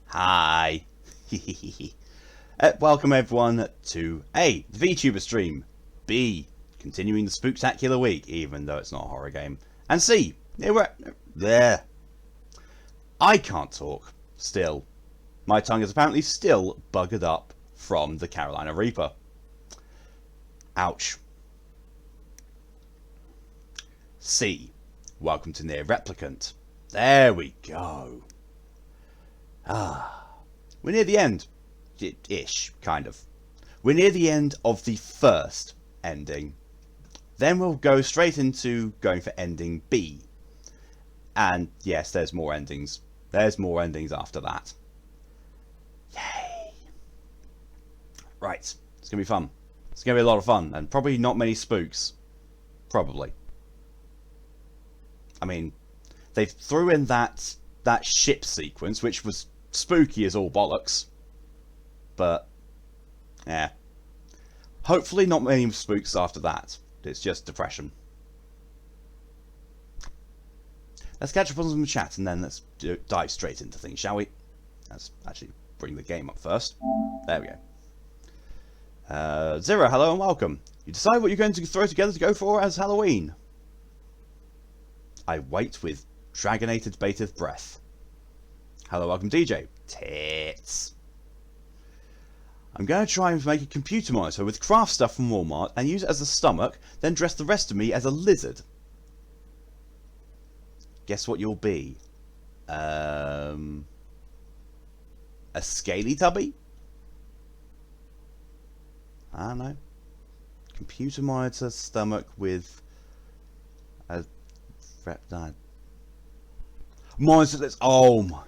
Hi. Welcome everyone to A, the VTuber stream. B, continuing the spooktacular week, even though it's not a horror game. And C, there. I can't talk. Still. My tongue is apparently still buggered up from the Carolina Reaper. Ouch. C, welcome to NieR Replicant. There we go. We're near the end. Ish, kind of. We're near the end of the first ending. Then we'll go straight into going for ending B. And yes, there's more endings. There's more endings after that. Yay. Right, it's going to be fun. It's going to be a lot of fun. And probably not many spooks. Probably. I mean, they threw in that ship sequence, which was spooky as all bollocks. But, yeah. Hopefully not many spooks after that. It's just depression. Let's catch up on some chat and then let's dive straight into things, shall we? Let's actually bring the game up first. There we go. Zero, hello and welcome. You decide what you're going to throw together to go for as Halloween. I wait with dragonated bated breath. Hello, welcome DJ. Tits. I'm going to try and make a computer monitor with craft stuff from Walmart and use it as a stomach, then dress the rest of me as a lizard. Guess what you'll be? A scaly tubby? I don't know. Computer monitor stomach with a reptile. Monitor that's... Oh my...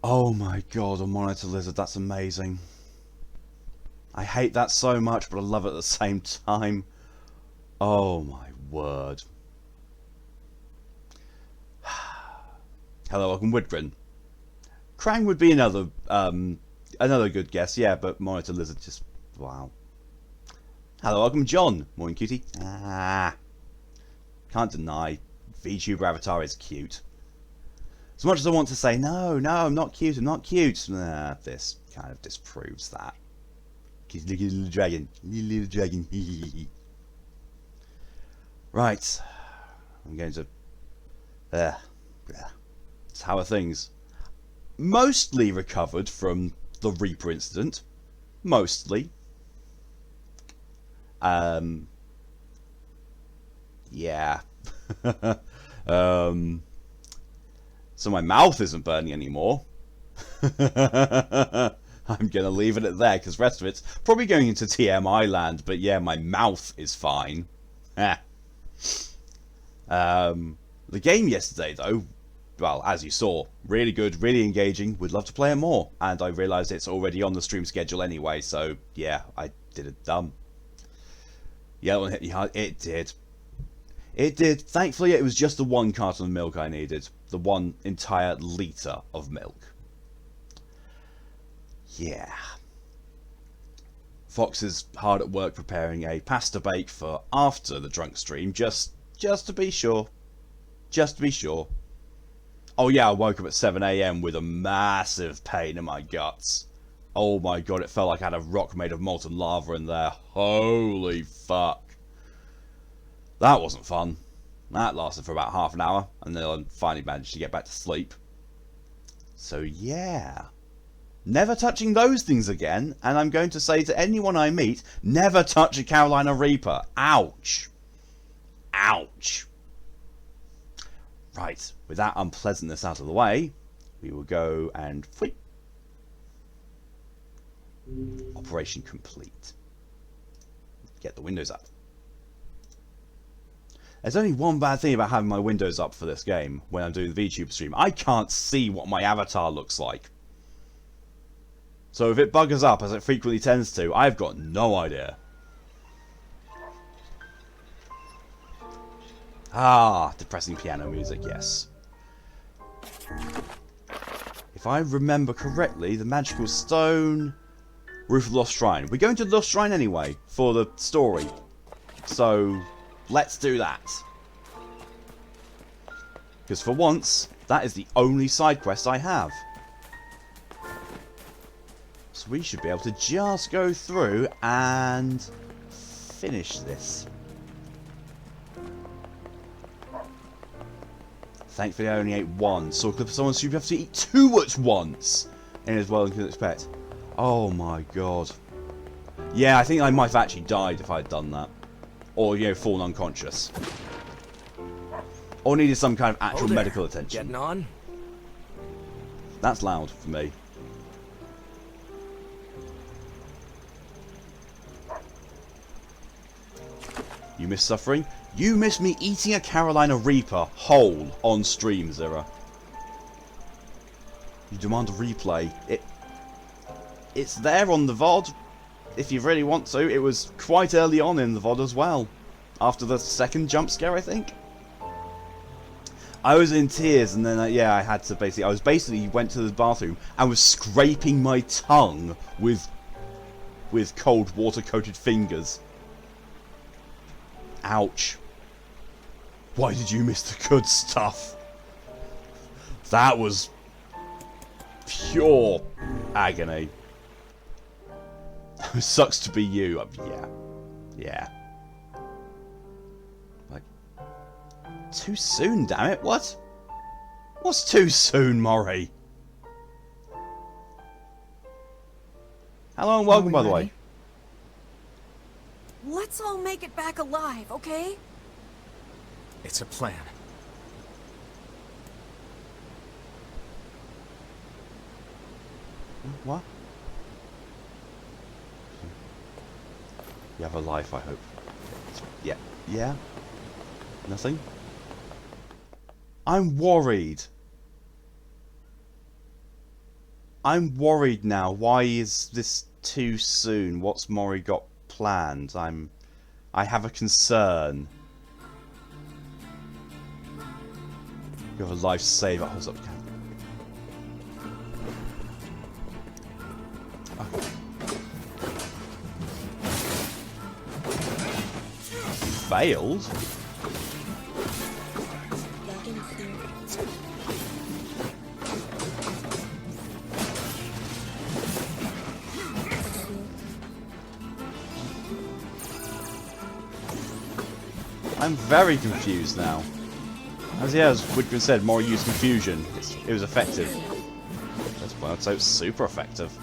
Oh my god, a monitor lizard, that's amazing. I hate that so much, but I love it at the same time. Oh my word. Hello, welcome Woodgren. Krang would be another good guess, yeah, but monitor lizard just... wow. Hello, welcome John. Morning, cutie. Can't deny, VTuber avatar is cute. As much as I want to say, no, I'm not cute, this kind of disproves that. Look at the little dragon. Little dragon. Right. I'm going to... how are things? Mostly recovered from the Reaper incident. Mostly. Yeah. So my mouth isn't burning anymore. I'm going to leave it at there, because the rest of it's probably going into TMI land, but yeah, my mouth is fine. The game yesterday, though, well, as you saw, really good, really engaging, would love to play it more, and I realised it's already on the stream schedule anyway, so yeah, I did it dumb. Yeah, it hit me hard. It did. It did. Thankfully, it was just the one carton of milk I needed. The one entire litre of milk. Yeah. Fox is hard at work preparing a pasta bake for after the drunk stream, just to be sure. Just to be sure. Oh yeah, I woke up at 7 AM with a massive pain in my guts. Oh my god, it felt like I had a rock made of molten lava in there. Holy fuck. That wasn't fun. That lasted for about half an hour, and then I finally managed to get back to sleep. So yeah. Never touching those things again, and I'm going to say to anyone I meet, never touch a Carolina Reaper. Ouch. Ouch. Right, with that unpleasantness out of the way, we will go and... Operation complete. Get the windows up. There's only one bad thing about having my windows up for this game when I'm doing the VTuber stream. I can't see what my avatar looks like. So if it buggers up, as it frequently tends to, I've got no idea. Ah, depressing piano music, yes. If I remember correctly, the magical stone... Roof of the Lost Shrine. We're going to the Lost Shrine anyway, for the story. So... let's do that. Because for once, that is the only side quest I have. So we should be able to just go through and finish this. Thankfully I only ate one, so someone should have to eat two at once. And as well as you can expect. Oh my god. Yeah, I think I might have actually died if I had done that. Or, you know, fallen unconscious. Or needed some kind of actual medical attention. Getting on? That's loud for me. You miss suffering? You miss me eating a Carolina Reaper whole on stream, Zira. You demand a replay. It's there on the VOD, if you really want to. It was quite early on in the VOD as well. After the second jump scare, I think. I was in tears, and then, yeah, I had to basically... I was basically went to the bathroom and was scraping my tongue with cold water-coated fingers. Ouch. Why did you miss the good stuff? That was pure agony. It sucks to be you. Yeah. Yeah. Like, too soon, damn it. What? What's too soon, Maury? Hello and welcome, by the way. Let's all make it back alive, okay? It's a plan. What? You have a life, I hope. Yeah. Yeah? Nothing? I'm worried. I'm worried now. Why is this too soon? What's Maury got planned? I have a concern. You have a lifesaver. Hold up, can. Okay. Failed? I'm very confused now. As Widgren said, more use confusion. It was effective. That's why I'd say it's super effective.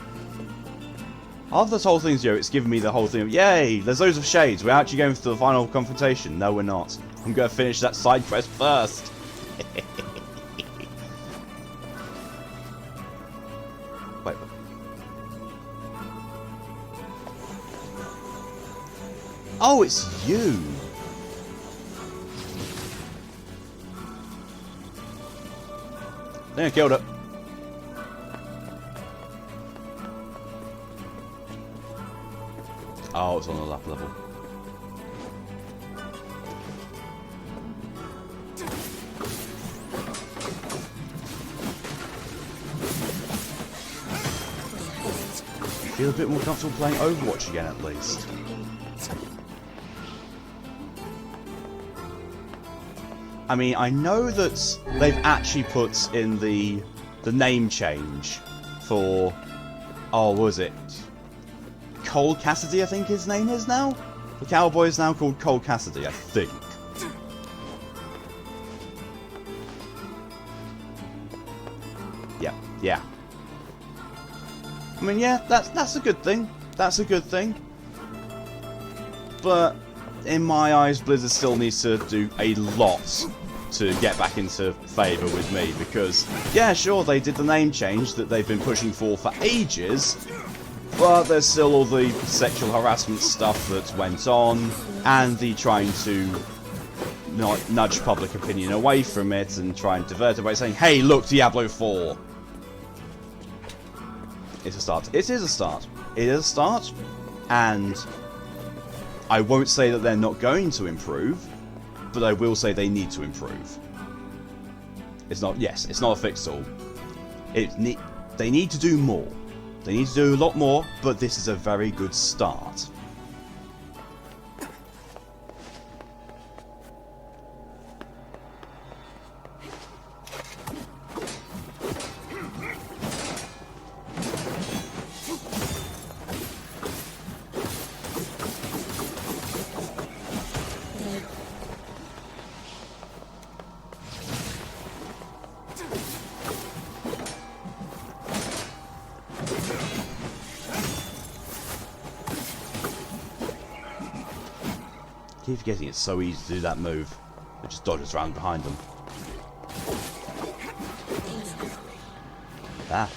After this whole thing's, it's given me the whole thing of, yay, there's loads of shades. We're actually going for the final confrontation. No, we're not. I'm going to finish that side quest first. Wait. Oh, it's you. I think I killed it. Oh, it's on the lap level. Feel a bit more comfortable playing Overwatch again, at least. I mean, I know that they've actually put in the name change for... Oh, what was it? Cole Cassidy, I think his name is now? The cowboy is now called Cole Cassidy, I think. Yeah. I mean, yeah, that's a good thing. That's a good thing. But in my eyes, Blizzard still needs to do a lot to get back into favour with me, because, yeah, sure, they did the name change that they've been pushing for ages, but there's still all the sexual harassment stuff that went on, and the trying to nudge public opinion away from it and try and divert it by saying, hey, look, Diablo 4! It's a start. It is a start. It is a start, and I won't say that they're not going to improve, but I will say they need to improve. It's not, yes, it's not a fix-all. They need to do more. They need to do a lot more, but this is a very good start. Keep forgetting it's so easy to do that move. It just dodges around behind them. Ah.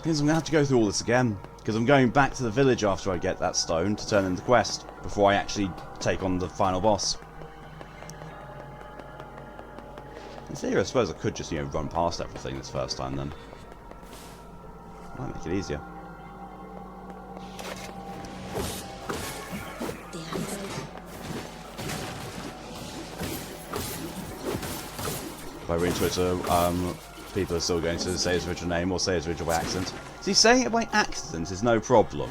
Means I'm going to have to go through all this again, because I'm going back to the village after I get that stone to turn in the quest, before I actually take on the final boss. In theory, I suppose I could just, you know, run past everything this first time then. Might make it easier. If I read Twitter, people are still going to say his original name or say his original by accident. See, saying it by accident is no problem.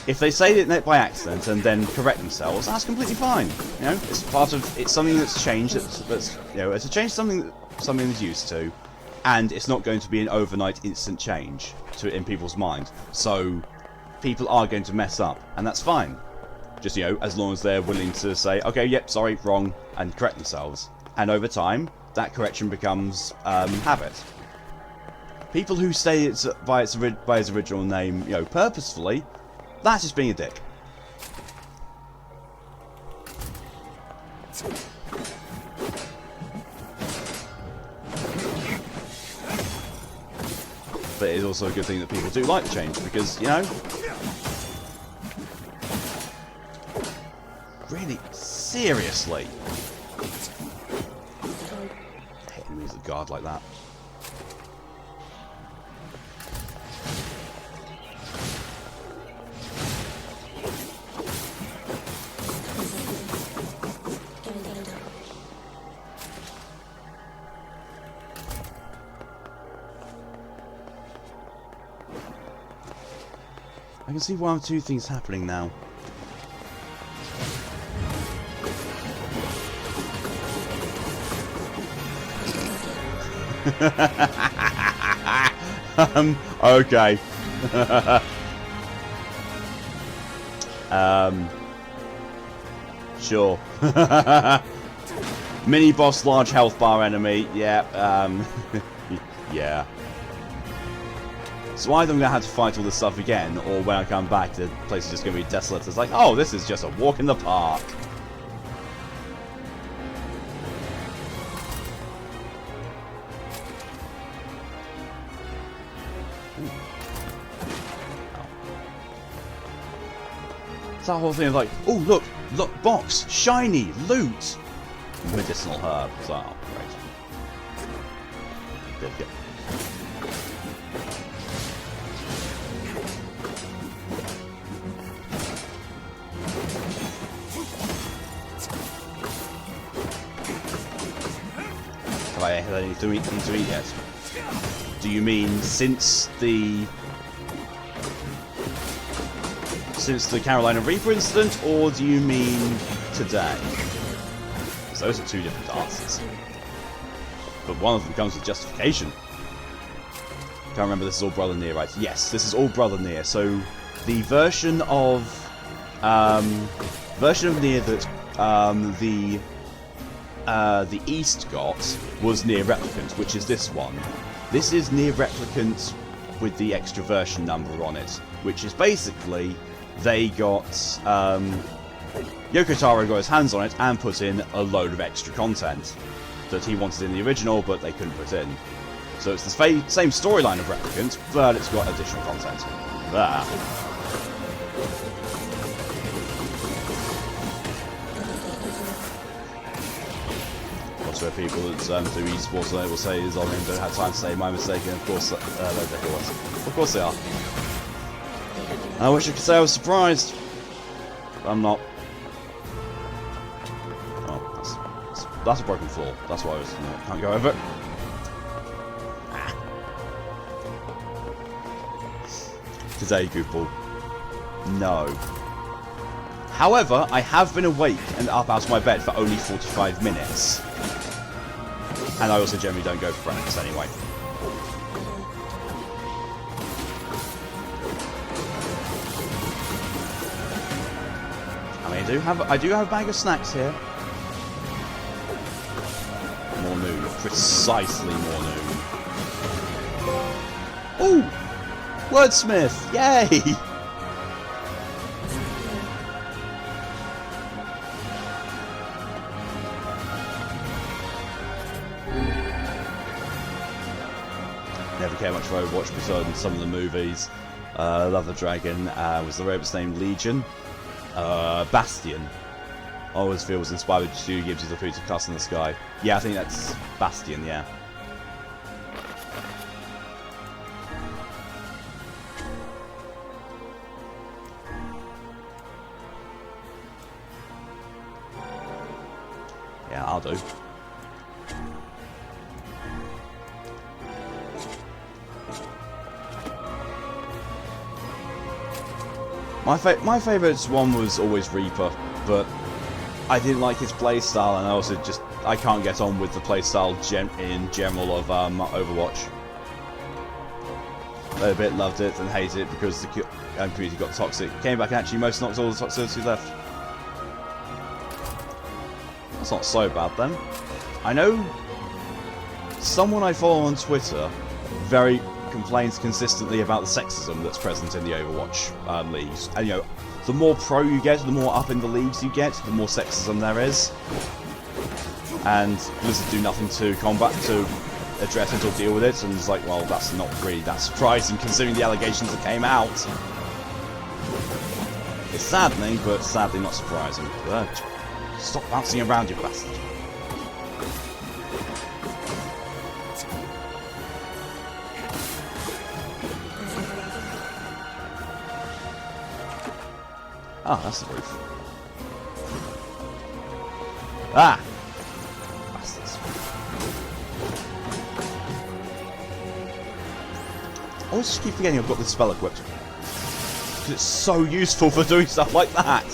If they say it by accident and then correct themselves, that's completely fine. You know, it's part of, it's something that's changed. That's you know, it's a change something is used to, and it's not going to be an overnight instant change in people's mind. So people are going to mess up, and that's fine. Just, you know, as long as they're willing to say, okay, yep, sorry, wrong, and correct themselves. And over time, that correction becomes habit. People who say it's by its original name, you know, purposefully, that's just being a dick. But it is also a good thing that people do like the change, because, you know, really, seriously, I hate enemies that guard like that. I can see one of two things happening now. Okay. Sure. Mini boss, large health bar enemy. Yeah. Yeah. So either I'm going to have to fight all this stuff again, or when I come back, the place is just going to be desolate. It's like, oh, this is just a walk in the park. It's that whole thing of like, oh, look, box, shiny, loot, medicinal herb. It's like, oh, great. Good. Have I had anything to eat yet? Do you mean since the Carolina Reaper incident, or do you mean today? Because those are two different answers. But one of them comes with justification. Can't remember, this is all Brother NieR, right? Yes, this is all Brother NieR. So the version of NieR that the East got was NieR Replicant, which is this one. This is NieR Replicant with the extra version number on it, which is basically they got Yoko Taro got his hands on it and put in a load of extra content that he wanted in the original, but they couldn't put in. So it's the same storyline of Replicant, but it's got additional content. Where people that do esports will say is, oh, they don't have time to say my mistake, and of course, of course they are. I wish I could say I was surprised, but I'm not. Oh, that's a broken floor. That's why I was, can't go over it. Today, goofball. No. However, I have been awake and up out of my bed for only 45 minutes. And I also generally don't go for breakfast anyway. I mean, I do have a bag of snacks here. More noon. Precisely more noon. Ooh! Wordsmith! Yay! Never cared much for Overwatch besides some of the movies. Love the Dragon. Was the robot's name Legion? Bastion. Always feels inspired by Stu Gibbs' The Fruits of Cuss in the Sky. Yeah, I think that's Bastion, yeah. Yeah, I'll do. My favourite one was always Reaper, but I didn't like his playstyle, and I also I can't get on with the playstyle in general of Overwatch. Played a bit, loved it, and hated it because the community got toxic. Came back and actually most knocked all the toxicity left. That's not so bad then. I know someone I follow on Twitter complains consistently about the sexism that's present in the Overwatch leagues. And you know, the more pro you get, the more up in the leagues you get, the more sexism there is. And Blizzard do nothing to address it or deal with it, and it's like, well, that's not really that surprising considering the allegations that came out. It's saddening, but sadly not surprising. Stop bouncing around, you bastard. Ah, that's the roof. Ah! Bastards. I always just keep forgetting I've got this spell equipped. Because it's so useful for doing stuff like that.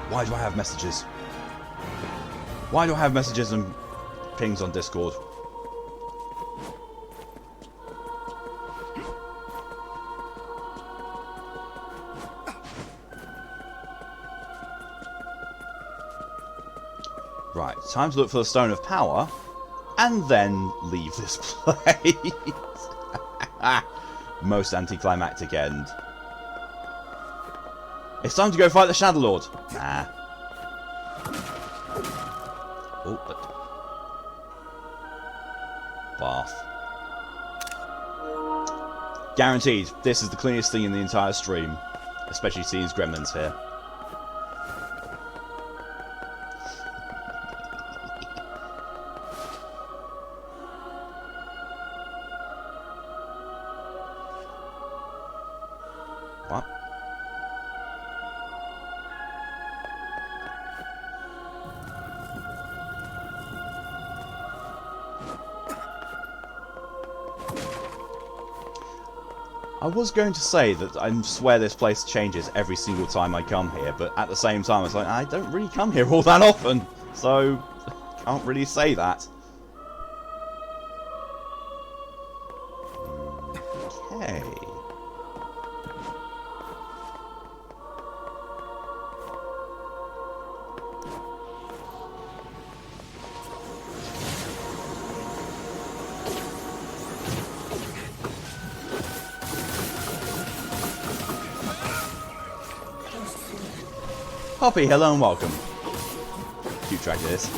Why do I have messages? Why do I have messages and pings on Discord? Right, time to look for the Stone of Power, and then leave this place. Most anticlimactic end. It's time to go fight the Shadowlord. Nah. Oh, but... Bath. Guaranteed, this is the cleanest thing in the entire stream. Especially seeing his gremlins here. What? I was going to say that I swear this place changes every single time I come here, but at the same time it's like, I don't really come here all that often, so can't really say that. Okay. Poppy, hello and welcome. Cute track it is.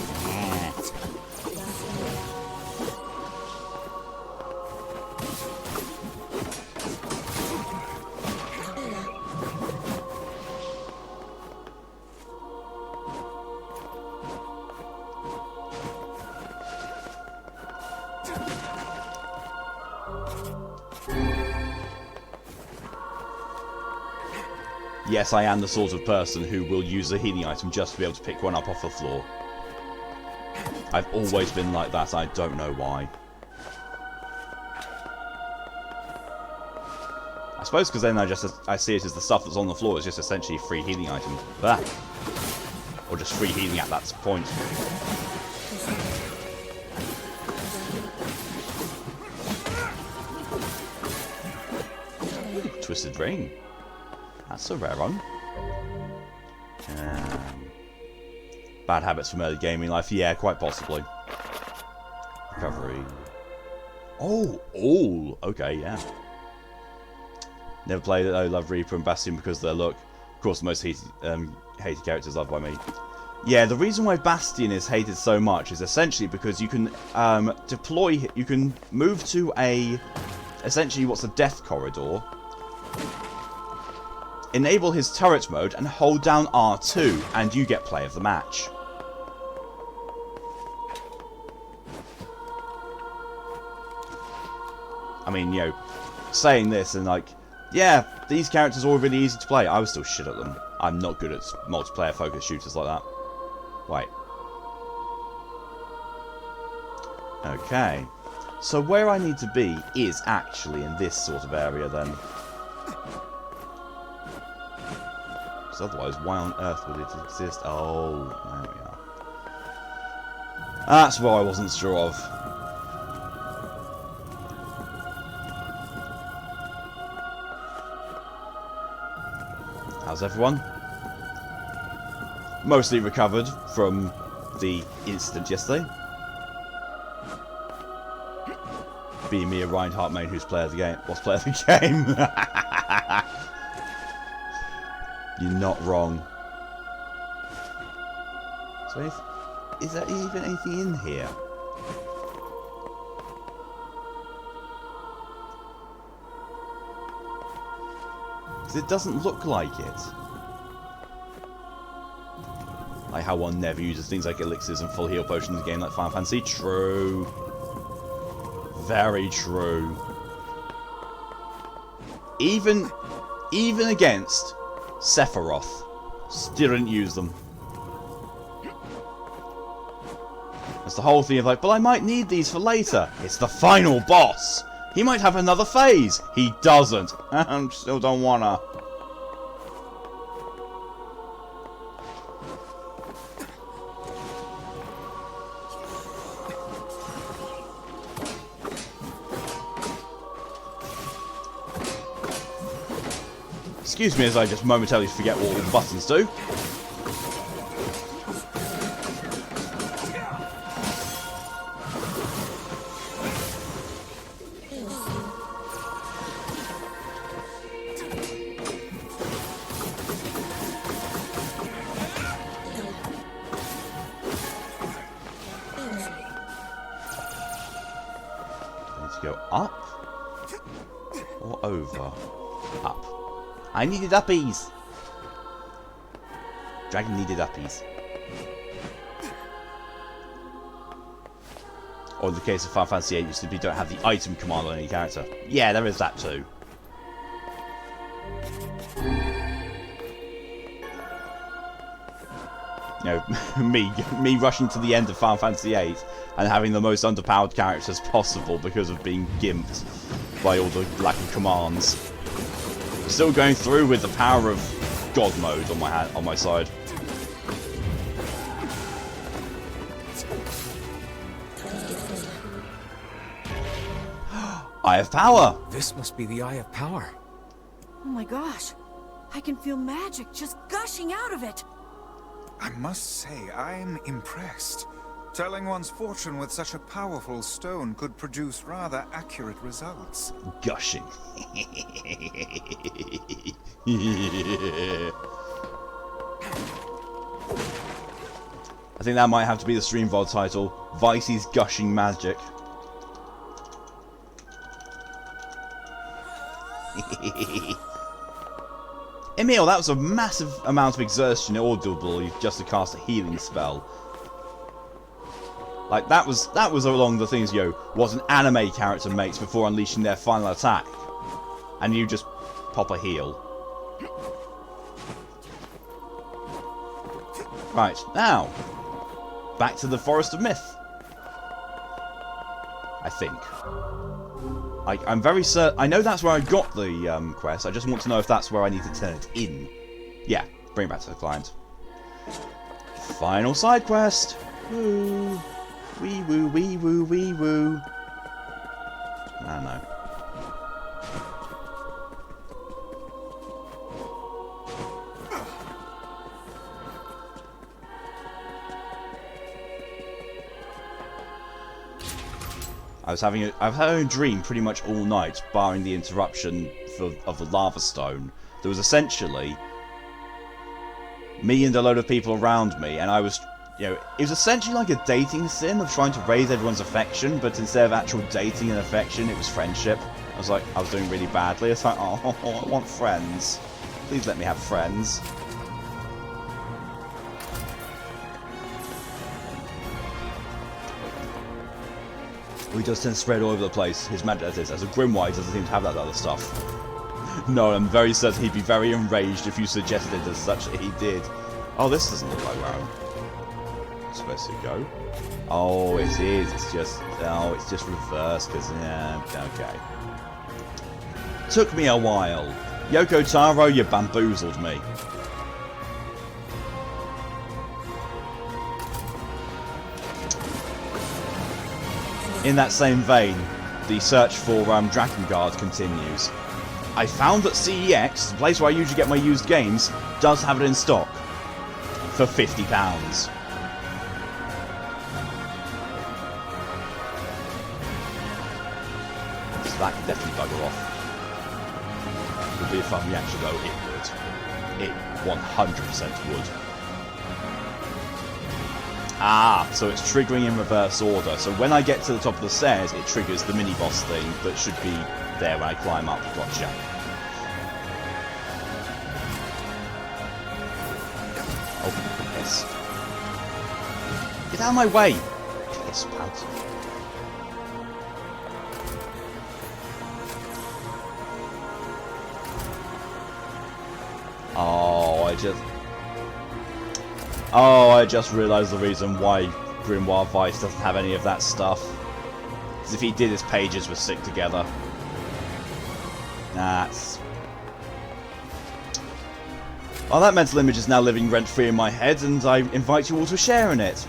Yes, I am the sort of person who will use a healing item just to be able to pick one up off the floor. I've always been like that, I don't know why. I suppose because then I see it as the stuff that's on the floor is just essentially a free healing item. Bah. Or just free healing at that point. Ooh, Twisted Ring. That's a rare one. Bad habits from early gaming life. Yeah, quite possibly. Recovery. Oh, all. Okay, yeah. Never played it. I love Reaper and Bastion because of their look. Of course, the most hated characters loved by me. Yeah, the reason why Bastion is hated so much is essentially because you can deploy. You can move to a essentially what's a death corridor. Enable his turret mode and hold down R2 and you get play of the match. I mean, you know, saying this and like, yeah, these characters are all really easy to play. I was still shit at them. I'm not good at multiplayer focused shooters like that. Wait. Okay. So where I need to be is actually in this sort of area then. Because otherwise, why on earth would it exist? Oh, there we are. That's what I wasn't sure of. How's everyone? Mostly recovered from the incident yesterday. Being me, a Reinhardt main who's player of the game. Was player of the game. You're not wrong. So is there even anything in here? Because it doesn't look like it. Like how one never uses things like elixirs and full heal potions in the game like Final Fantasy. True. Very true. Even against Sephiroth, didn't use them. That's the whole thing of like, but I might need these for later. It's the final boss. He might have another phase. He doesn't. I still don't wanna. Excuse me as I just momentarily forget what all the buttons do. I need to go up or over? Up. I needed uppies! Dragon needed uppies. Or in the case of Final Fantasy VIII, you simply don't have the item command on any character. Yeah, there is that too. You know, me rushing to the end of Final Fantasy VIII and having the most underpowered characters possible because of being gimped by all the lack of commands. Still going through with the power of God mode on my side. Eye of Power! This must be the Eye of Power. Oh my gosh. I can feel magic just gushing out of it. I must say, I'm impressed. Telling one's fortune with such a powerful stone could produce rather accurate results. Gushing. I think that might have to be the stream VOD title. Weissey's Gushing Magic. Emil, that was a massive amount of exertion audibly just to cast a healing spell. Like, that was along the things, what an anime character makes before unleashing their final attack. And you just pop a heal. Right, now, back to the Forest of Myth. I think. I'm very certain. I know that's where I got the quest. I just want to know if that's where I need to turn it in. Yeah, bring it back to the client. Final side quest. Woo. Wee woo, wee woo, wee woo. I don't know. I've had a dream pretty much all night, barring the interruption of the lava stone. There was essentially me and a load of people around me, and I was, it was essentially like a dating sim of trying to raise everyone's affection, but instead of actual dating and affection, it was friendship. I was doing really badly. It's like, oh, I want friends. Please let me have friends. He does tend to spread all over the place. His magic, as a Grimoire, doesn't seem to have that other stuff. No, I'm very certain he'd be very enraged if you suggested as such that he did. Oh, this doesn't look like where I'm supposed to go. Oh, it is. It's just reversed. Cause yeah, okay. Took me a while. Yoko Taro, you bamboozled me. In that same vein, the search for Drakengard continues. I found that CEX, the place where I usually get my used games, does have it in stock. For £50. So that can definitely bugger off. It would be a fun reaction though, it would. It 100% would. Ah, so it's triggering in reverse order. So when I get to the top of the stairs, it triggers the mini-boss thing that should be there when I climb up. Gotcha. Oh, piss. Get out of my way! Piss spout. I just realised the reason why Grimoire Weiss doesn't have any of that stuff. Because if he did, his pages would stick together. That's... Well, that mental image is now living rent-free in my head, and I invite you all to share in it.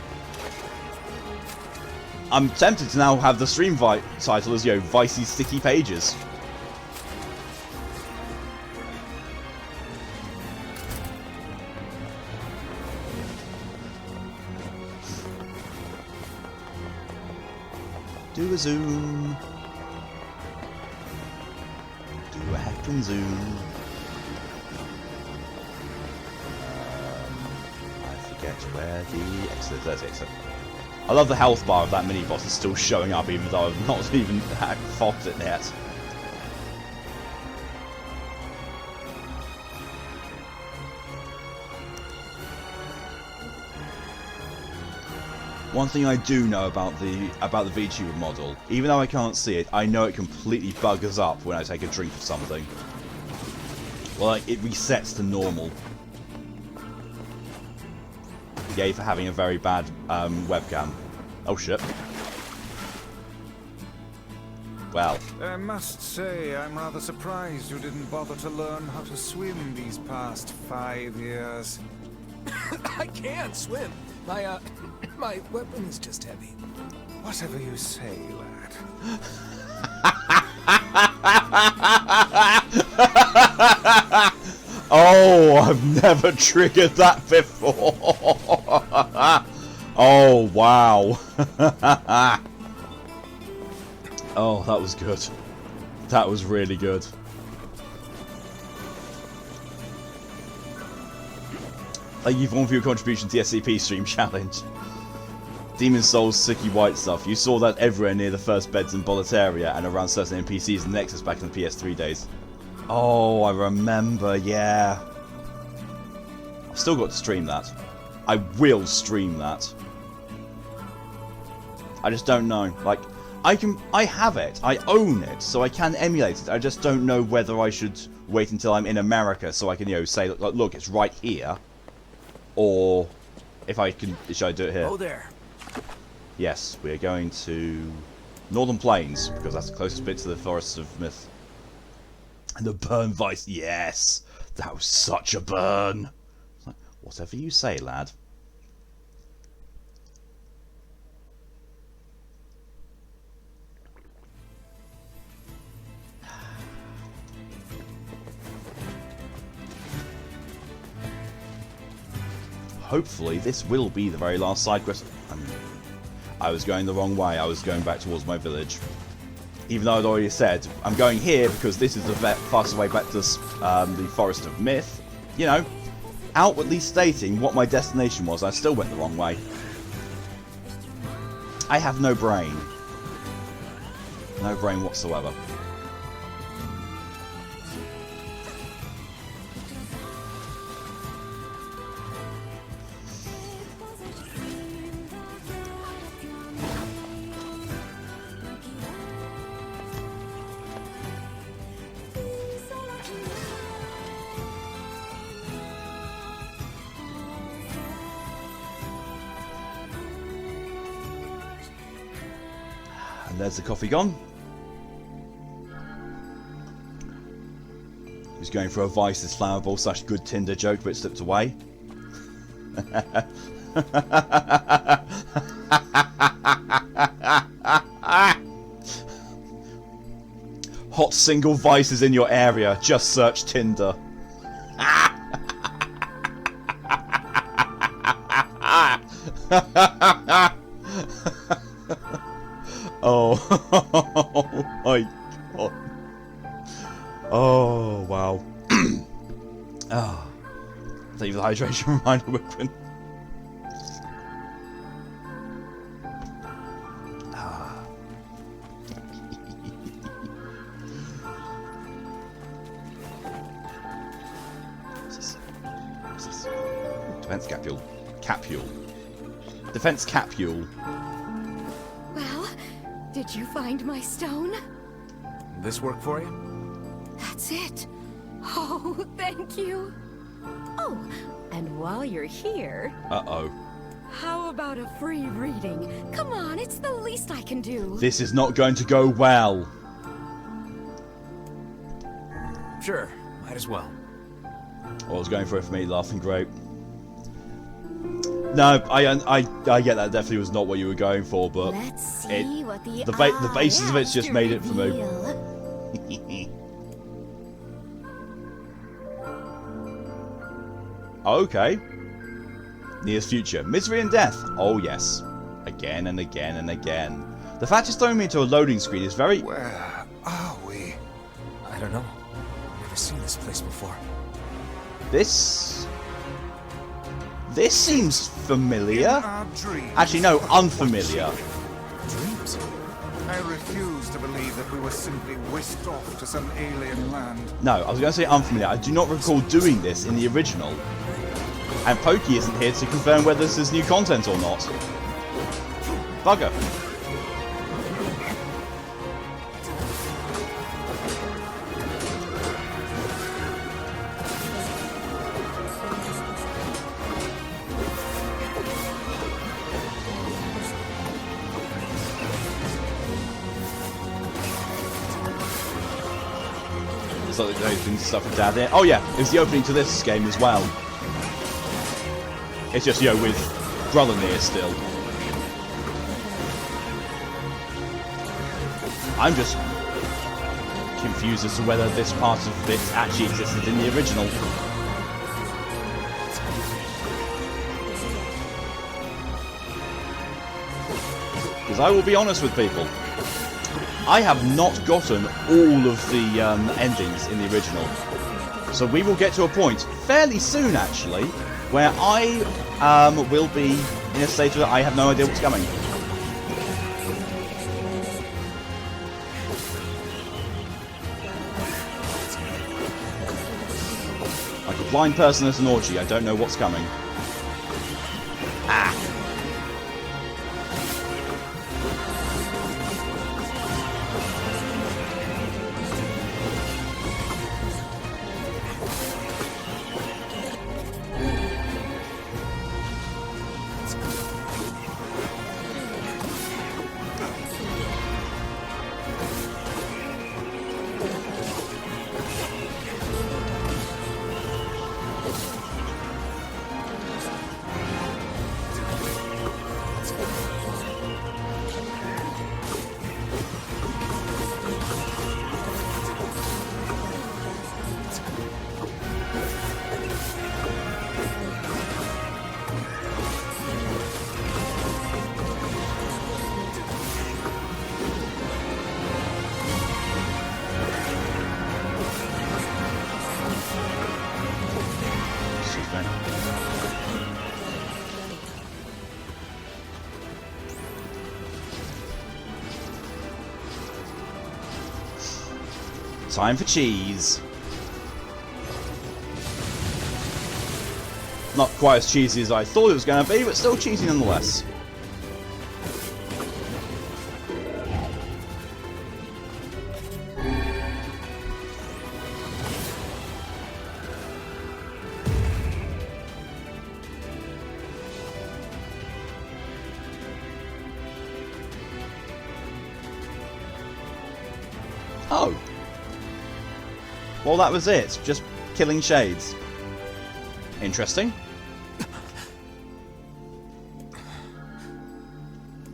I'm tempted to now have the stream title as, Weissey Sticky Pages. Do a zoom. Do a heckin' zoom. I forget where the exit is. There's the exit. I love the health bar of that mini-boss is still showing up even though I've not even fogged it yet. One thing I do know about the VTuber model, even though I can't see it, I know it completely buggers up when I take a drink of something. Well, like, it resets to normal. Yay for having a very bad webcam. Oh shit. Well. I must say, I'm rather surprised you didn't bother to learn how to swim these past 5 years. I can't swim. My weapon is just heavy. Whatever you say, lad. Oh, I've never triggered that before. Oh, wow. Oh, that was good. That was really good. Thank you for your contribution to the SCP stream challenge. Demon Souls, Sicky White stuff. You saw that everywhere near the first beds in Boletaria and around certain NPCs in Nexus back in the PS3 days. Oh, I remember, yeah. I've still got to stream that. I will stream that. I just don't know. Like, I have it. I own it, so I can emulate it. I just don't know whether I should wait until I'm in America so I can, say, look, it's right here. Or If I can... Should I do it here? Oh, there. Yes, we are going to Northern Plains, because that's the closest bit to the Forests of Myth. And the burn vice. Yes! That was such a burn! Whatever you say, lad. Hopefully this will be the very last side quest. I was going the wrong way. I was going back towards my village. Even though I'd already said, I'm going here because this is the fastest way back to the Forest of Myth. You know, outwardly stating what my destination was. I still went the wrong way. I have no brain. No brain whatsoever. There's the coffee gone. He's going for a vice is flammable / good Tinder joke, but it slipped away. Hot single vices in your area. Just search Tinder. Oh, my God. Oh, wow. Ah. Save the hydration reminder weapon. Ah. What's this? What's this? Defense capsule. Defense capsule. Well, did you find my stone? This work for you? That's it. Oh, thank you. Oh, and while you're here... Uh-oh. How about a free reading? Come on, it's the least I can do. This is not going to go well. Sure, might as well. I was going for it for me, laughing great. No, I get that definitely was not what you were going for, but Let's see what the basis of it's just made it for me. Okay. NieR's future. Misery and death. Oh, yes. Again and again and again. The fact it's throwing me into a loading screen is very... Where are we? I don't know. Never seen this place before. This seems familiar. In our dreams. Actually, no, unfamiliar. Dreams? I refuse to believe that we were simply whisked off to some alien land. No, I was going to say unfamiliar. I do not recall doing this in the original. And Pokey isn't here to confirm whether this is new content or not. Bugger. It's like the opening stuff with Dad there. Oh yeah, it was the opening to this game as well. It's just, you know, with Brother NieR still. I'm just confused as to whether this part of it actually existed in the original. Because I will be honest with people, I have not gotten all of the endings in the original. So we will get to a point fairly soon, actually, where I will be in a state where I have no idea what's coming. Like a blind person at an orgy, I don't know what's coming. Ah! Time for cheese. Not quite as cheesy as I thought it was going to be, but still cheesy nonetheless. Oh. Well, that was it. Just killing shades. Interesting.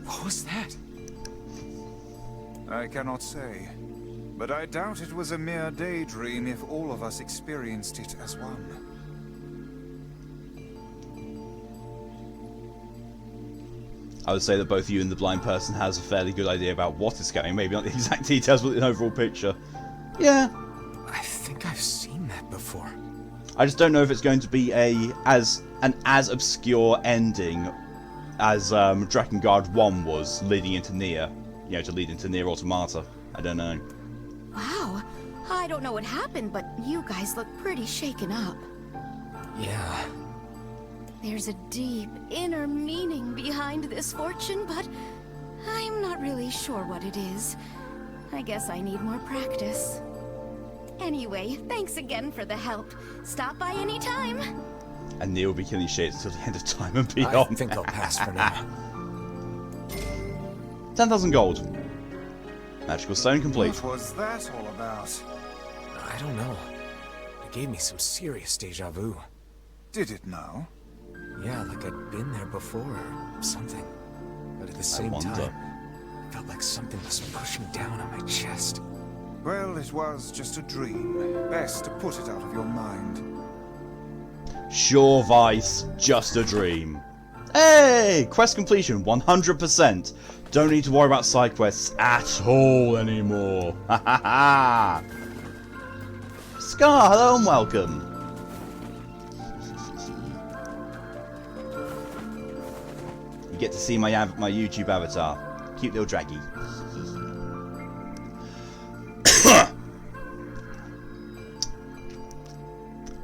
What was that? I cannot say, but I doubt it was a mere daydream if all of us experienced it as one. I would say that both you and the blind person has a fairly good idea about what is going. Maybe not the exact details, but the overall picture. Yeah. I think I've seen that before. I just don't know if it's going to be an as obscure ending as Drakengard 1 was leading into NieR. You know, to lead into NieR Automata. I don't know. Wow. I don't know what happened, but you guys look pretty shaken up. Yeah. There's a deep inner meaning behind this fortune, but I'm not really sure what it is. I guess I need more practice. Anyway, thanks again for the help. Stop by any time. And NieR will be killing shades until the end of time and I beyond. think I'll pass for now. 10,000 gold. Magical stone complete. What was that all about? I don't know. It gave me some serious deja vu. Did it now? Yeah, like I'd been there before or something. But at the same wonder. time, it felt like something was pushing down on my chest. Well, it was just a dream. Best to put it out of your mind. Sure, Weiss, just a dream. Hey! Quest completion, 100%. Don't need to worry about side quests at all anymore. Ha ha ha! Scar, hello and welcome. You get to see my YouTube avatar. Cute little draggy.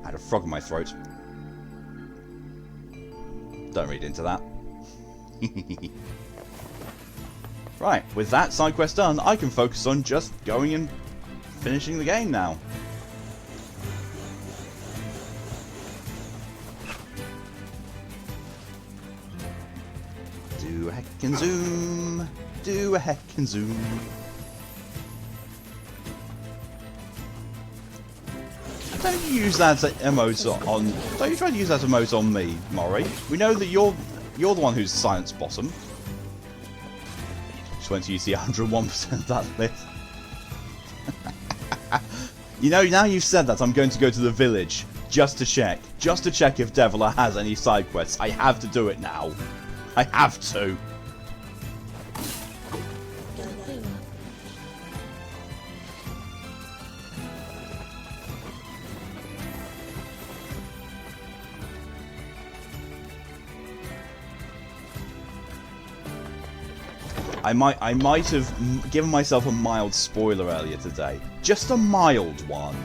I had a frog in my throat. Don't read into that. Right, with that side quest done, I can focus on just going and finishing the game now. Do a heck and zoom. Do a heck and zoom. Don't you use that emote on... Don't you try to use that emote on me, Mori. We know that you're the one who's silence bottom. Just went to use the 101% of that list. You know, now you've said that, I'm going to go to the village just to check. Just to check if Deviler has any side quests. I have to do it now. I have to. I might have given myself a mild spoiler earlier today. Just a mild one.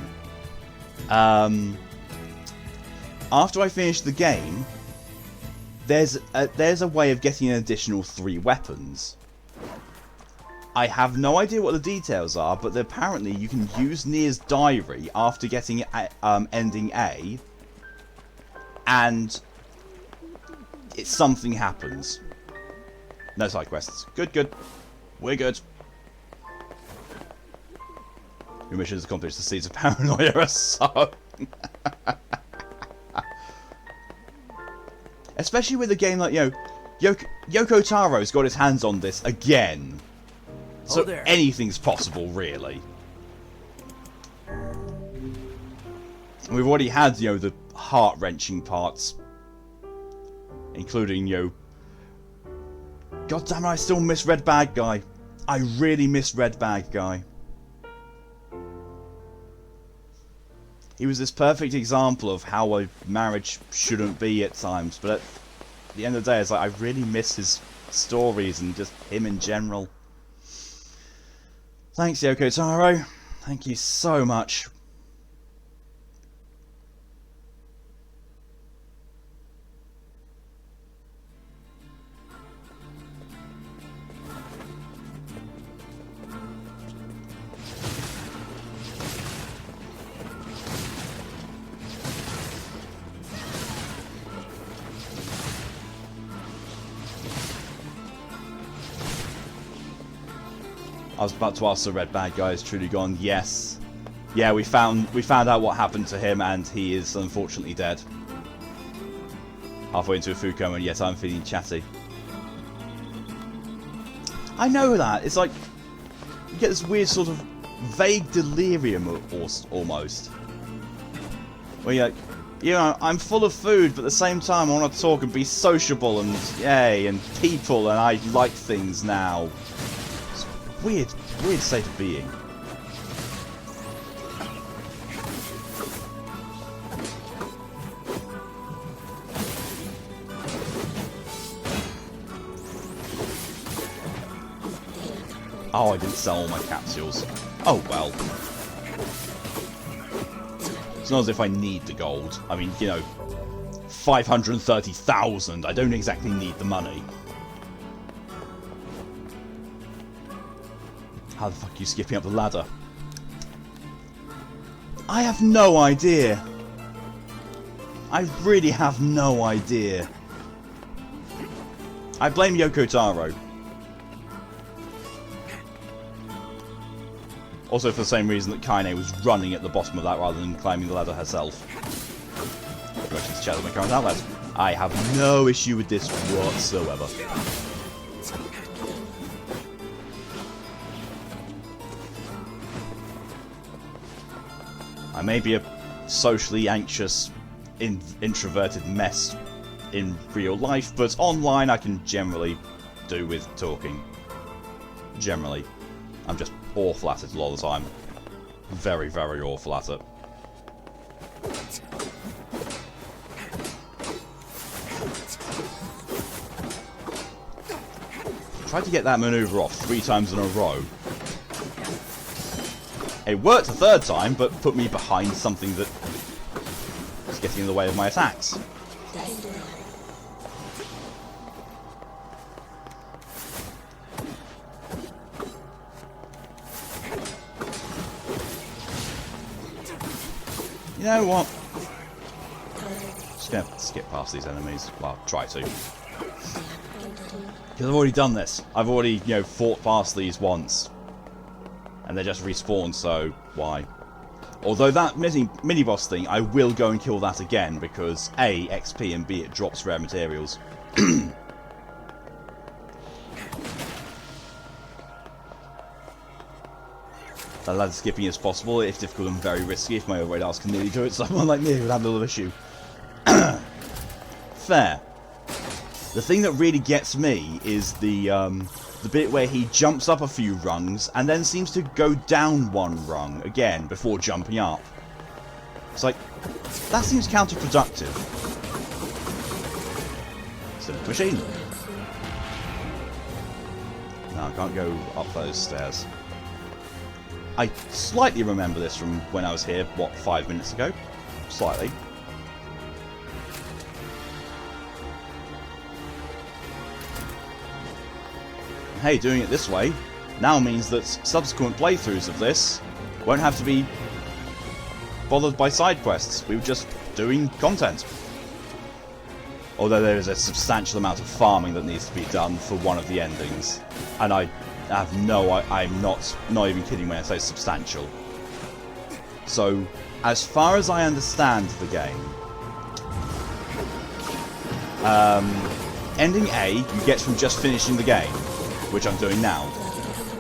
After I finish the game, there's a way of getting an additional 3 weapons. I have no idea what the details are, but apparently you can use NieR's diary after getting ending A, and something happens. No side quests. Good, good. We're good. Your mission is accomplished. The seeds of paranoia are sown. Especially with a game like, you know, Yoko Taro's got his hands on this again. So anything's possible, really. And we've already had, you know, the heart-wrenching parts. Including, you know... God damn it, I still miss Red Bag Guy. I really miss Red Bag Guy. He was this perfect example of how a marriage shouldn't be at times, but at the end of the day, it's like I really miss his stories and just him in general. Thanks, Yoko Taro. Thank you so much. I was about to ask the red bad guy is truly gone. Yes. Yeah, we found out what happened to him, and he is unfortunately dead. Halfway into a food coma, and yet I'm feeling chatty. I know that. It's like you get this weird sort of vague delirium almost. Where you're like, you know, I'm full of food, but at the same time I want to talk and be sociable and yay and people, and I like things now. Weird state of being. Oh, I didn't sell all my capsules. Oh well. It's not as if I need the gold. I mean, you know, 530,000. I don't exactly need the money. How the fuck are you skipping up the ladder? I have no idea. I really have no idea. I blame Yoko Taro. Also for the same reason that Kaine was running at the bottom of that rather than climbing the ladder herself. Directions to check my current outlet. I have no issue with this whatsoever. I may be a socially anxious, introverted mess in real life, but online I can generally do with talking. Generally. I'm just awful at it a lot of the time. Very, very awful at it. Tried to get that maneuver off 3 times in a row. It worked the 3rd time, but put me behind something that was getting in the way of my attacks. You know what? Just gonna skip past these enemies. Well, try to. Because I've already done this. I've already, you know, fought past these once. And they just respawn, so why? Although that mini-boss thing, I will go and kill that again, because A, XP, and B, it drops rare materials. The ladder skipping is possible, if difficult and very risky. If my overraid ass can nearly do it, someone like me would have a little issue. Fair. The thing that really gets me is the bit where he jumps up a few rungs and then seems to go down 1 rung again before jumping up. It's like, that seems counterproductive. Simple machine. No, I can't go up those stairs. I slightly remember this from when I was here, what, 5 minutes ago? Slightly. Hey, doing it this way now means that subsequent playthroughs of this won't have to be bothered by side quests. We were just doing content. Although there is a substantial amount of farming that needs to be done for one of the endings. And I have I'm not even kidding when I say substantial. So, as far as I understand the game, ending A you get from just finishing the game, which I'm doing now.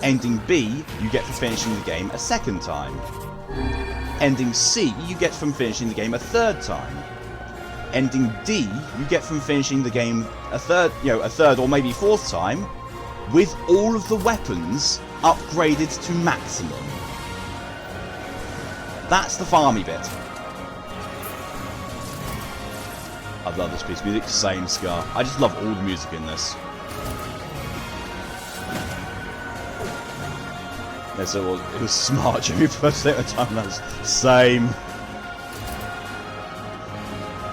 Ending B, you get from finishing the game a 2nd time. Ending C, you get from finishing the game a 3rd time. Ending D, you get from finishing the game a third or maybe 4th time, with all of the weapons upgraded to maximum. That's the farmy bit. I love this piece of music. Same, Scar. I just love all the music in this. Yeah, so it was smart. Jimmy first at a time. That's same.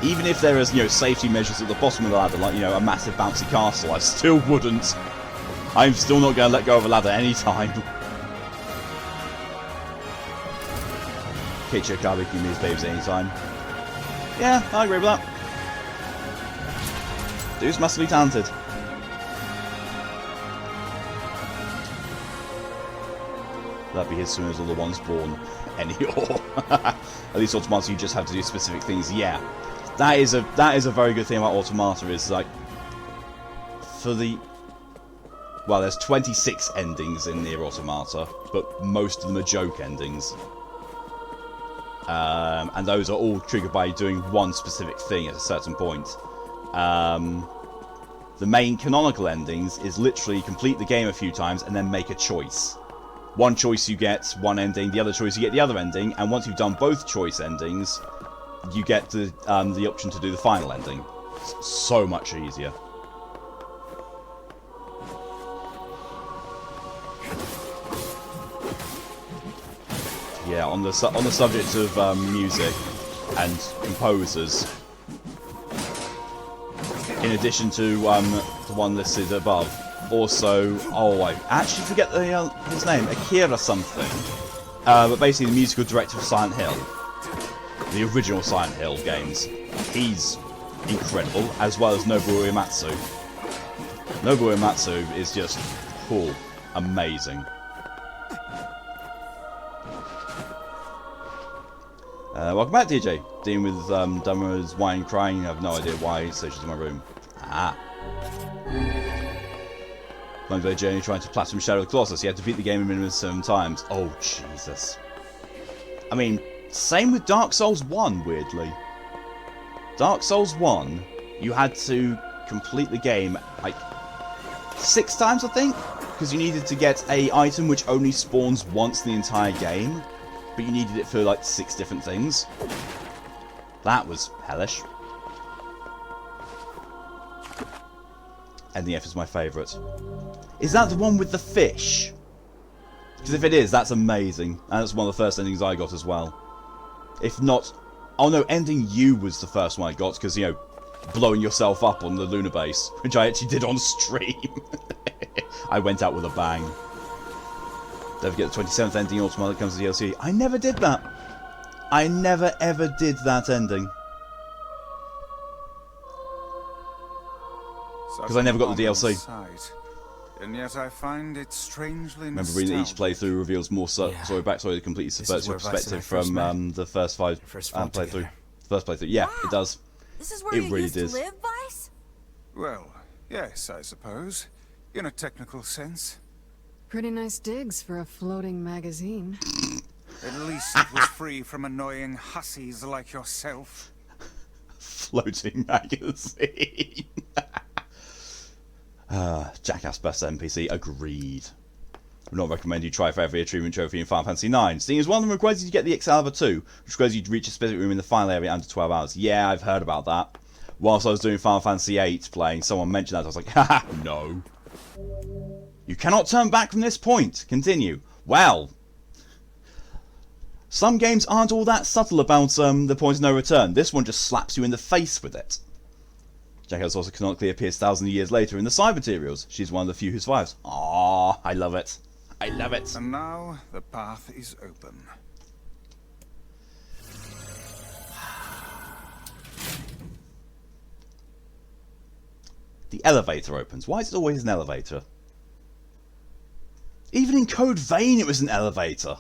Even if there is, safety measures at the bottom of the ladder, like, a massive bouncy castle, I still wouldn't. I'm still not going to let go of a ladder anytime. Keiichi Okabe can use babes anytime. Yeah, I agree with that. Dude's massively talented. That'd be as soon as all the ones born anymore. At least Automata, you just have to do specific things. Yeah, that is a very good thing about Automata. Is like there's 26 endings in NieR Automata, but most of them are joke endings, and those are all triggered by doing one specific thing at a certain point. The main canonical endings is literally complete the game a few times and then make a choice. One choice you get one ending, the other choice you get the other ending, and once you've done both choice endings, you get the option to do the final ending. It's so much easier. Yeah, on the subject of music and composers, in addition to the one listed above. Also, I actually forget his name, Akira something. But basically the musical director of Silent Hill, the original Silent Hill games. He's incredible, as well as Nobuo Uematsu. Nobuo Uematsu is just cool, amazing. Welcome back, DJ. Dealing with Dummer's whine crying. I have no idea why, so she's in my room. Ah. Long journey trying to platinum Shadow of the Colossus. He had to beat the game a minimum of 7 times. Oh, Jesus. I mean, same with Dark Souls 1, weirdly. Dark Souls 1, you had to complete the game, like, 6 times, I think? Because you needed to get a item which only spawns once in the entire game, but you needed it for, like, 6 different things. That was hellish. NDF is my favourite. Is that the one with the fish? Because if it is, that's amazing. And that's one of the first endings I got as well. If not... Oh no, Ending U was the first one I got, because, blowing yourself up on the lunar base, which I actually did on stream. I went out with a bang. Don't forget the 27th ending Automata that comes to DLC. I never did that. I never ever did that ending. Because I never got the DLC. Sight, and yet I find it strangely Remember, reading each playthrough reveals more story backstory that completely subverts your perspective from the first 5 playthrough. First playthrough. Yeah, wow. It does. This is where it you really used does. to live, Weiss? Well, yes, I suppose. In a technical sense. Pretty nice digs for a floating magazine. At least it was free from annoying hussies like yourself. Floating magazine. Jackass best NPC, agreed. Would not recommend you try for every achievement trophy in Final Fantasy IX. Seeing as one of them requires you to get the Excalibur 2, which requires you to reach a specific room in the final area under 12 hours. Yeah, I've heard about that. Whilst I was doing Final Fantasy VIII playing, someone mentioned that. I was like, haha, no. You cannot turn back from this point. Continue. Well, some games aren't all that subtle about the point of no return. This one just slaps you in the face with it. Jackass also canonically appears thousands of years later in the Side Materials. She's one of the few who survives. Aww, I love it. I love it. And now the path is open. The elevator opens. Why is it always an elevator? Even in Code Vein it was an elevator.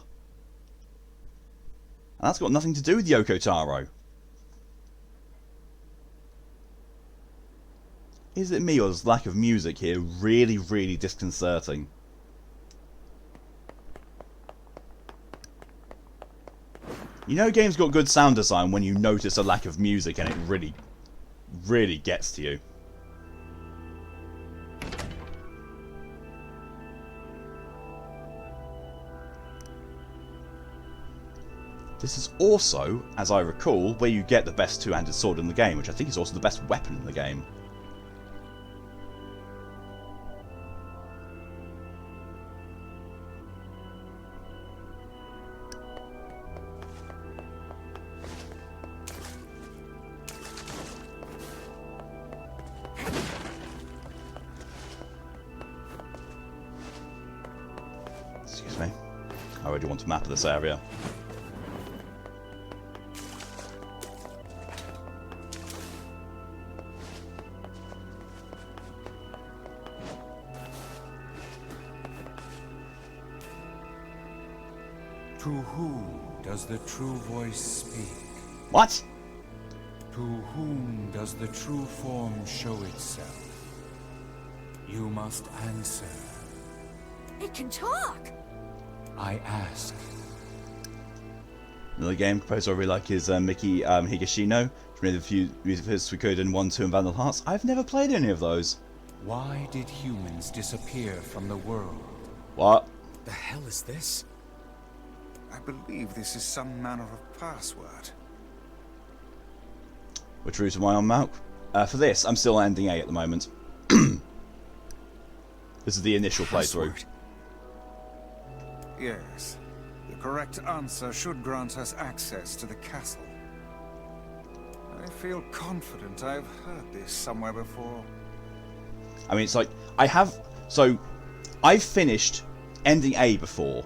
And that's got nothing to do with Yoko Taro. Is it me or is lack of music here really, really disconcerting? You know games got good sound design when you notice a lack of music and it really, really gets to you. This is also, as I recall, where you get the best two-handed sword in the game, which I think is also the best weapon in the game. Excuse me. I already want a map of this area. To whom does the true voice speak? What? To whom does the true form show itself? You must answer. It can talk! I ask. Another game composer I really like is Miki Higashino. He made a few music for Suikoden 1, 2 and Vandal Hearts. I've never played any of those. Why did humans disappear from the world? What? The hell is this? I believe this is some manner of password. Which route am I on, Malk? For this, I'm still ending A at the moment. This is the initial playthrough. Password. Yes. The correct answer should grant us access to the castle. I feel confident I've heard this somewhere before. I mean, it's like, I've finished ending A before,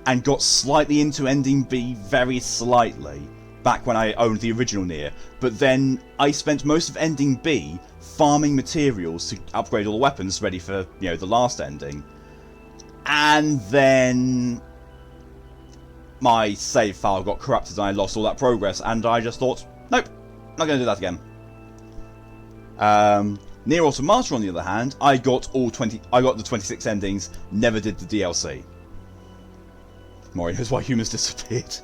and got slightly into ending B very slightly, back when I owned the original NieR, but then I spent most of ending B farming materials to upgrade all the weapons ready for, you know, the last ending. And then my save file got corrupted and I lost all that progress, and I just thought, nope, not going to do that again. NieR Automata, on the other hand, I got the 26 endings, never did the DLC. Mori knows why humans disappeared.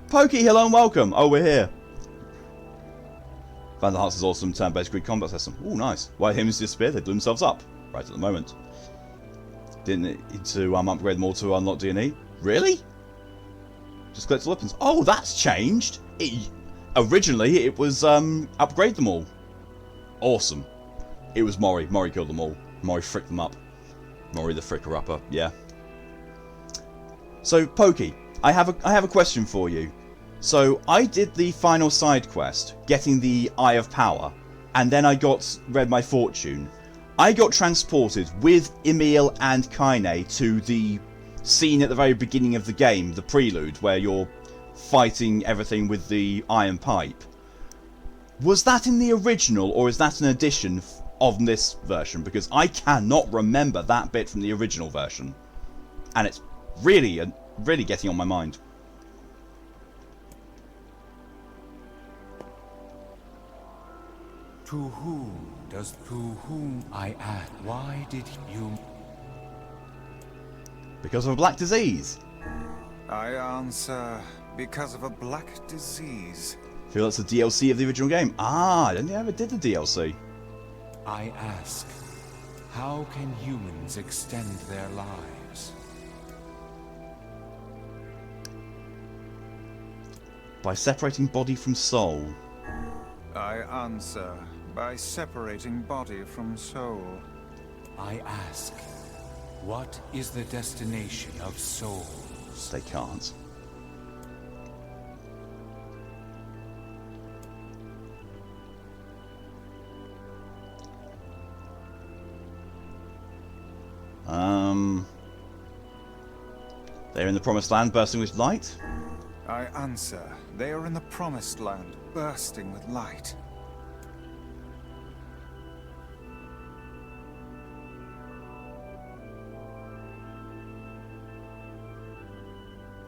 Pokey, hello and welcome. Oh, we're here. Vandal Hearts is awesome turn-based grid combat system. Ooh, nice. Why humans disappeared? They blew themselves up right at the moment. Didn't need to upgrade them all to unlock D&E. Really? Just collect the weapons. Oh, that's changed. Originally, it was upgrade them all. Awesome. It was Mori. Mori killed them all. Mori fricked them up. Mori the fricker-upper. Yeah. So, Pokey, I have a question for you. So, I did the final side quest, getting the Eye of Power, and then I read my fortune. I got transported with Emil and Kaine to the scene at the very beginning of the game, the prelude, where you're fighting everything with the iron pipe. Was that in the original, or is that an addition of this version? Because I cannot remember that bit from the original version. And it's really getting on my mind. To whom I ask? Why did you? Because of a black disease. I answer, because of a black disease. I feel that's the DLC of the original game. Ah, I didn't think I ever did the DLC. I ask, how can humans extend their lives? By separating body from soul. I answer, by separating body from soul. I ask, what is the destination of souls? They can't. They're in the promised land bursting with light? I answer, they are in the promised land, bursting with light.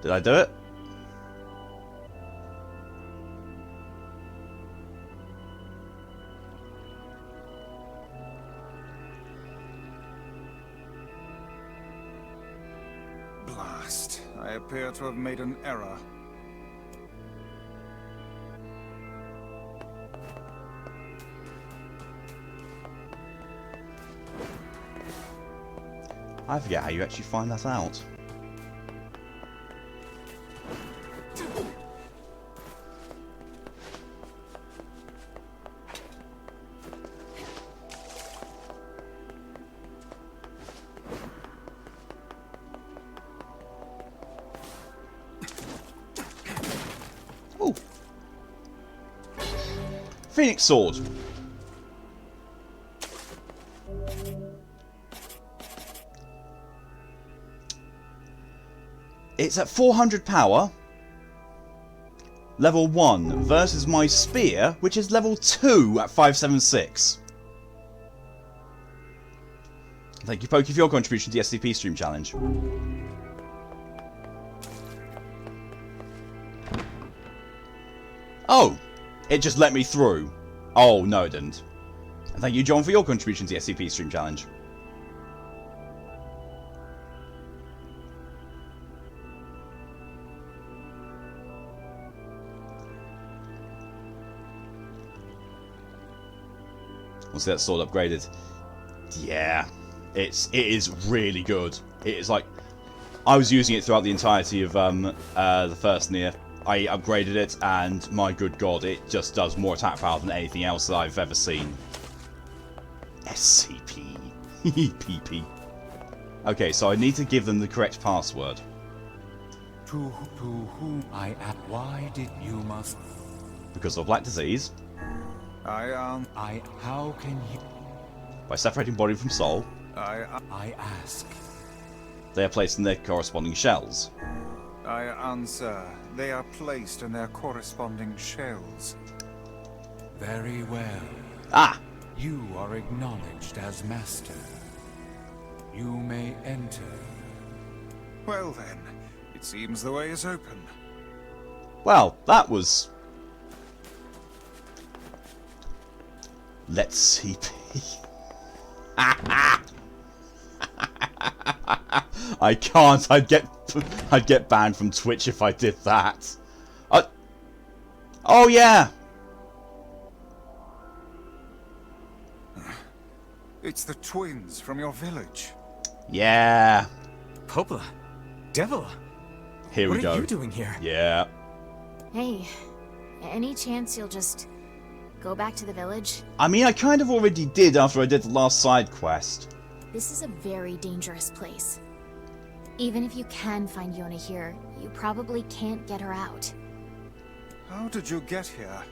Did I do it? Blast. I appear to have made an error. I forget how you actually find that out. Ooh. Phoenix Sword. It's at 400 power. Level 1 versus my spear, which is level 2 at 576. Thank you, Pokey, for your contribution to the SCP Stream Challenge. Oh! It just let me through. Oh, no it didn't. And thank you, John, for your contribution to the SCP Stream Challenge. Once that sword upgraded. Yeah. It is really good. It is like... I was using it throughout the entirety of the first NieR. I upgraded it, and my good god, it just does more attack power than anything else that I've ever seen. SCP. PP. Okay, so I need to give them the correct password. To whom I am. Why did you must? Because of black disease. How can you? By separating body from soul. I ask. They are placed in their corresponding shells. I answer. They are placed in their corresponding shells. Very well. Ah! You are acknowledged as master. You may enter. Well then, it seems the way is open. Well, that was... Let's CP. I can't. I'd get banned from Twitch if I did that. Oh yeah. It's the twins from your village. Yeah. Popola. Devil. Here we go. What are you doing here? Yeah. Hey, any chance you'll just go back to the village? I mean, I kind of already did after I did the last side quest. This is a very dangerous place. Even if you can find Yona here, you probably can't get her out. How did you get here?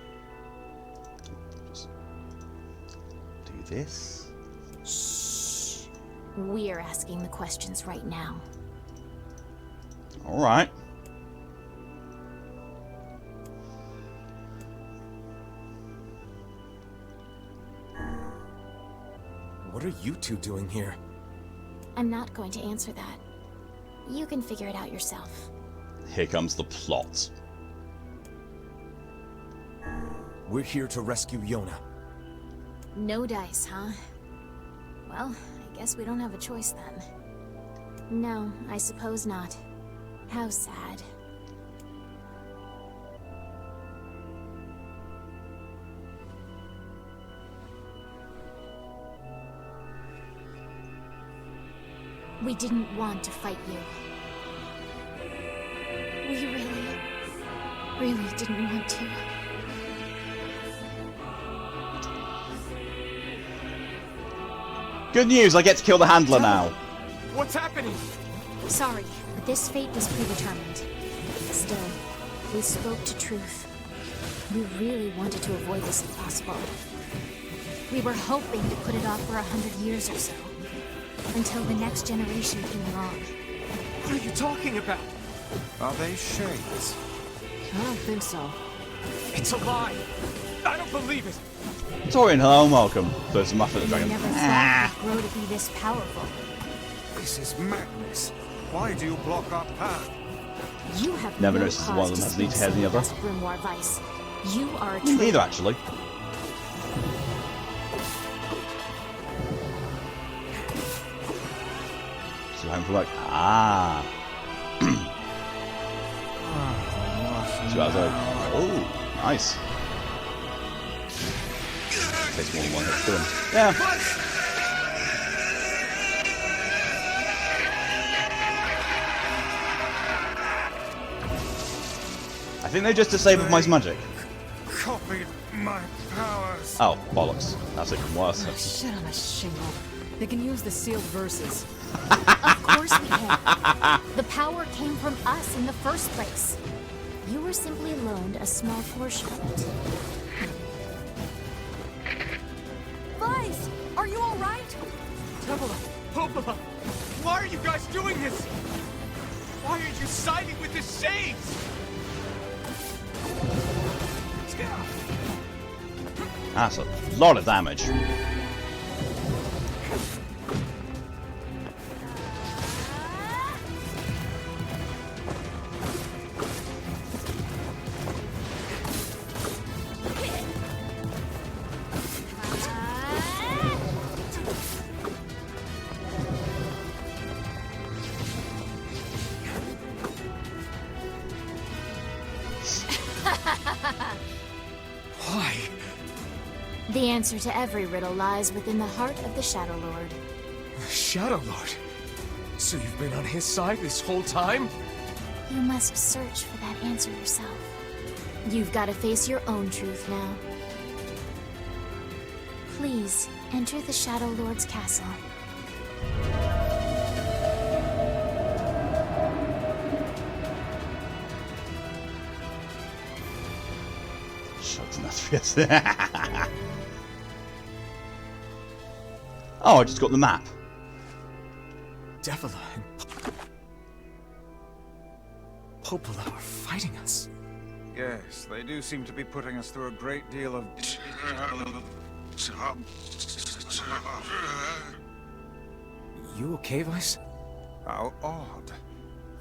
Just do this. Shh. We're asking the questions right now. All right. What are you two doing here? I'm not going to answer that. You can figure it out yourself. Here comes the plot. We're here to rescue Yona. No dice, huh? Well, I guess we don't have a choice then. No, I suppose not. How sad. We didn't want to fight you. We really didn't want to. Good news, I get to kill the handler now. What's happening? Sorry, but this fate was predetermined. Still, we spoke to truth. We really wanted to avoid this if possible. We were hoping to put it off for 100 years or so. Until the next generation came along. What are you talking about? Are they shades? I don't think so. It's a lie. I don't believe it. Torian, hello and welcome. So it's Muffet the We Dragon. never thought it would grow to be this powerful. This is madness. Why do you block our path? You have Never no noticed cause one of them to has neat speak hair than the so other. fast, Grimoire Weiss. You are a Me neither, traitor. actually. So I'm like, ah. So I was like, oh, nice. Takes more than one hit to kill him. Yeah. I think they just disabled my magic. Copied my powers. Oh, bollocks. That's even worse. Oh, shit on a shingle. They can use the sealed verses. Of course we can. The power came from us in the first place. You were simply loaned a small portion of it. Weiss, are you all right? Popola, why are you guys doing this? Why are you siding with the Shades? That's a lot of damage. Why? The answer to every riddle lies within the heart of the Shadowlord. Shadowlord? So you've been on his side this whole time? You must search for that answer yourself. You've got to face your own truth now. Please, enter the Shadowlord's castle. Shut enough. Oh, I just got the map. Devila and Popola are fighting us. Yes, they do seem to be putting us through a great deal of... You okay, Weiss? How odd.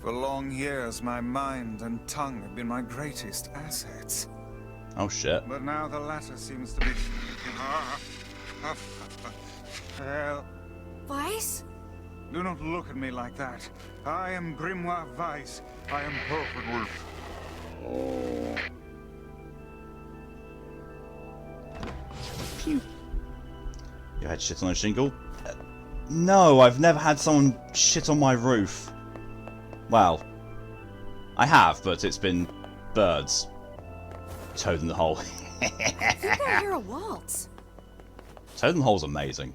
For long years, my mind and tongue have been my greatest assets. Oh shit. But now the latter seems to be... Well, Weiss? do not look at me like that. I am Grimoire Weiss. I am perfect wolf. Pew. You had shit on a shingle? No, I've never had someone shit on my roof. Well, I have, but it's been birds. Toad in the hole. I think I hear a waltz. Toad in the hole's amazing.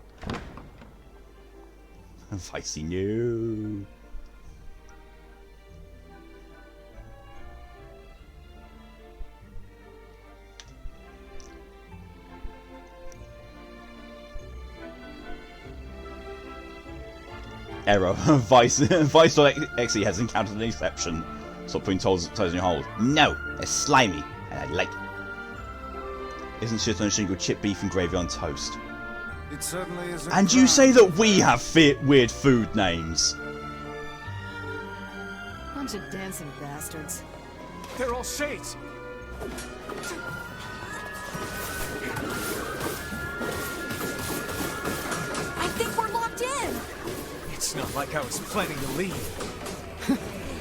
Weissey, no. Error. Vice.exe has encountered an exception. Stop putting toes in your hole. No, they're slimy, and I like it. Isn't shit on a shingle chip beef and gravy on toast? It certainly is a And you crime. say that we have weird food names. Bunch of dancing bastards. They're all Shades. I think we're locked in. It's not like I was planning to leave.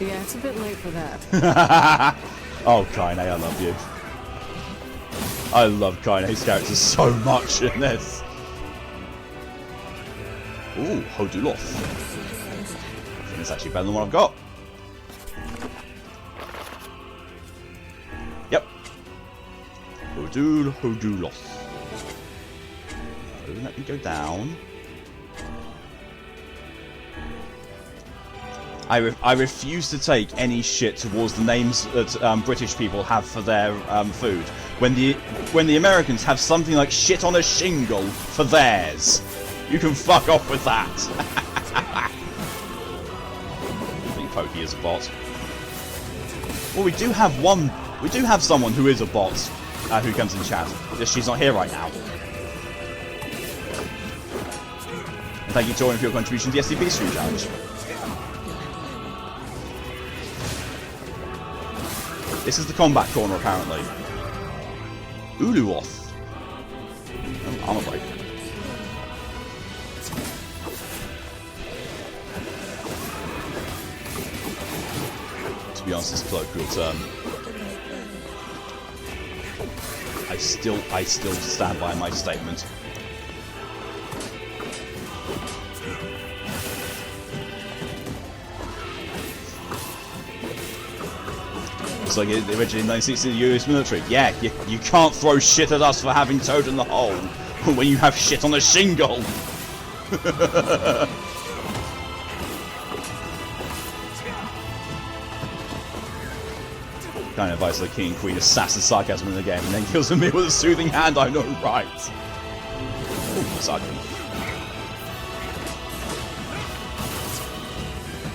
Yeah, it's a bit late for that. Oh, Kaine, I love you. I love Kaine's character so much in this. Ooh, Hoduloth. I think it's actually better than what I've got. Yep. Hoduloth. Oh, let me go down. I refuse to take any shit towards the names that British people have for their food. When the Americans have something like shit on a shingle for theirs, you can fuck off with that. I think Pokey is a bot. Well, we do have one. We do have someone who is a bot who comes in chat. Just she's not here right now. And thank you, Torian, for your contribution to the SCP stream challenge. This is the combat corner, apparently. Uluoth. Oh, armor break. To be honest, this colloquial term. I still stand by my statement. It's like originally in 1960 the US military. Yeah, you can't throw shit at us for having Toad in the hole when you have shit on a shingle. Kind of advice the king and queen assassin sarcasm in the game and then kills me with a soothing hand, I know right. Ooh, sarcasm.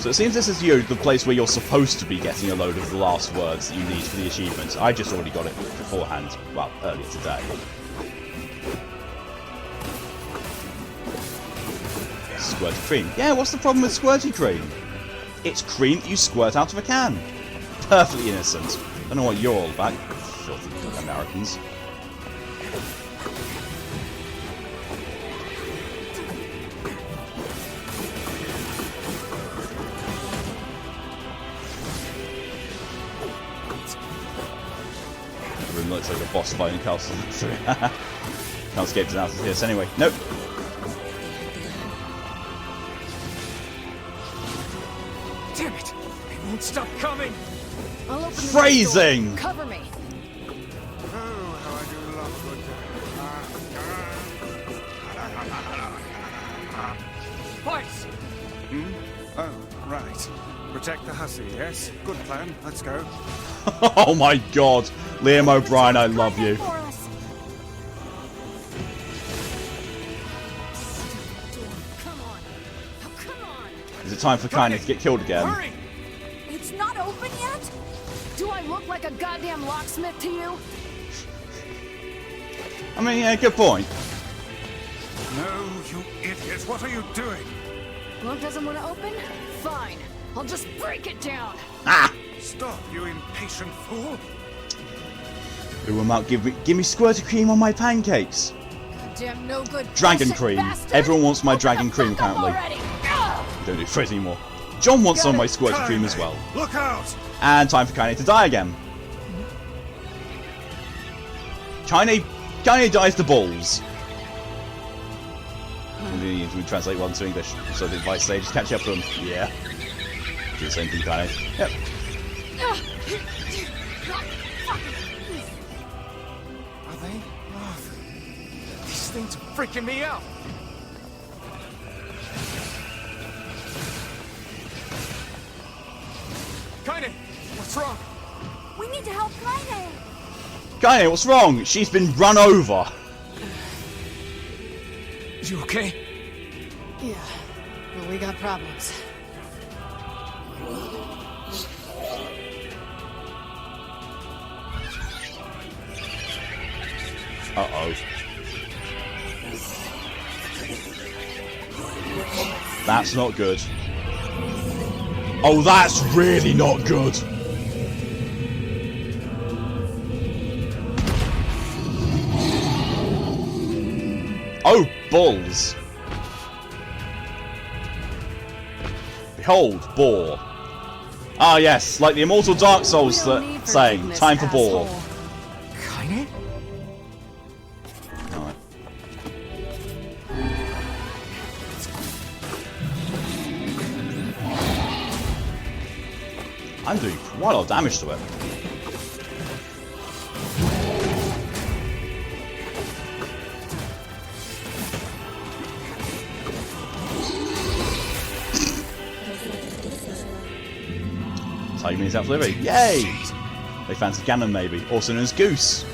So it seems this is the place where you're supposed to be getting a load of the last words that you need for the achievement. I just already got it beforehand, well, earlier today. Squirty cream. Yeah, what's the problem with squirty cream? It's cream that you squirt out of a can. Perfectly innocent. I don't know what you're all about, you filthy Americans. The room looks like a boss fight in Castle. Can't escape his analysis here, so anyway. Nope. Damn it! They won't stop coming! I'll open the Phrasing! door. Cover me. Oh, how I do love good Weiss! Oh, right. Protect the hussy, yes? Good plan. Let's go. Oh my god. Liam O'Brien, I love you. For us. Come on. Oh, come on. Is it time for Kindness to get killed again? Hurry! It's not open yet? Do I look like a goddamn locksmith to you? I mean, yeah, good point. No, you idiot. What are you doing? Lock doesn't want to open? Fine. I'll just break it down. Ah! Stop, you impatient fool. Who will Mark give me squirty cream on my pancakes? Goddamn no good. Dragon bullshit cream. bastard. Everyone wants my Open dragon the cream, fuck up apparently. already. Ugh. We don't do Frizz anymore. John wants some of my squirty cream as well. Look out! And time for Kaine to die again. Kaine dies to balls. We translate one to English, so the advice sages catch up to them. Yeah. Do the same thing, Kaine. Yep. Are they? Oh, these things are freaking me out! Kaine, what's wrong? We need to help Kaine. Kaine, what's wrong? She's been run over. You okay? Yeah, but we got problems. Uh-oh. That's not good. Oh, that's really not good. Oh, balls. Behold, boar. Ah, yes, like the immortal Dark Souls saying, time for boar. Kaine? Alright. I'm doing quite a lot of damage to it. Tiger means out delivery. Yay! They fancy Ganon maybe, also known as Goose.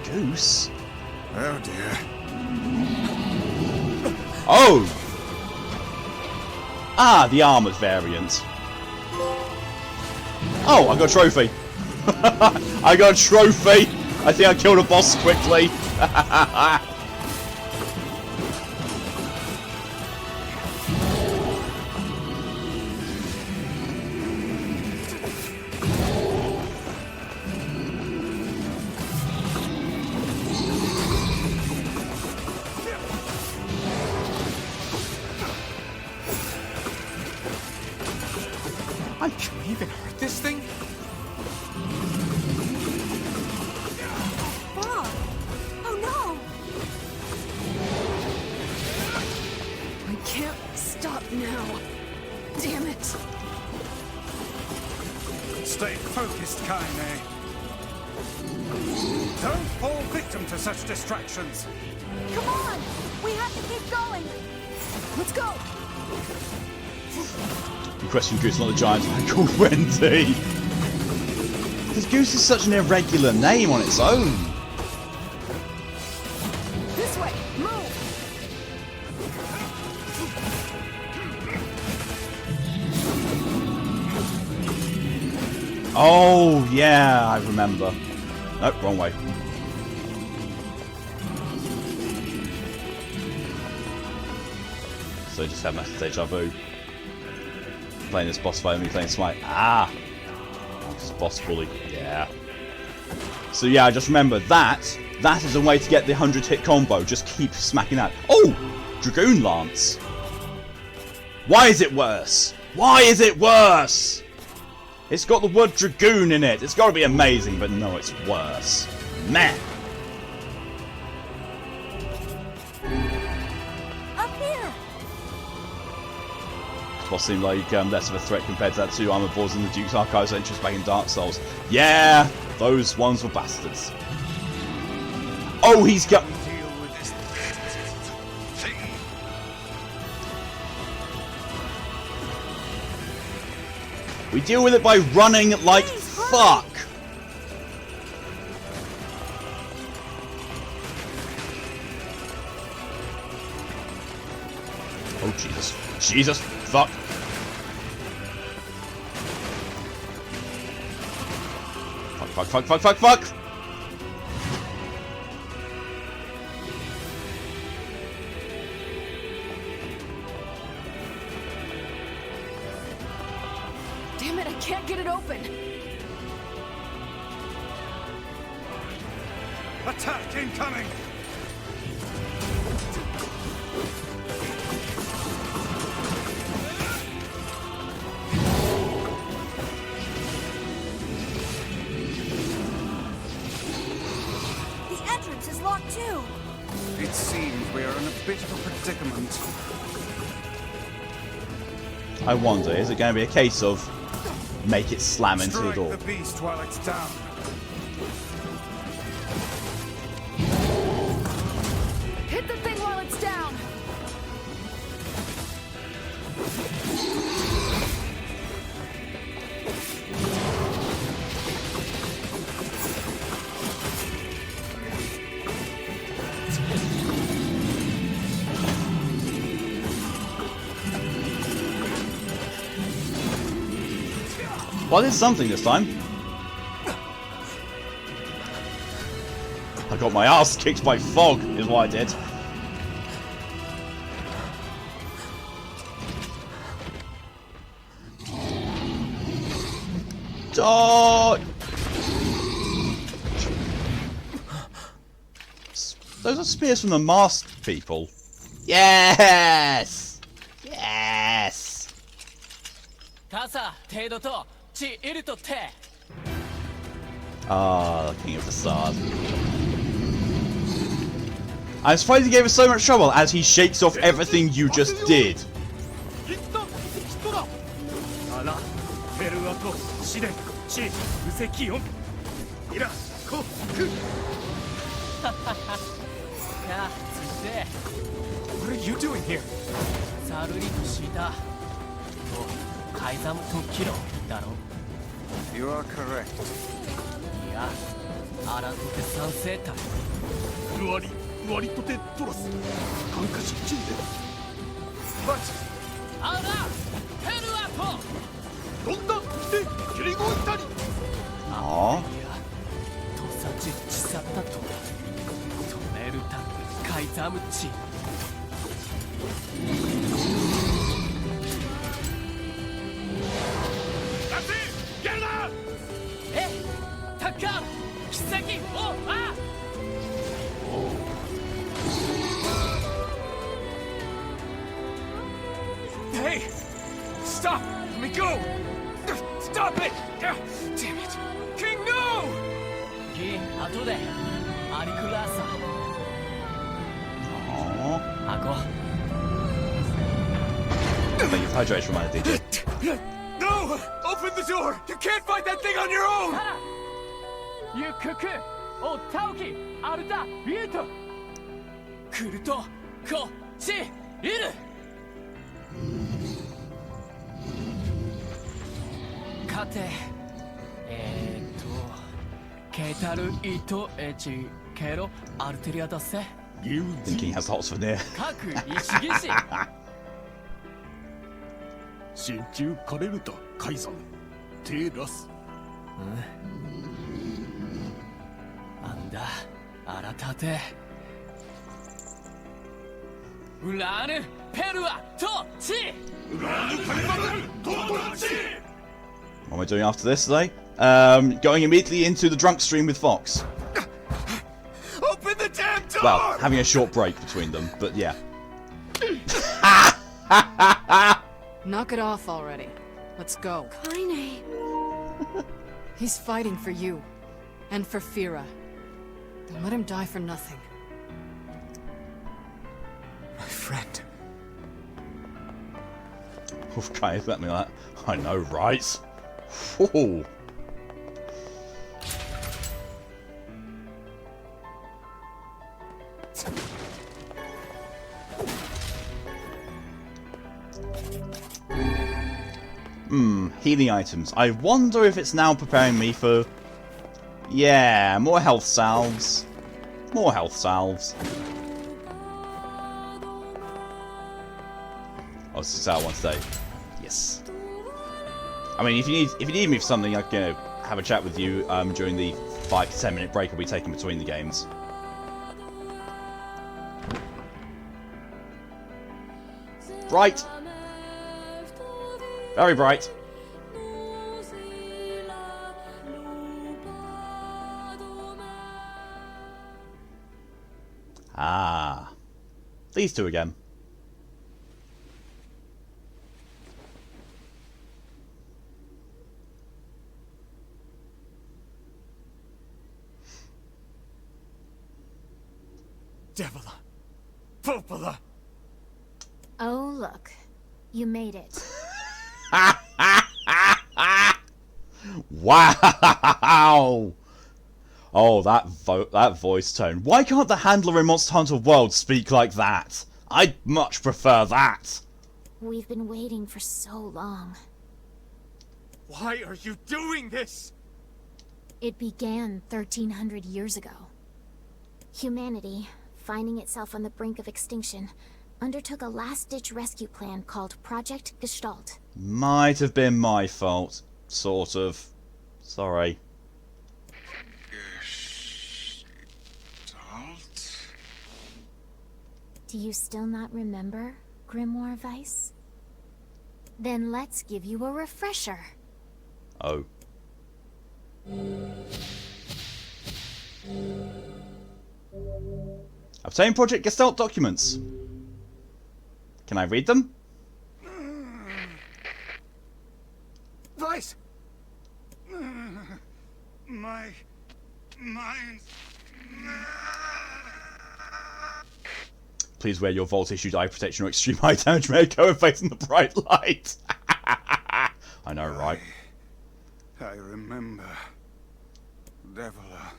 Goose? Oh dear. Oh! Ah, the armoured variant. Oh, I got a trophy. I got a trophy. I think I killed a boss quickly. Can we even hurt this thing? Bob! Oh no! I can't stop now. Damn it. Stay focused, Kaine. Don't fall victim to such distractions. Come on! We have to keep going! Let's go. You question Goose, not the giant man called Wendy. Because Goose is such an irregular name on its own. This way. Move. Oh, yeah, I remember. Nope, wrong way. So just have massive deja vu. Playing this boss fight, me playing Smite. Ah! This boss bully. Yeah. So yeah, I just remember that. That is a way to get the 100-hit combo. Just keep smacking that. Oh! Dragoon Lance. Why is it worse? Why is it worse? It's got the word Dragoon in it. It's got to be amazing, but no, it's worse. Meh. Up here. What seemed like less of a threat compared to that 2 armored boards in the Duke's Archives entrance back in Dark Souls. Yeah, those ones were bastards. Oh, he's got. We deal with it by running like fuck. Oh Jesus! Jesus! Fuck! Fuck! Fuck! Fuck! Fuck! Fuck! Fuck! Damn it, I can't get it open. Attack incoming! The entrance is locked too. It seems we are in a bit of a predicament. I wonder, is it going to be a case of make it slam into the Strike door? the beast while it's down. Hit the thing while it's down. Well, I did something this time. I got my ass kicked by fog, is what I did. Dog! Those are spears from the masked people. Yes! Yes! Ah, the King of Facade. I'm surprised he gave us so much trouble as he shakes off everything you just did. What are you doing here? You are correct. But Aww. hey, stop! Let me go! Stop it! Damn it! King, no! Aww. Thank you for hydration reminder, DJ. No! Open the door! You can't fight that thing on your own! Thinking he has hots for NieR. 心中カレルタカイザンテラスなんだ、荒立て。ウラーヌ・ペルア・ト・チ。 What am I doing after this today? Going immediately into the drunk stream with Fox. Open the damn door! Well, having a short break between them, but yeah. Knock it off already. Let's go. Kaine. He's fighting for you. And for Fira. Don't let him die for nothing. My friend. Okay, let me that. I know, right? Ooh. Healing items. I wonder if it's now preparing me for... Yeah, more health salves. More health salves. Oh, this is our one today. Yes. I mean, if you need me for something, I can have a chat with you during the 5 to 10 minute break I'll be taking between the games. Bright. Very bright. Ah. These two again. Devila. Popola. Oh, look. You made it. Wow! Oh, that voice tone. Why can't the handler in Monster Hunter World speak like that? I'd much prefer that. We've been waiting for so long. Why are you doing this? It began 1300 years ago. Humanity, finding itself on the brink of extinction, undertook a last-ditch rescue plan called Project Gestalt. Might have been my fault. Sort of. Sorry. Do you still not remember, Grimoire Weiss? Then let's give you a refresher. Oh. Obtain Project Gestalt documents. Can I read them? Weiss! My mind. Please wear your Vault-issued eye protection or extreme eye damage may go and face in the bright light. I know, right? I remember. Devila.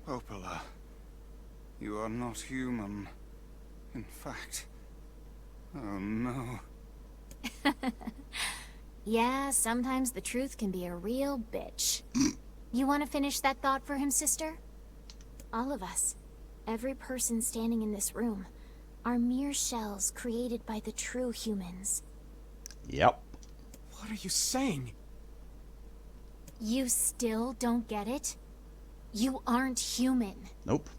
Popola. You are not human. In fact. Oh no. Yeah, sometimes the truth can be a real bitch. You want to finish that thought for him, sister? All of us, every person standing in this room, are mere shells created by the true humans. Yep. What are you saying? You still don't get it? You aren't human. Nope.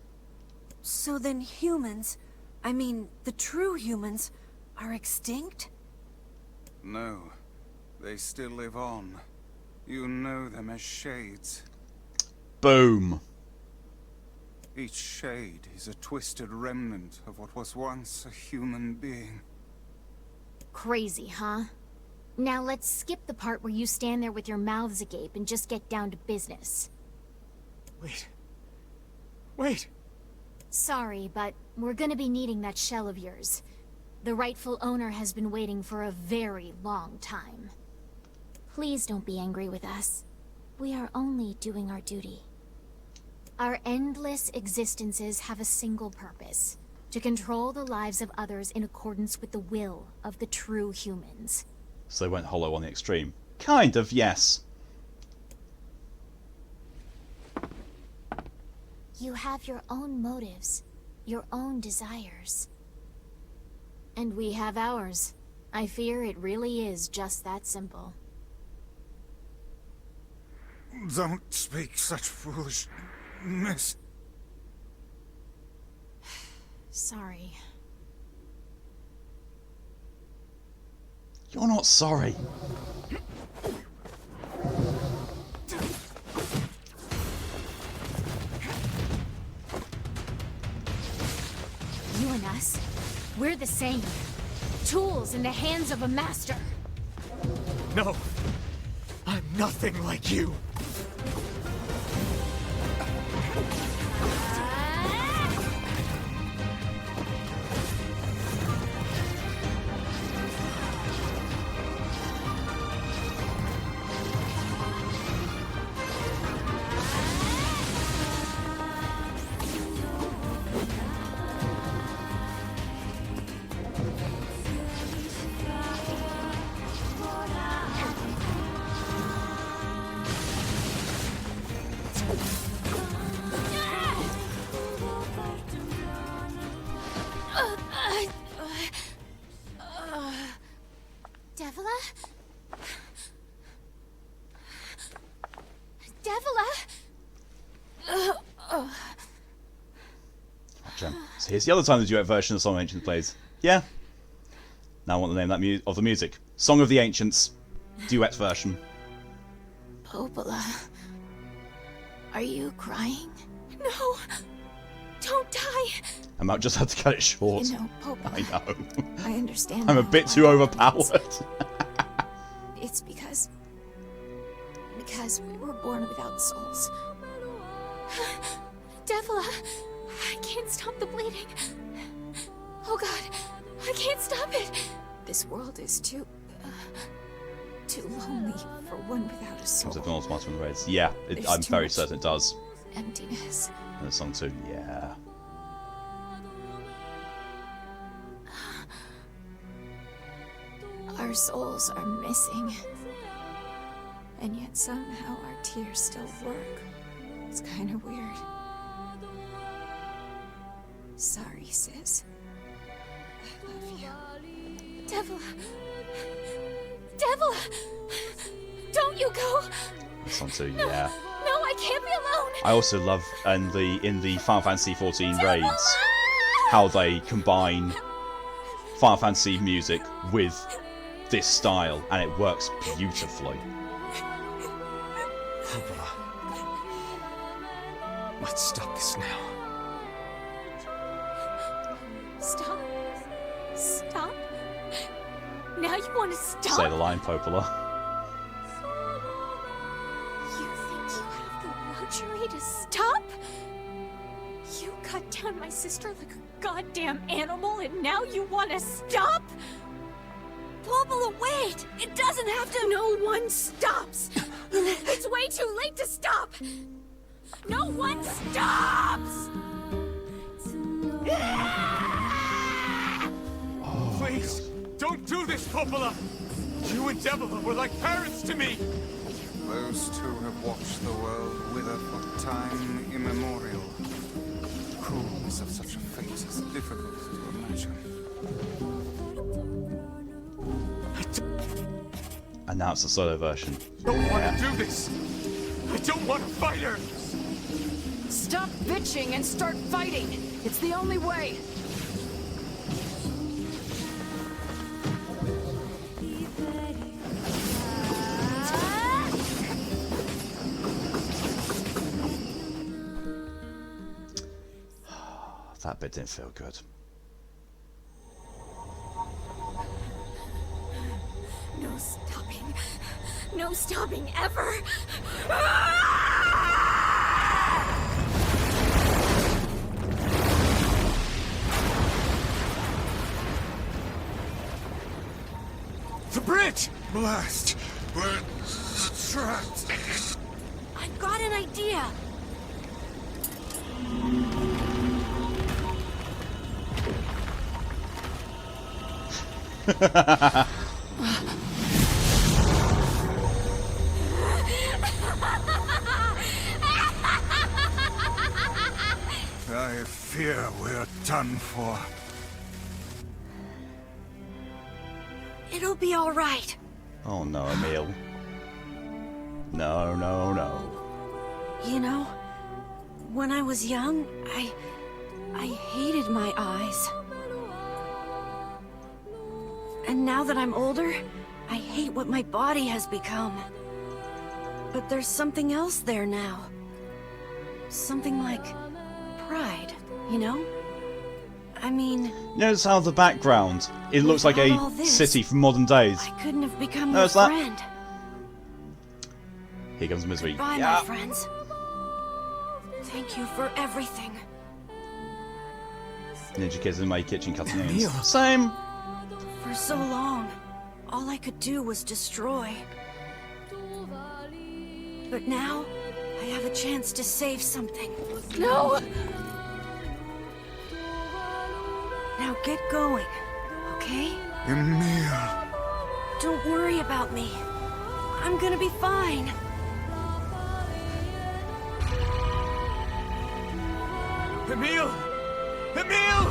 So then humans, I mean, the true humans, are extinct? No. They still live on. You know them as shades. Boom. Each shade is a twisted remnant of what was once a human being. Crazy, huh? Now let's skip the part where you stand there with your mouths agape and just get down to business. Wait. Wait. Sorry, but we're gonna be needing that shell of yours. The rightful owner has been waiting for a very long time. Please don't be angry with us. We are only doing our duty. Our endless existences have a single purpose: to control the lives of others in accordance with the will of the true humans. So they went hollow on the extreme. Kind of, yes. You have your own motives, your own desires. And we have ours. I fear it really is just that simple. Don't speak such foolishness. Sorry. You're not sorry. You and us, we're the same. Tools in the hands of a master. No, I'm nothing like you. Devila? Devila? Gotcha. So here's the other time the duet version of the Song of Ancients plays. Yeah. Now I want the name of that of the music. Song of the Ancients, duet version. Popola, are you crying? No! Don't die! I might just have to cut it short. You know, Popola, I know. I understand. I'm a now bit why too that overpowered. happens. It's because we were born without souls. Devila, I can't stop the bleeding. Oh god, I can't stop it. This world is too lonely for one without a soul. Comes up in Automaton and Raids. Yeah, There's I'm too very much certain it does. Emptiness. And the song too, yeah. Our souls are missing. And yet somehow our tears still work. It's kind of weird. Sorry, sis. I love you. Devila. Devila! Don't you go! The song too, yeah. No, I can't be alone! I also love in the Final Fantasy 14 raids how they combine Final Fantasy music with this style, and it works beautifully. Popola. Let's stop this now. Stop. Stop. Now you want to stop? Say the line, Popola. You think you have the luxury to stop? You cut down my sister like a goddamn animal and now you want to stop? Popola, wait! It doesn't have to— No one stops! It's way too late to stop! No one stops! Please, don't do this, Popola! You and Devila were like parents to me! Those two have watched the world wither for time immemorial. The cruelness of such a fate is difficult to imagine. And now it's the solo version. I don't want to do this! I don't want to fight her! Stop bitching and start fighting! It's the only way! That bit didn't feel good. No stopping. No stopping ever! The bridge! Blast! We're trapped! I've got an idea! I fear we're done for. It'll be all right. Oh no, Emil. No, no, no. You know, when I was young, I hated my eyes. And now that I'm older, I hate what my body has become. But there's something else there now. Something like pride, you know? I mean... Notice how the background, it looks like a all this, city from modern days. I couldn't have become your Notice that? friend. Here comes Misery. Bye, Yeah. my friends. Thank you for everything. Ninja kids in my kitchen cutting onions. NieR. Same. For so long, all I could do was destroy. But now, I have a chance to save something. No! Now get going, okay? Emil. Don't worry about me. I'm gonna be fine. Emil! Emil!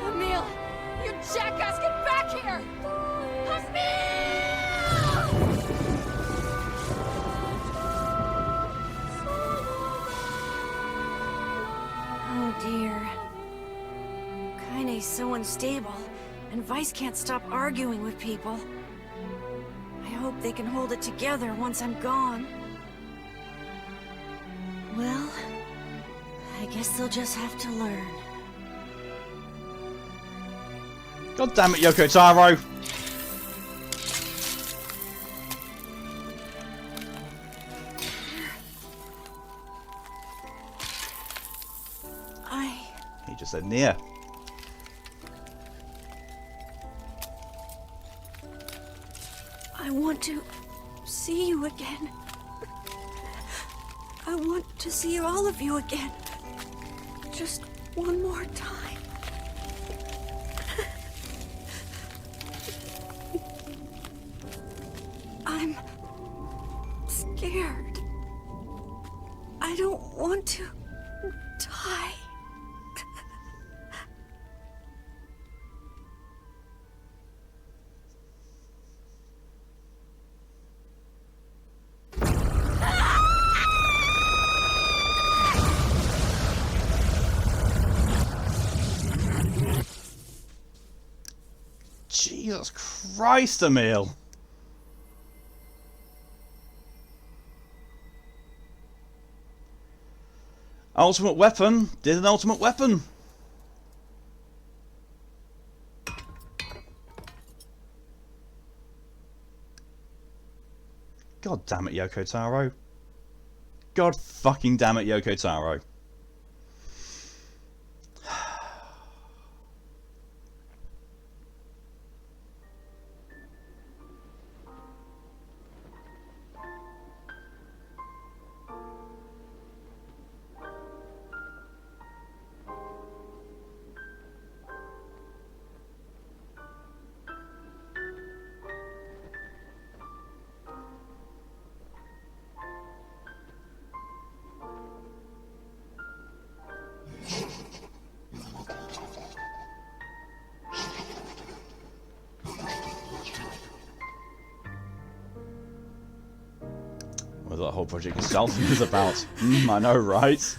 Emil! You jackass, get back here! Oh dear. Kaine's so unstable, and Weiss can't stop arguing with people. I hope they can hold it together once I'm gone. Well, I guess they'll just have to learn. God damn it, Yoko Taro. He just said NieR. I want to see you again. I want to see all of you again. Just one more time. I'm scared. I don't want to die. Jesus Christ, Emil. Ultimate weapon did an ultimate weapon. God damn it, Yoko Taro. God fucking damn it, Yoko Taro. What that whole project itself is about. I know, right?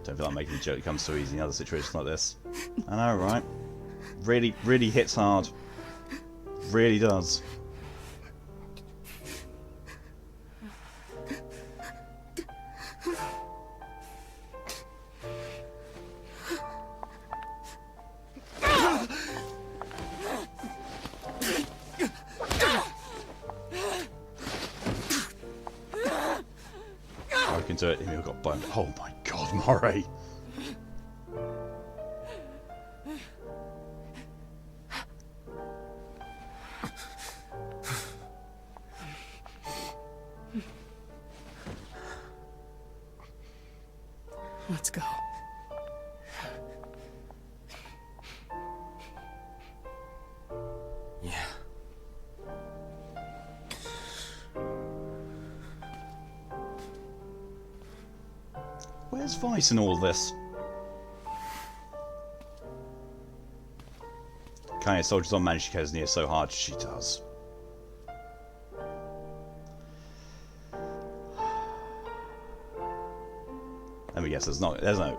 Don't feel like making a joke. It comes so easy in other situations like this. I know, right? Really, really hits hard. Really does. Broke into it. Emil got boned. Oh my God, Murray. Let's go. Yeah. Where's Weiss in all this? Kind of soldiers on manage to kill NieR so hard she does. Let me guess, there's no... Yeah, no.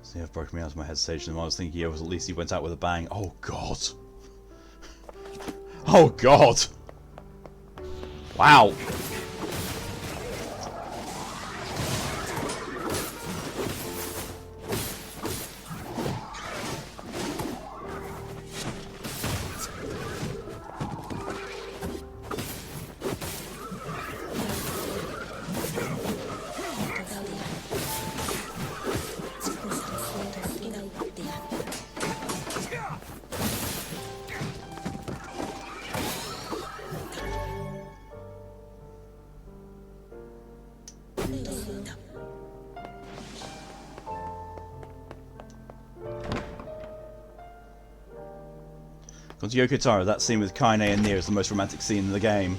See, I've broken me out of my hesitation. I was thinking it was at least he went out with a bang. Oh god. Oh god. Wow. Gone to Yoko Taro, that scene with Kaine and NieR is the most romantic scene in the game.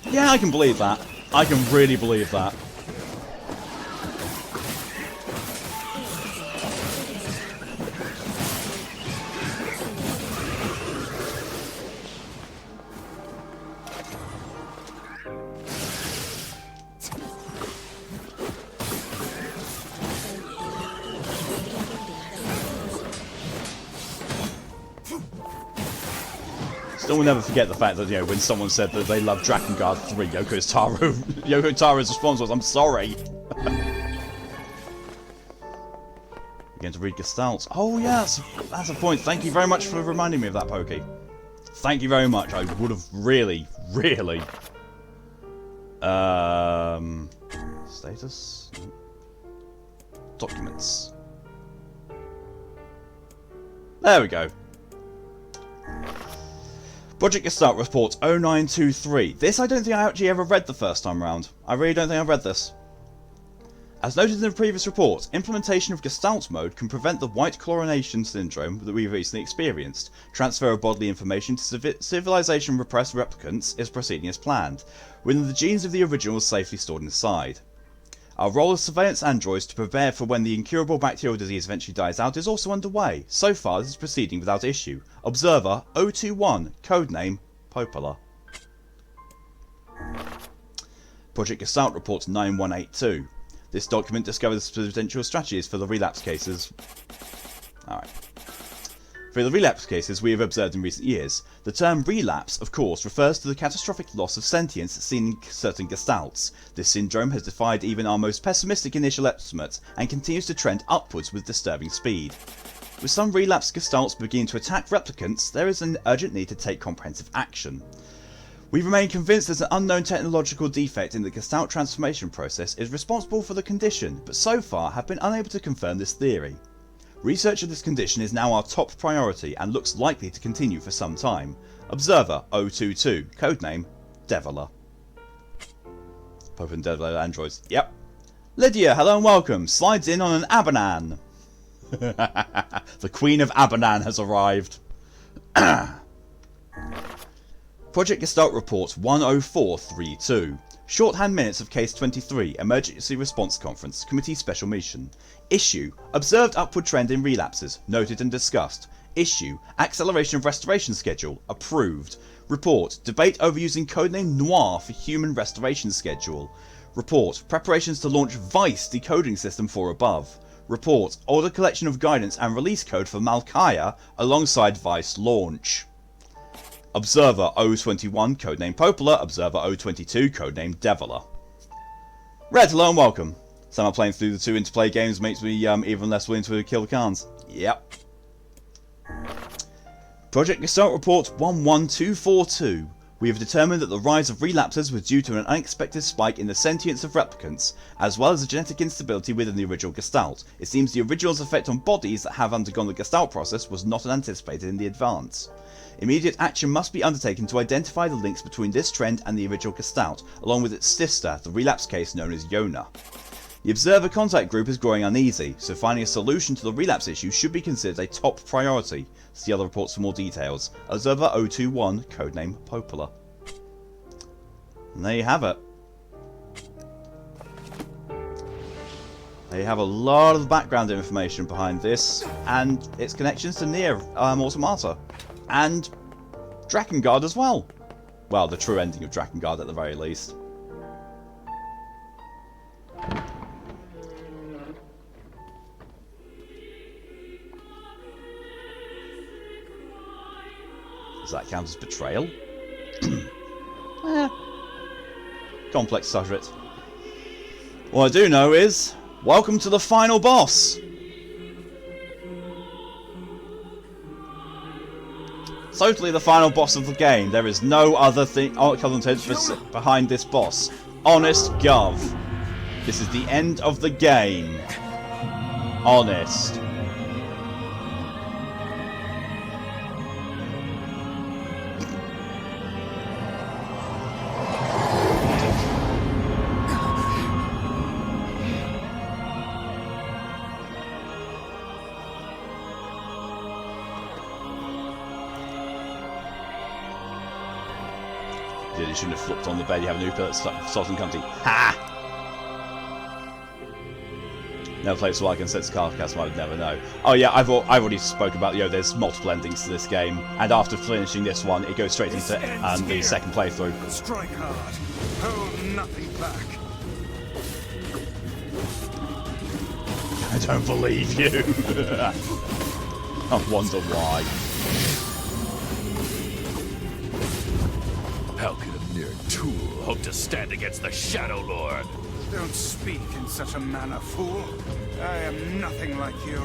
Yeah, I can believe that. I can really believe that. Still will never forget the fact that, you know, when someone said that they love Drakengard 3, Yoko Taro's response was, I'm sorry. Again to read Gestalt. Oh yeah, that's a point. Thank you very much for reminding me of that, Pokey. Thank you very much. I would have really... Status? Documents. There we go. Project Gestalt Report 0923. This I don't think I actually ever read the first time around. I really don't think I've read this. As noted in the previous report, implementation of Gestalt mode can prevent the white coronation syndrome that we recently experienced. Transfer of bodily information to civilization repressed replicants is proceeding as planned, with the genes of the originals safely stored inside. Our role as surveillance androids to prepare for when the incurable bacterial disease eventually dies out is also underway. So far this is proceeding without issue. Observer 021, codename Popola. Project Gestalt Report 9182. This document discovers potential strategies for the relapse cases. Alright. For the relapse cases we have observed in recent years, the term relapse, of course, refers to the catastrophic loss of sentience seen in certain gestalts. This syndrome has defied even our most pessimistic initial estimates and continues to trend upwards with disturbing speed. With some relapsed gestalts beginning to attack replicants, there is an urgent need to take comprehensive action. We remain convinced that an unknown technological defect in the gestalt transformation process is responsible for the condition, but so far have been unable to confirm this theory. Research of this condition is now our top priority and looks likely to continue for some time. Observer 022, codename Deviler. Pope and Deviler androids. Yep. Lydia, hello and welcome. Slides in on an Abanan. The Queen of Abanan has arrived. Project Gestalt Report 10432. Shorthand minutes of Case 23, Emergency Response Conference, Committee Special Mission. Issue: Observed upward trend in relapses, noted and discussed. Issue: Acceleration of Restoration Schedule, approved. Report: Debate over using codename NieR for Human Restoration Schedule. Report: Preparations to launch Weiss decoding system for above. Report: Order collection of guidance and release code for Malkaya alongside Weiss launch. Observer 021, codename Popola. Observer 022, codename Deviler. Red, hello and welcome. Somehow playing through the two interplay games makes me even less willing to kill the Khans. Yep. Project Gestalt Report 11242. We have determined that the rise of relapses was due to an unexpected spike in the sentience of replicants, as well as a genetic instability within the original Gestalt. It seems the original's effect on bodies that have undergone the Gestalt process was not anticipated in the advance. Immediate action must be undertaken to identify the links between this trend and the original Gestalt, along with its sister, the relapse case known as Yona. The Observer contact group is growing uneasy, so finding a solution to the relapse issue should be considered a top priority. See other reports for more details. Observer 021, codename Popola. And there you have it. They have a lot of background information behind this, and its connections to NieR Automata. And Drakengard as well. Well, the true ending of Drakengard at the very least. Does that count as betrayal? Complex subject. What I do know is, welcome to the final boss! Totally the final boss of the game. There is no other thing behind this boss. Honest Gov. This is the end of the game. Honest. You shouldn't have flopped on the bed. You have a new salt and cunty. Ha! Never played so I can sense Carcast, might never know. Oh yeah, I've already spoken about, there's multiple endings to this game, and after finishing this one, it goes straight into the second playthrough. Strike hard. Hold nothing back. I don't believe you. I wonder why. How could a mere tool hope to stand against the Shadowlord? Don't speak in such a manner, fool. I am nothing like you.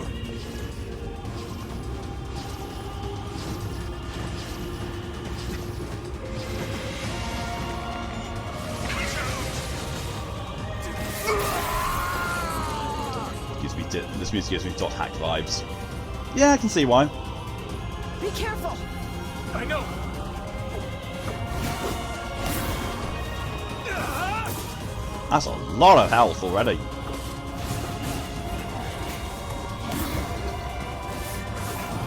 This music gives me Dot Hack vibes. Yeah, I can see why. Be careful! I know! That's a lot of health already.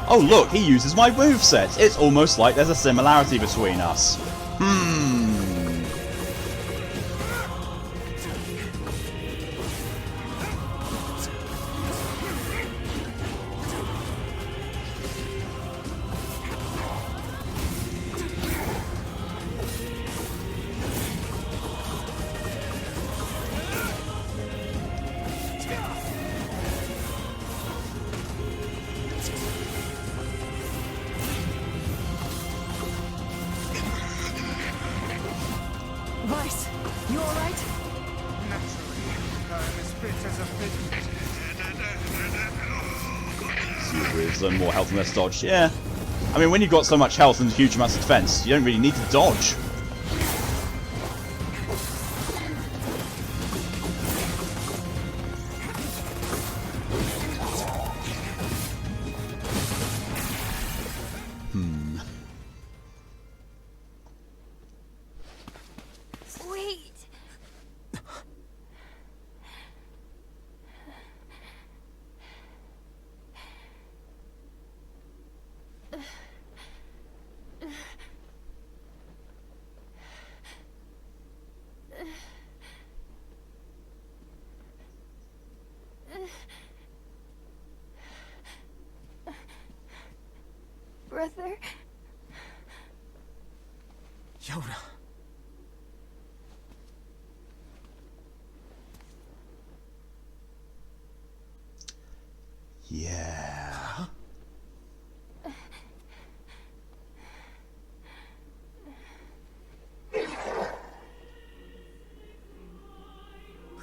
Oh look, he uses my moveset. It's almost like there's a similarity between us. Weiss, you alright? Naturally, I'm as fit as a fish. With more health and less dodge, yeah. I mean, when you've got so much health and huge amounts of defense, you don't really need to dodge. Wait. Brother? Yoda. Yeah.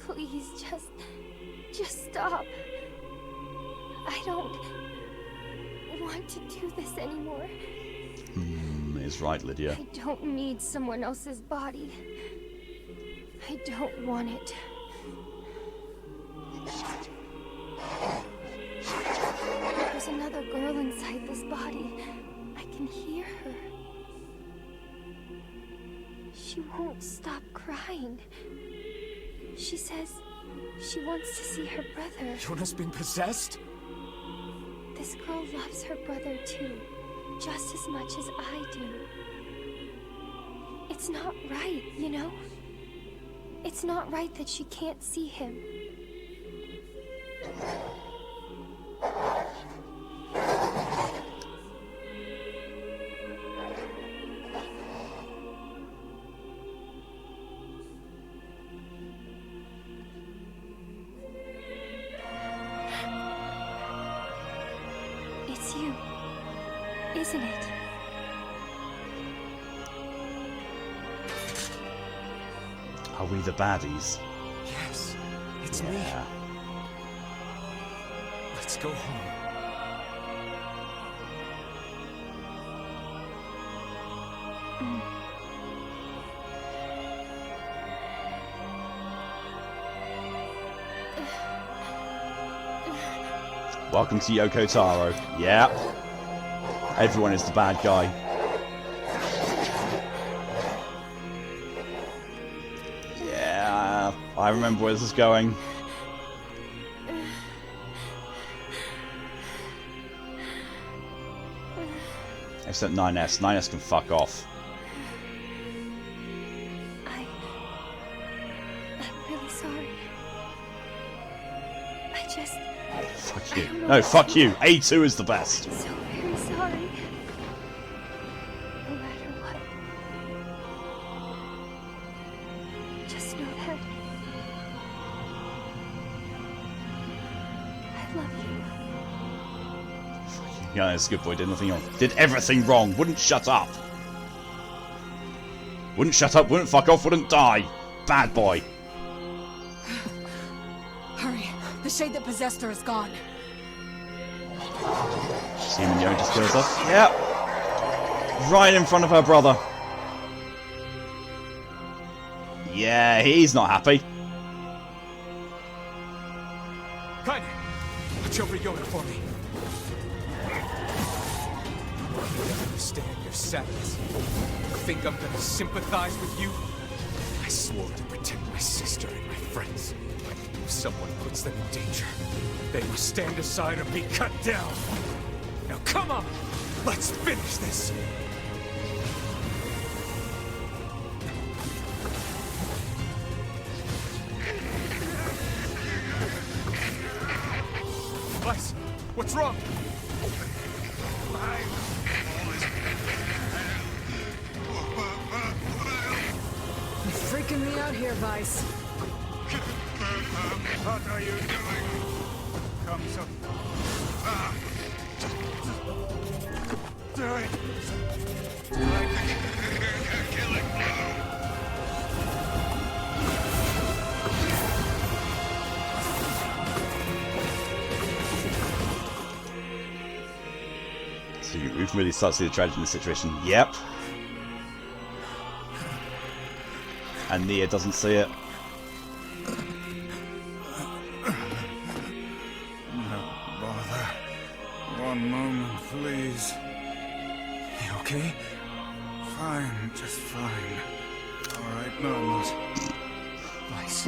Please, just stop. I don't want to do this anymore. Is right, Lydia. I don't need someone else's body. I don't want it. There's another girl inside this body. I can hear her. She won't stop crying. She says she wants to see her brother. Yoda's been possessed? This girl loves her brother too, just as much as I do. It's not right, you know? It's not right that she can't see him. It's you, isn't it? Are we the baddies? Yes, it's me. Yeah. Let's go home. Welcome to Yoko Taro. Yeah. Everyone is the bad guy. Yeah. I remember where this is going. Except 9S. 9S can fuck off. I'm really sorry. I just... Fuck you. No, fuck you. A2 is the best. so very sorry. No matter what. Just know that I love you. Yeah, that's a good boy. Did nothing wrong. Did everything wrong. Wouldn't shut up. Wouldn't shut up. Wouldn't fuck off. Wouldn't die. Bad boy. Hurry. The shade that possessed her is gone. See him and Yo just kills us. Yep. Right in front of her brother. Yeah, he's not happy. Cut! Watch over Yoda for me. You don't understand your sadness. You think I'm gonna sympathize with you? I swore to protect my sister and my friends. If someone puts them in danger, they must stand aside or be cut down. Now come on! Let's finish this! Weiss, what's wrong? You're freaking me out here, Weiss. What are you doing? Come so... Do it! Killing blow! So you can really start to see the tragedy in the situation. Yep. And NieR doesn't see it. No bother. One moment, please. You okay? Fine, just fine. Alright, no, I'm not. Weiss,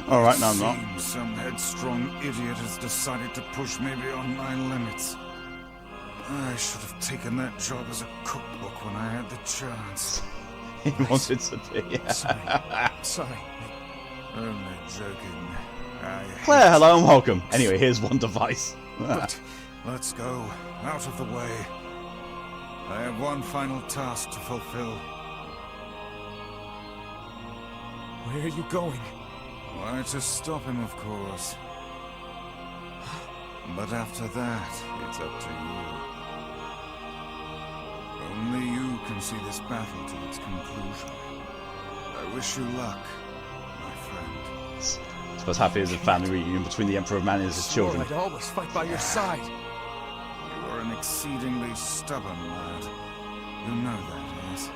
Alright, no, I'm not. Seems some headstrong idiot has decided to push me beyond my limits. I should have taken that job as a cookbook when I had the chance. He wanted to be. sorry. Only joking. Claire, hello and welcome. Anyway, here's one device. Let's go. Out of the way. I have one final task to fulfill. Where are you going? Why, to stop him, of course. But after that, it's up to you. Only you can see this battle to its conclusion. I wish you luck, my friend. I suppose happy as a family reunion between the Emperor of Man and his children. I'd always fight by your side. You are an exceedingly stubborn lad. You know that, yes?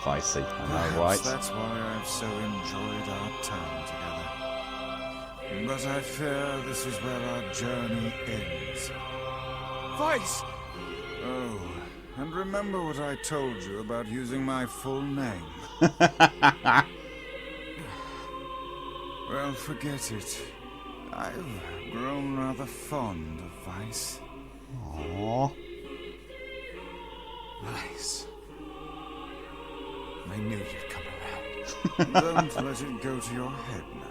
Weissey, I know, Perhaps right? that's why I've so enjoyed our time together. But I fear this is where our journey ends. Weiss! Oh, and remember what I told you about using my full name. Well, forget it. I've grown rather fond of Weiss. Aww. Weiss. I knew you'd come around. Don't let it go to your head now.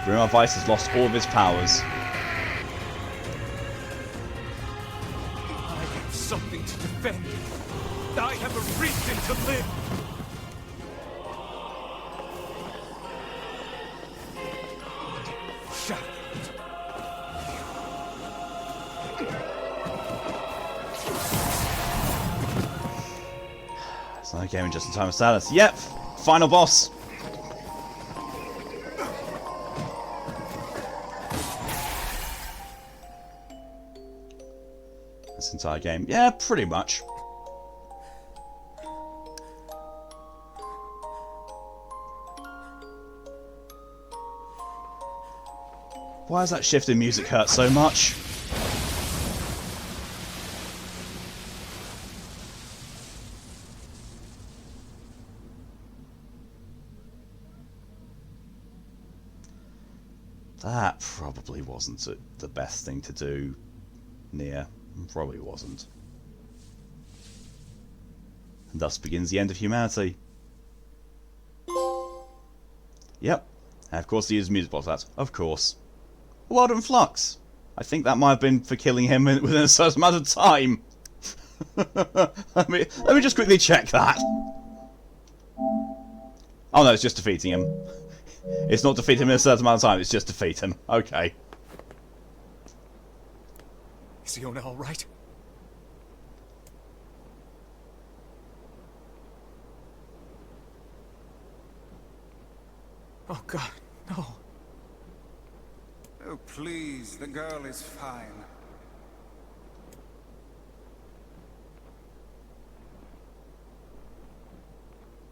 Grimar Weiss has lost all of his powers. I have something to defend. I have a reason to live. Shadowlord. It's not a game just in time of silence. Yep! Final boss! This entire game. Yeah, pretty much. Why does that shift in music hurt so much? That probably wasn't the best thing to do, NieR. Probably wasn't. And thus begins the end of humanity. Yep. And of course he used music box that. Of course. Well done, Flux. I think that might have been for killing him within a certain amount of time. let me just quickly check that. Oh no, it's just defeating him. It's not defeat him in a certain amount of time, it's just defeat him. Okay. Is Iona all right? Oh God, no. Oh, please, the girl is fine.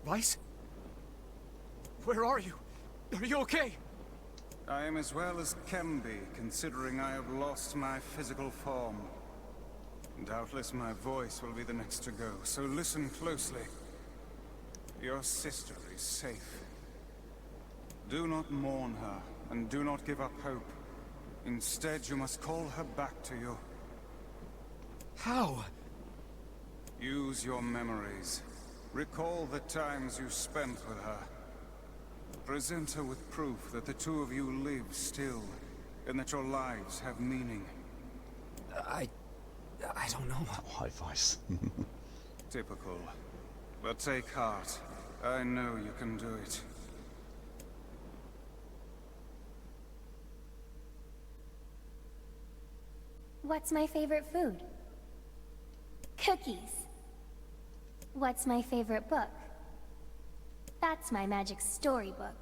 Weiss? Where are you? Are you okay? I am as well as can be, considering I have lost my physical form. Doubtless my voice will be the next to go, so listen closely. Your sister is safe. Do not mourn her, and do not give up hope. Instead, you must call her back to you. How? Use your memories. Recall the times you spent with her. Present her with proof that the two of you live still, and that your lives have meaning. I don't know. High Weiss. Typical. But take heart. I know you can do it. What's my favorite food? Cookies. What's my favorite book? That's my magic storybook.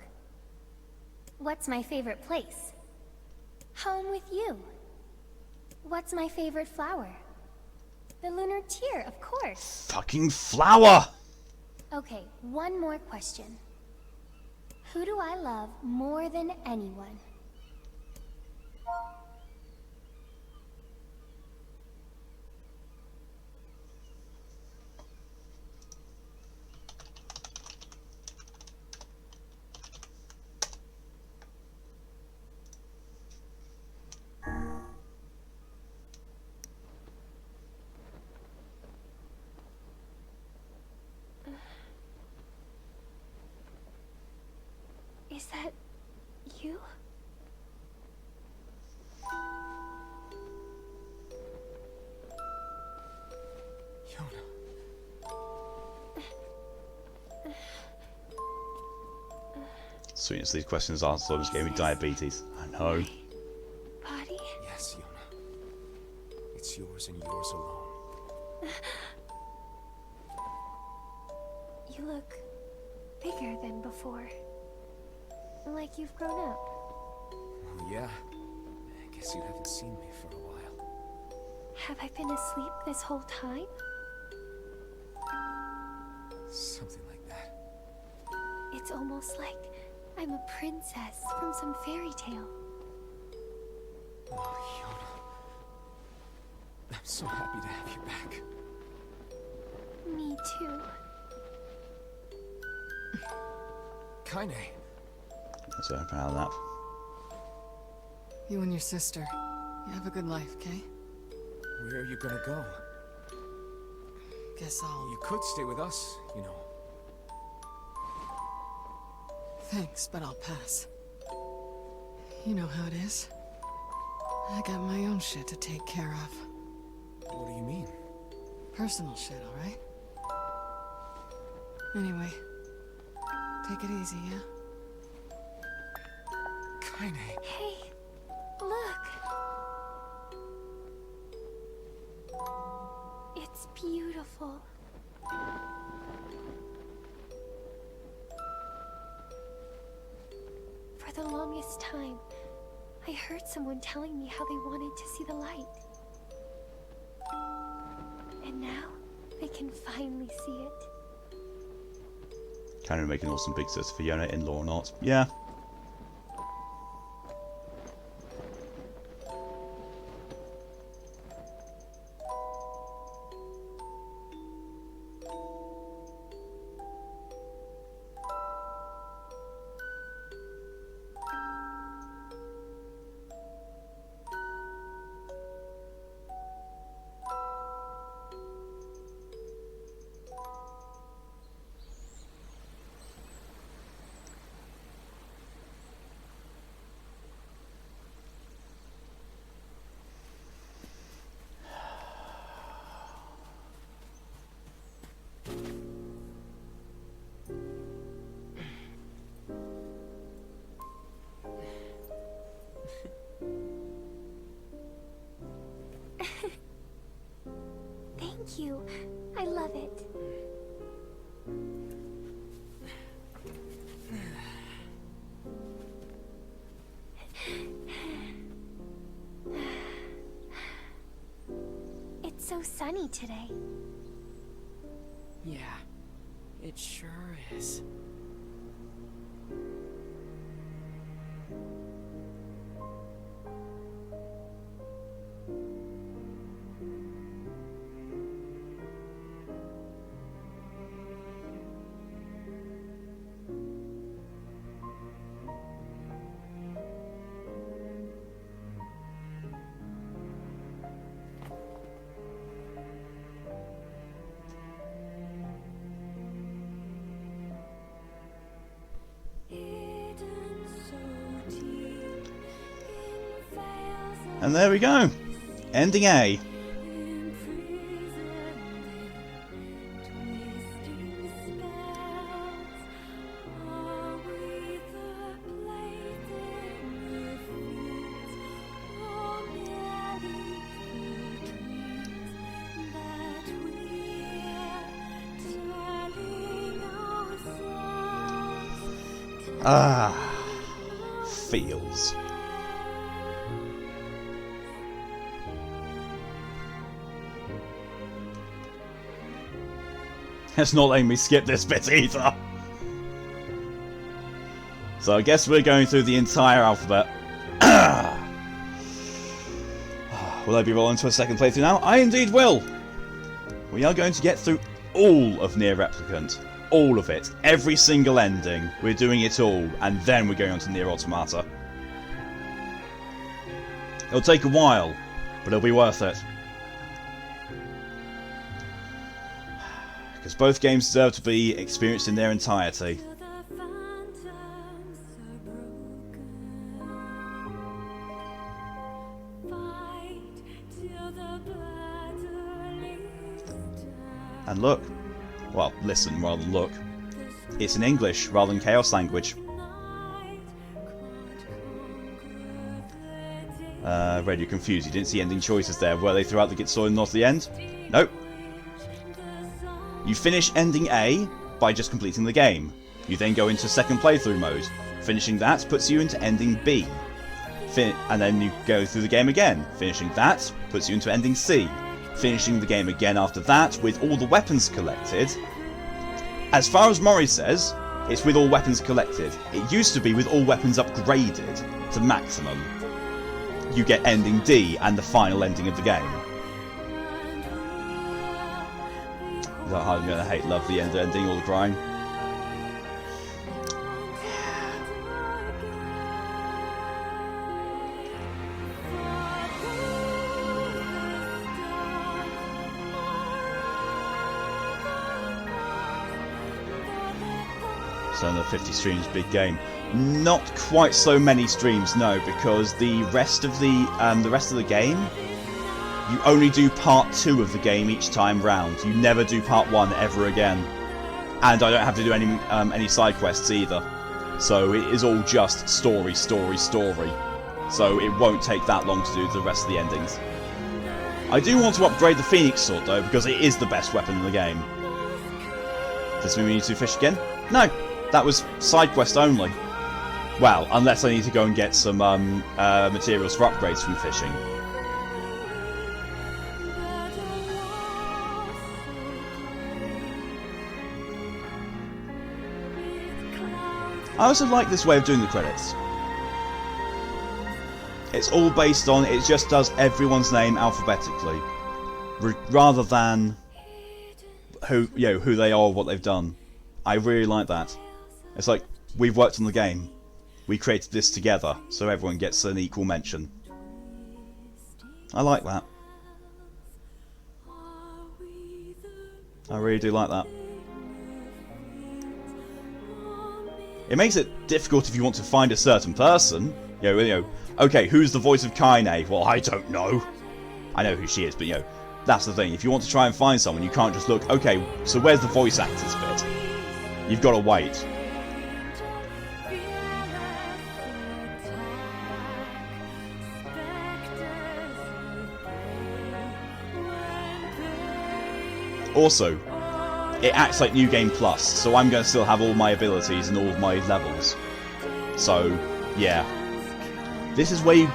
What's my favorite place? Home with you. What's my favorite flower? The lunar tear, of course. Fucking flower! Okay, one more question. Who do I love more than anyone? too? Sweetness, these questions answered almost gave me diabetes. I know. Body? Yes, Yona. It's yours and yours alone. You look bigger than before. Like you've grown up. Well, yeah. I guess you haven't seen me for a while. Have I been asleep this whole time? Something like that. It's almost like I'm a princess from some fairy tale. Oh, Yona. I'm so happy to have you back. Me too. Kaine. So I'm proud of that. You and your sister. You have a good life, Kay? Where are you gonna go? Guess I'll... You could stay with us, you know. Thanks, but I'll pass. You know how it is. I got my own shit to take care of. What do you mean? Personal shit, alright? Anyway, take it easy, yeah? Kaine. Hey, look. It's beautiful. For the longest time, I heard someone telling me how they wanted to see the light. And now, they can finally see it. Kind of make an awesome big sister for Yona, in-law or not. Yeah. Thank you. I love it. It's so sunny today. Yeah, it sure is. And there we go. Ending A. Ah, feels. It's not letting me skip this bit either. So I guess we're going through the entire alphabet. Will I be rolling to a second playthrough now? I indeed will. We are going to get through all of NieR Replicant. All of it. Every single ending. We're doing it all. And then we're going on to NieR Automata. It'll take a while, but it'll be worth it. Because both games deserve to be experienced in their entirety. And look. Well, listen rather than look. It's in English rather than Chaos language. Red, you're confused. You didn't see ending choices there. Were they throughout the story and not at the end? Nope. You finish ending A by just completing the game. You then go into second playthrough mode. Finishing that puts you into ending B. And then you go through the game again. Finishing that puts you into ending C. Finishing the game again after that with all the weapons collected. As far as Mori says, it's with all weapons collected. It used to be with all weapons upgraded to maximum. You get ending D and the final ending of the game. Is that how I'm gonna hate love the ending all the crying? So another 50 streams, big game. Not quite so many streams, no, because the rest of the game, you only do part 2 of the game each time round. You never do part 1 ever again, and I don't have to do any side quests either. So it is all just story, story, story. So it won't take that long to do the rest of the endings. I do want to upgrade the Phoenix Sword though, because it is the best weapon in the game. Does this mean we need to fish again? No. That was side quest only. Well, unless I need to go and get some materials for upgrades from fishing. I also like this way of doing the credits. It's all based on, it just does everyone's name alphabetically, rather than who they are or what they've done. I really like that. It's like, we've worked on the game. We created this together, so everyone gets an equal mention. I like that. I really do like that. It makes it difficult if you want to find a certain person. Okay, who's the voice of Kaine? Well, I don't know. I know who she is, but that's the thing. If you want to try and find someone, you can't just look, okay, so where's the voice actors bit? You've got to wait. Also, it acts like New Game Plus, so I'm going to still have all my abilities and all of my levels. So, yeah. This is where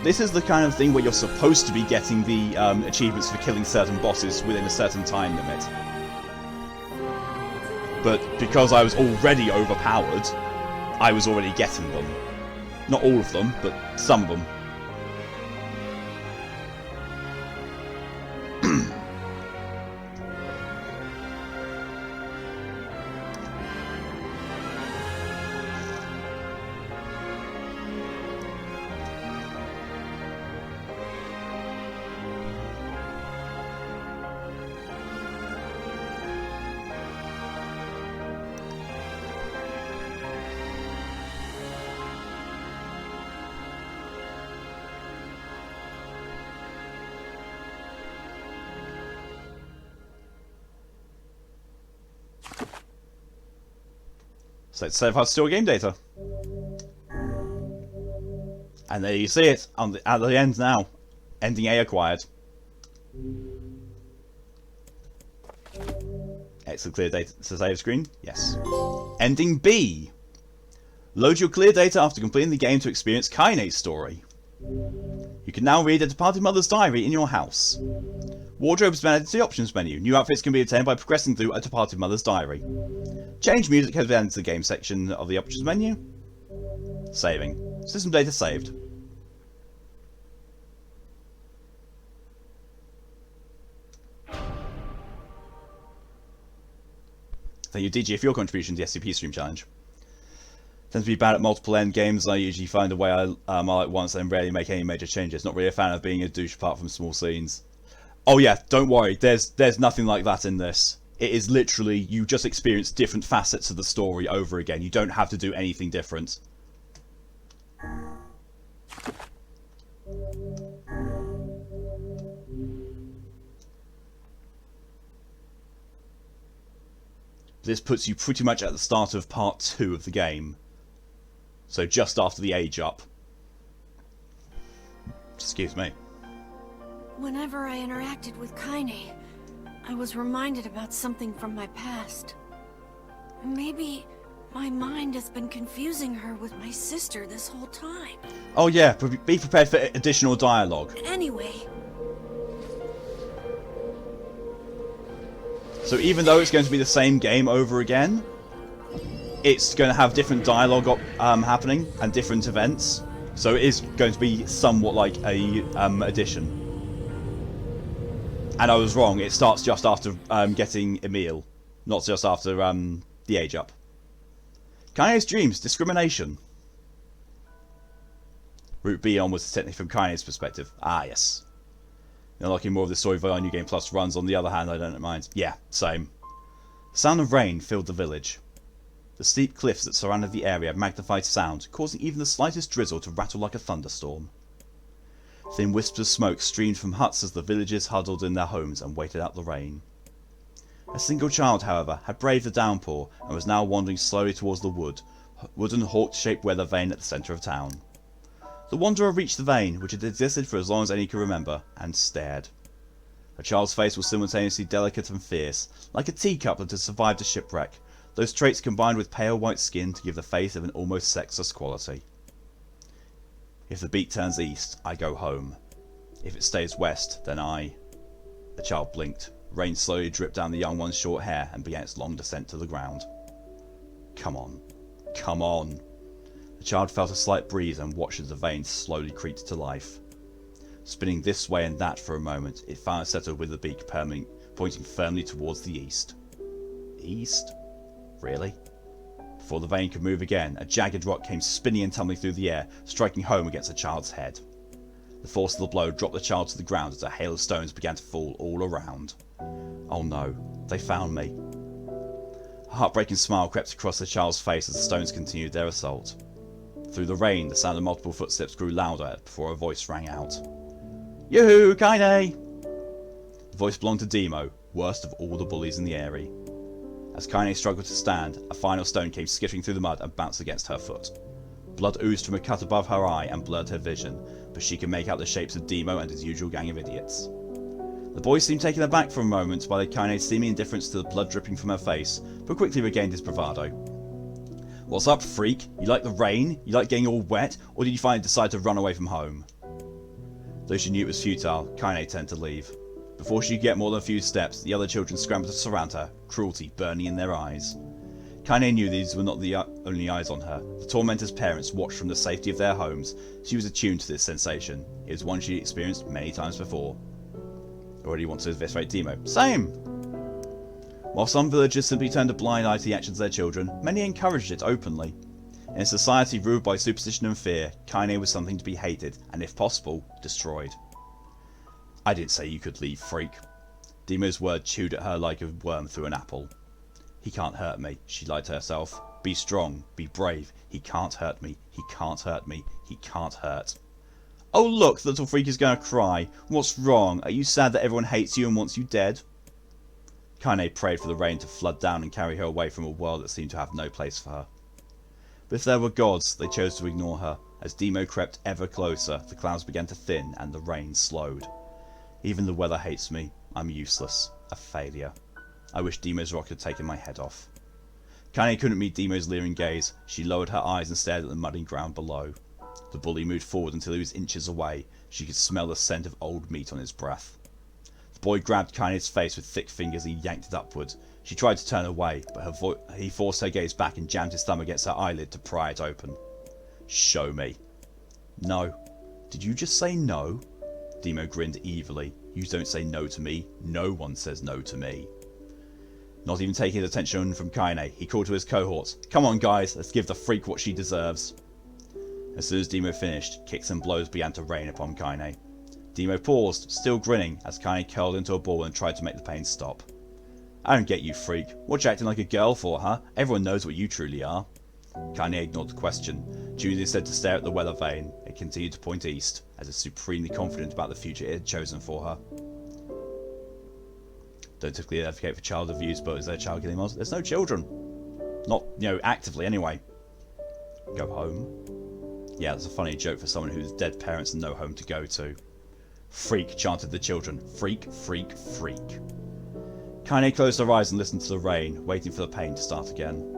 this is the kind of thing where you're supposed to be getting the achievements for killing certain bosses within a certain time limit. But because I was already overpowered, I was already getting them. Not all of them, but some of them. So let's save our store game data. And there you see it at the end now. Ending A acquired. Exit clear data to save screen. Yes. Ending B. Load your clear data after completing the game to experience Kaine's story. You can now read a departed mother's diary in your house. Wardrobe has been added to the options menu. New outfits can be obtained by progressing through a departed mother's diary. Change music has been added to the game section of the options menu. Saving. System data saved. Thank you, DG, for your contribution to the SCP Stream Challenge. Tends to be bad at multiple end games. I usually find a way I like once and rarely make any major changes. Not really a fan of being a douche apart from small scenes. Oh yeah, don't worry. There's nothing like that in this. It is literally, you just experience different facets of the story over again. You don't have to do anything different. This puts you pretty much at the start of part 2 of the game. So just after the age up. Excuse me. Whenever I interacted with Kaine, I was reminded about something from my past. Maybe my mind has been confusing her with my sister this whole time. Oh yeah, be prepared for additional dialogue. Anyway. So even though it's going to be the same game over again, it's going to have different dialogue happening and different events. So it is going to be somewhat like a addition. And I was wrong, it starts just after getting Emil, not just after the age up. Kaine's dreams, discrimination. Route B onwards is technically from Kaine's perspective. Ah, yes. Unlocking more of the story via New Game Plus runs, on the other hand, I don't mind. Yeah, same. The sound of rain filled the village. The steep cliffs that surrounded the area magnified sound, causing even the slightest drizzle to rattle like a thunderstorm. Thin wisps of smoke streamed from huts as the villagers huddled in their homes and waited out the rain. A single child, however, had braved the downpour and was now wandering slowly towards the wooden hawk-shaped weather vane at the centre of town. The wanderer reached the vane, which had existed for as long as any could remember, and stared. The child's face was simultaneously delicate and fierce, like a teacup that had survived a shipwreck, those traits combined with pale white skin to give the face of an almost sexless quality. If the beat turns east, I go home. If it stays west, then I... The child blinked. Rain slowly dripped down the young one's short hair and began its long descent to the ground. Come on. Come on. The child felt a slight breeze and watched as the veins slowly creaked to life. Spinning this way and that for a moment, it finally settled with the beak pointing firmly towards the east. East? Really? Before the vein could move again, a jagged rock came spinning and tumbling through the air, striking home against the child's head. The force of the blow dropped the child to the ground as a hail of stones began to fall all around. Oh no, they found me. A heartbreaking smile crept across the child's face as the stones continued their assault. Through the rain, the sound of multiple footsteps grew louder before a voice rang out. Yoo-hoo, Kaine! The voice belonged to Demo, worst of all the bullies in the area. As Kaine struggled to stand, a final stone came skittering through the mud and bounced against her foot. Blood oozed from a cut above her eye and blurred her vision, but she could make out the shapes of Demo and his usual gang of idiots. The boy seemed taken aback for a moment by Kaine's seeming indifference to the blood dripping from her face, but quickly regained his bravado. What's up, freak? You like the rain? You like getting all wet? Or did you finally decide to run away from home? Though she knew it was futile, Kaine turned to leave. Before she could get more than a few steps, the other children scrambled to surround her, cruelty burning in their eyes. Kaine knew these were not the only eyes on her. The tormentor's parents watched from the safety of their homes. She was attuned to this sensation. It was one she had experienced many times before. Already want to eviscerate Demo. Same! While some villagers simply turned a blind eye to the actions of their children, many encouraged it openly. In a society ruled by superstition and fear, Kaine was something to be hated, and if possible, destroyed. I didn't say you could leave, freak. Demo's word chewed at her like a worm through an apple. He can't hurt me, she lied to herself. Be strong, be brave. He can't hurt me, he can't hurt me, he can't hurt. Oh look, the little freak is going to cry. What's wrong? Are you sad that everyone hates you and wants you dead? Kaine prayed for the rain to flood down and carry her away from a world that seemed to have no place for her. But if there were gods, they chose to ignore her. As Demo crept ever closer, the clouds began to thin and the rain slowed. Even the weather hates me. I'm useless. A failure. I wish Demo's rock had taken my head off. Kaine couldn't meet Demo's leering gaze. She lowered her eyes and stared at the muddy ground below. The bully moved forward until he was inches away. She could smell the scent of old meat on his breath. The boy grabbed Kaine's face with thick fingers and yanked it upward. She tried to turn away, but he forced her gaze back and jammed his thumb against her eyelid to pry it open. Show me. No. Did you just say no? Demo grinned evilly. You don't say no to me. No one says no to me. Not even taking his attention from Kaine, he called to his cohorts. Come on guys, let's give the freak what she deserves. As soon as Demo finished, kicks and blows began to rain upon Kaine. Demo paused, still grinning, as Kaine curled into a ball and tried to make the pain stop. I don't get you, freak. What you acting like a girl for, huh? Everyone knows what you truly are. Kaine ignored the question, choosing instead to stare at the weather vane. It continued to point east, as if supremely confident about the future it had chosen for her. don't typically advocate for child abuse, but is there child killing laws? There's no children. Not, actively anyway. Go home? Yeah, that's a funny joke for someone who's dead parents and no home to go to. Freak, chanted the children. Freak, freak, freak. Kaine closed her eyes and listened to the rain, waiting for the pain to start again.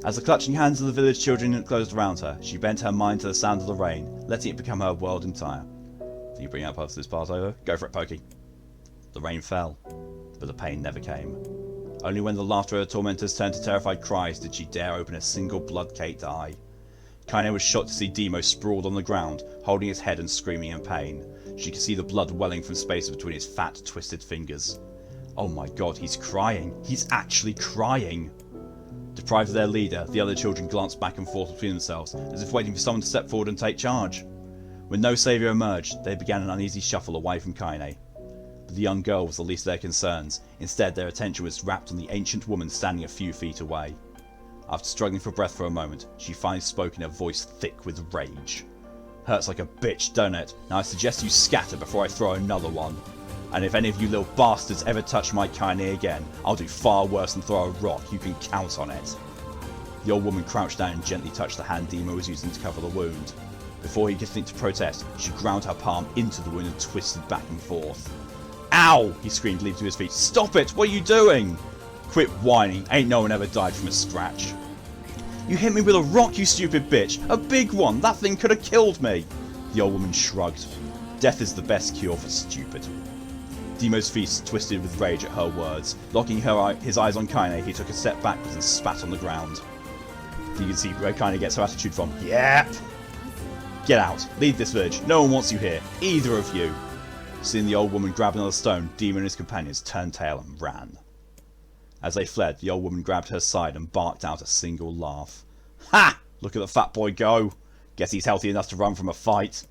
As the clutching hands of the village children closed around her, she bent her mind to the sound of the rain, letting it become her world entire. Can you bring up this part over? Go for it, Pokey. The rain fell, but the pain never came. Only when the laughter of her tormentors turned to terrified cries did she dare open a single blood-caked eye. Kaine was shocked to see Demo sprawled on the ground, holding his head and screaming in pain. She could see the blood welling from spaces between his fat, twisted fingers. Oh my god, he's crying. He's actually crying. Deprived of their leader, the other children glanced back and forth between themselves, as if waiting for someone to step forward and take charge. When no saviour emerged, they began an uneasy shuffle away from Kaine. But the young girl was the least of their concerns. Instead, their attention was wrapped on the ancient woman standing a few feet away. After struggling for breath for a moment, she finally spoke in a voice thick with rage. Hurts like a bitch, don't it? Now I suggest you scatter before I throw another one. And if any of you little bastards ever touch my Kaine again, I'll do far worse than throw a rock, you can count on it. The old woman crouched down and gently touched the hand Demo was using to cover the wound. Before he could think to protest, she ground her palm into the wound and twisted back and forth. Ow! He screamed, leaping to his feet. Stop it! What are you doing? Quit whining. Ain't no one ever died from a scratch. You hit me with a rock, you stupid bitch! A big one! That thing could have killed me! The old woman shrugged. Death is the best cure for stupid. Demo's face twisted with rage at her words. Locking his eyes on Kaine, he took a step backwards and spat on the ground. You can see where Kaine gets her attitude from. Yep! Get out. Leave this village. No one wants you here. Either of you. Seeing the old woman grab another stone, Demo and his companions turned tail and ran. As they fled, the old woman grabbed her side and barked out a single laugh. Ha! Look at the fat boy go. Guess he's healthy enough to run from a fight.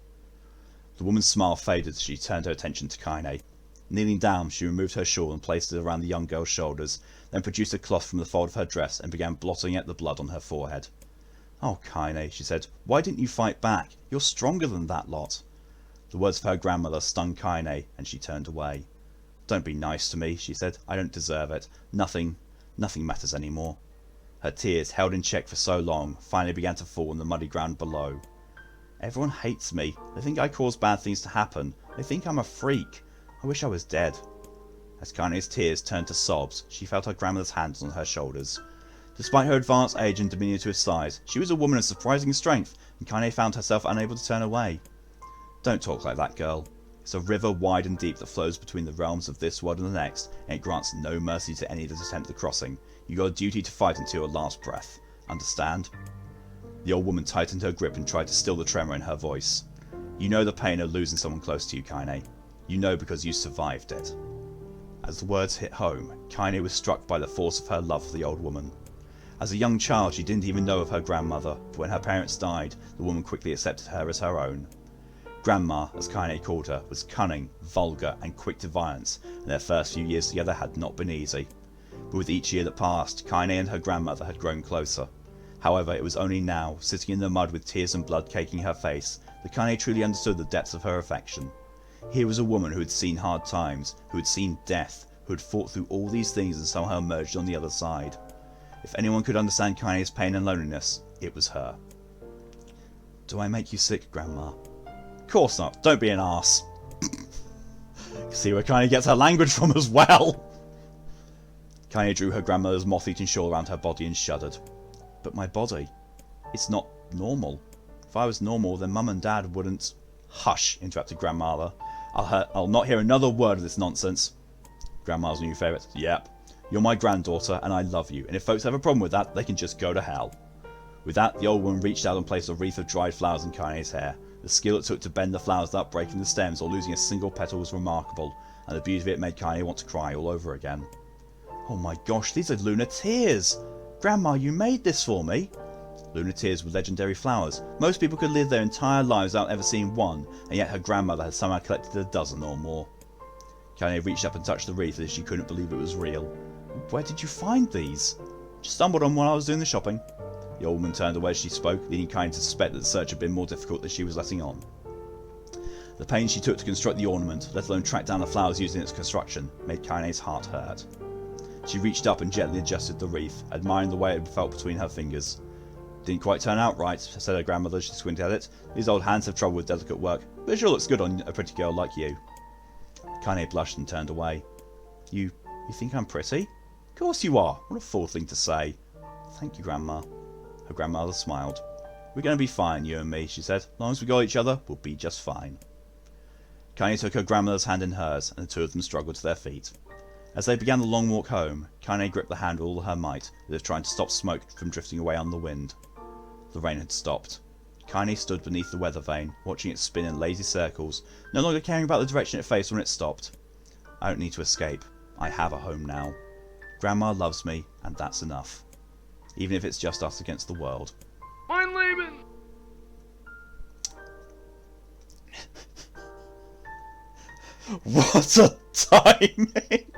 The woman's smile faded as she turned her attention to Kaine. Kneeling down, she removed her shawl and placed it around the young girl's shoulders, then produced a cloth from the fold of her dress and began blotting out the blood on her forehead. Oh, Kaine, she said, why didn't you fight back? You're stronger than that lot. The words of her grandmother stung Kaine, and she turned away. Don't be nice to me, she said. I don't deserve it. Nothing matters anymore. Her tears, held in check for so long, finally began to fall on the muddy ground below. Everyone hates me. They think I cause bad things to happen. They think I'm a freak. I wish I was dead. As Kaine's tears turned to sobs, she felt her grandmother's hands on her shoulders. Despite her advanced age and diminutive size, she was a woman of surprising strength, and Kaine found herself unable to turn away. Don't talk like that, girl. It's a river wide and deep that flows between the realms of this world and the next, and it grants no mercy to any that attempt the crossing. You got a duty to fight until your last breath. Understand? The old woman tightened her grip and tried to still the tremor in her voice. You know the pain of losing someone close to you, Kaine. You know because you survived it. As the words hit home, Kaine was struck by the force of her love for the old woman. As a young child, she didn't even know of her grandmother, but when her parents died, the woman quickly accepted her as her own. Grandma, as Kaine called her, was cunning, vulgar, and quick to violence, and their first few years together had not been easy. But with each year that passed, Kaine and her grandmother had grown closer. However, it was only now, sitting in the mud with tears and blood caking her face, that Kaine truly understood the depths of her affection. Here was a woman who had seen hard times, who had seen death, who had fought through all these things and somehow emerged on the other side. If anyone could understand Kaine's pain and loneliness, it was her. Do I make you sick, Grandma? Of course not. Don't be an arse. See where Kaine gets her language from as well. Kaine drew her grandmother's moth-eaten shawl around her body and shuddered. But my body, it's not normal. If I was normal, then Mum and Dad wouldn't... Hush, interrupted Grandmother. I'll not hear another word of this nonsense. Grandma's new favourite. Yep. You're my granddaughter, and I love you, and if folks have a problem with that, they can just go to hell. With that, the old woman reached out and placed a wreath of dried flowers in Kaine's hair. The skill it took to bend the flowers without breaking the stems or losing a single petal was remarkable, and the beauty of it made Kaine want to cry all over again. Oh my gosh, these are lunar tears! Grandma, you made this for me? Lunar tears were legendary flowers. Most people could live their entire lives without ever seeing one, and yet her grandmother had somehow collected a dozen or more. Kaine reached up and touched the wreath as if she couldn't believe it was real. Where did you find these? Just stumbled on while I was doing the shopping. The old woman turned away as she spoke, leading Kaine to suspect that the search had been more difficult than she was letting on. The pains she took to construct the ornament, let alone track down the flowers used in its construction, made Kaine's heart hurt. She reached up and gently adjusted the wreath, admiring the way it felt between her fingers. Didn't quite turn out right, said her grandmother as she squinted at it. These old hands have trouble with delicate work, but it sure looks good on a pretty girl like you. Kaine blushed and turned away. You think I'm pretty? Of course you are. What a fool thing to say. Thank you, Grandma. Her grandmother smiled. We're going to be fine, you and me, she said. As long as we got each other, we'll be just fine. Kaine took her grandmother's hand in hers, and the two of them struggled to their feet. As they began the long walk home, Kaine gripped the hand with all her might, as if trying to stop smoke from drifting away on the wind. The rain had stopped. Kaine stood beneath the weather vane, watching it spin in lazy circles, no longer caring about the direction it faced when it stopped. I don't need to escape. I have a home now. Grandma loves me, and that's enough. Even if it's just us against the world. I'm leaving! What a timing!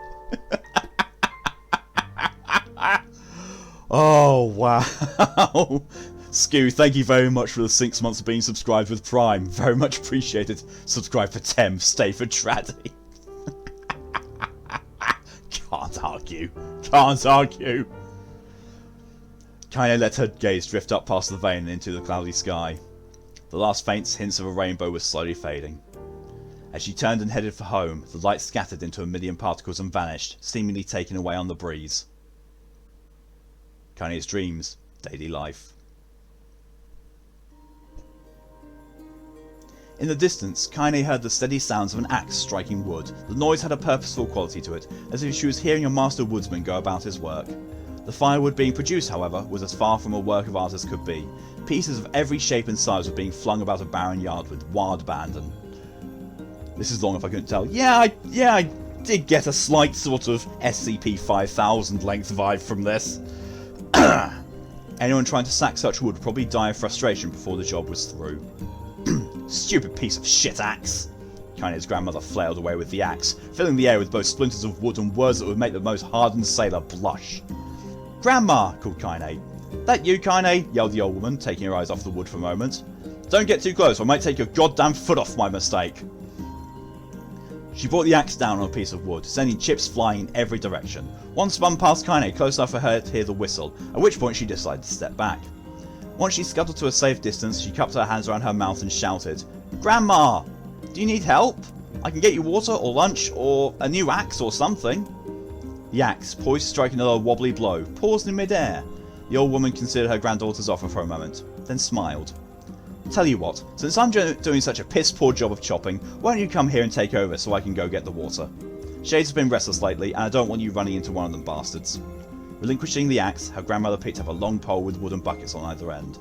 Oh, wow. Skew, thank you very much for the 6 months of being subscribed with Prime. Very much appreciated. Subscribe for Tem, stay for Traddy. Can't argue. Can't argue. Kaine let her gaze drift up past the vane and into the cloudy sky. The last faint hints of a rainbow were slowly fading. As she turned and headed for home, the light scattered into a million particles and vanished, seemingly taken away on the breeze. Kaine's dreams, daily life. In the distance, Kaine heard the steady sounds of an axe striking wood. The noise had a purposeful quality to it, as if she was hearing a master woodsman go about his work. The firewood being produced, however, was as far from a work of art as could be. Pieces of every shape and size were being flung about a barren yard with wild abandon. This is long if I couldn't tell. Yeah, I did get a slight sort of SCP-5000 length vibe from this. Anyone trying to sack such wood would probably die of frustration before the job was through. Stupid piece of shit axe! Kaine's grandmother flailed away with the axe, filling the air with both splinters of wood and words that would make the most hardened sailor blush. Grandma! Called Kaine. That you, Kaine? Yelled the old woman, taking her eyes off the wood for a moment. Don't get too close, or I might take your goddamn foot off my mistake. She brought the axe down on a piece of wood, sending chips flying in every direction. One spun past Kaine, close enough for her to hear the whistle, at which point she decided to step back. Once she scuttled to a safe distance, she cupped her hands around her mouth and shouted, Grandma! Do you need help? I can get you water or lunch or a new axe or something. The axe, poised to strike another wobbly blow, paused in mid-air. The old woman considered her granddaughter's offer for a moment, then smiled. Tell you what, since I'm doing such a piss-poor job of chopping, why don't you come here and take over so I can go get the water? Shades have been restless lately, and I don't want you running into one of them bastards. Relinquishing the axe, her grandmother picked up a long pole with wooden buckets on either end.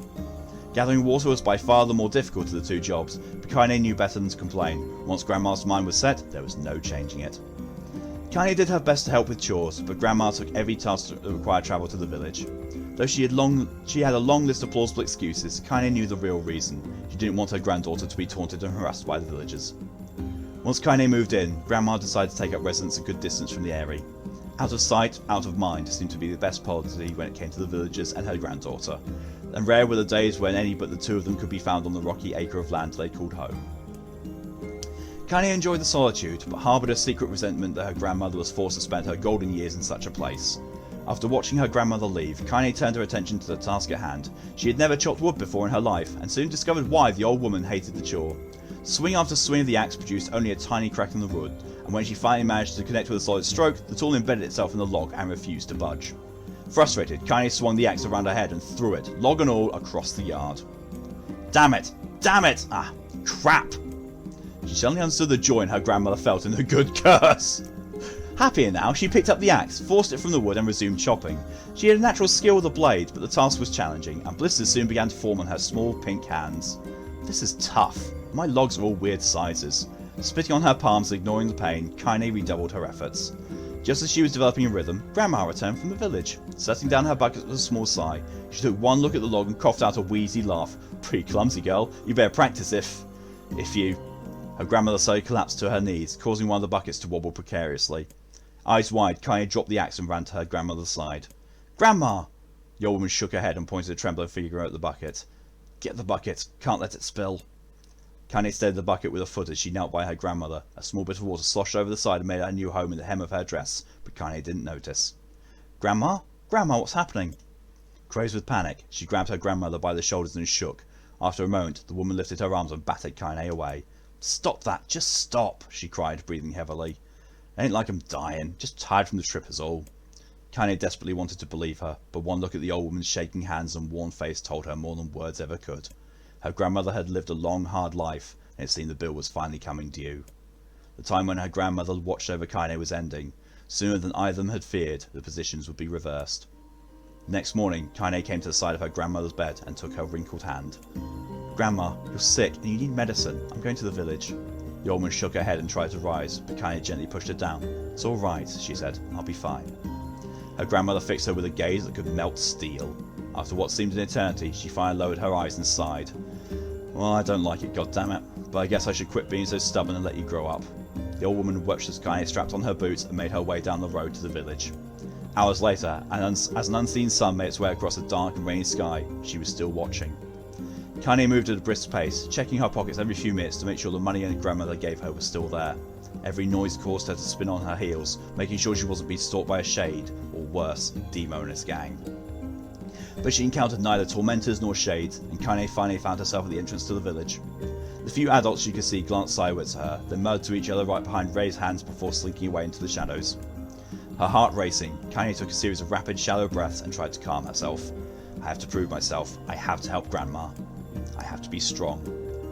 Gathering water was by far the more difficult of the two jobs, but Kaine knew better than to complain. Once Grandma's mind was set, there was no changing it. Kaine did her best to help with chores, but Grandma took every task that required travel to the village. Though she had a long list of plausible excuses, Kaine knew the real reason. She didn't want her granddaughter to be taunted and harassed by the villagers. Once Kaine moved in, Grandma decided to take up residence a good distance from the area. Out of sight, out of mind seemed to be the best policy when it came to the villagers and her granddaughter, and rare were the days when any but the two of them could be found on the rocky acre of land they called home. Kaine enjoyed the solitude, but harboured a secret resentment that her grandmother was forced to spend her golden years in such a place. After watching her grandmother leave, Kaine turned her attention to the task at hand. She had never chopped wood before in her life, and soon discovered why the old woman hated the chore. Swing after swing of the axe produced only a tiny crack in the wood, and when she finally managed to connect with a solid stroke, the tool embedded itself in the log and refused to budge. Frustrated, Kaine swung the axe around her head and threw it, log and all, across the yard. Damn it! Damn it! Ah, crap! She suddenly understood the joy her grandmother felt in the good curse. Happier now, she picked up the axe, forced it from the wood and resumed chopping. She had a natural skill with the blade, but the task was challenging, and blisters soon began to form on her small pink hands. This is tough. My logs are all weird sizes. Spitting on her palms, ignoring the pain, Kaine redoubled her efforts. Just as she was developing a rhythm, Grandma returned from the village. Setting down her bucket with a small sigh, she took one look at the log and coughed out a wheezy laugh. Pretty clumsy, girl. You better practice if you... Her grandmother slowly collapsed to her knees, causing one of the buckets to wobble precariously. Eyes wide, Kaine dropped the axe and ran to her grandmother's side. Grandma! The old woman shook her head and pointed a trembling finger at the bucket. Get the bucket. Can't let it spill. Kane steadied the bucket with a foot as she knelt by her grandmother. A small bit of water sloshed over the side and made her new home in the hem of her dress, but Kane didn't notice. Grandma? Grandma, what's happening? Crazed with panic, she grabbed her grandmother by the shoulders and shook. After a moment, the woman lifted her arms and battered Kane away. Stop that, just stop, she cried, breathing heavily. It ain't like I'm dying, just tired from the trip is all. Kane desperately wanted to believe her, but one look at the old woman's shaking hands and worn face told her more than words ever could. Her grandmother had lived a long, hard life, and it seemed the bill was finally coming due. The time when her grandmother watched over Kane was ending. Sooner than either of them had feared, the positions would be reversed. The next morning, Kane came to the side of her grandmother's bed and took her wrinkled hand. Grandma, you're sick and you need medicine. I'm going to the village. The old woman shook her head and tried to rise, but Kane gently pushed her down. It's all right, she said. I'll be fine. Her grandmother fixed her with a gaze that could melt steel. After what seemed an eternity, she finally lowered her eyes and sighed. Well, I don't like it, goddammit, but I guess I should quit being so stubborn and let you grow up. The old woman watched as Kane strapped on her boots and made her way down the road to the village. Hours later, as an unseen sun made its way across a dark and rainy sky, she was still watching. Kane moved at a brisk pace, checking her pockets every few minutes to make sure the money her grandmother gave her was still there. Every noise caused her to spin on her heels, making sure she wasn't being stalked by a shade, or worse, Demo and his gang. But she encountered neither tormentors nor shades, and Kane finally found herself at the entrance to the village. The few adults she could see glanced sideways at her, then muttered to each other right behind raised hands before slinking away into the shadows. Her heart racing, Kane took a series of rapid, shallow breaths and tried to calm herself. I have to prove myself. I have to help Grandma. I have to be strong.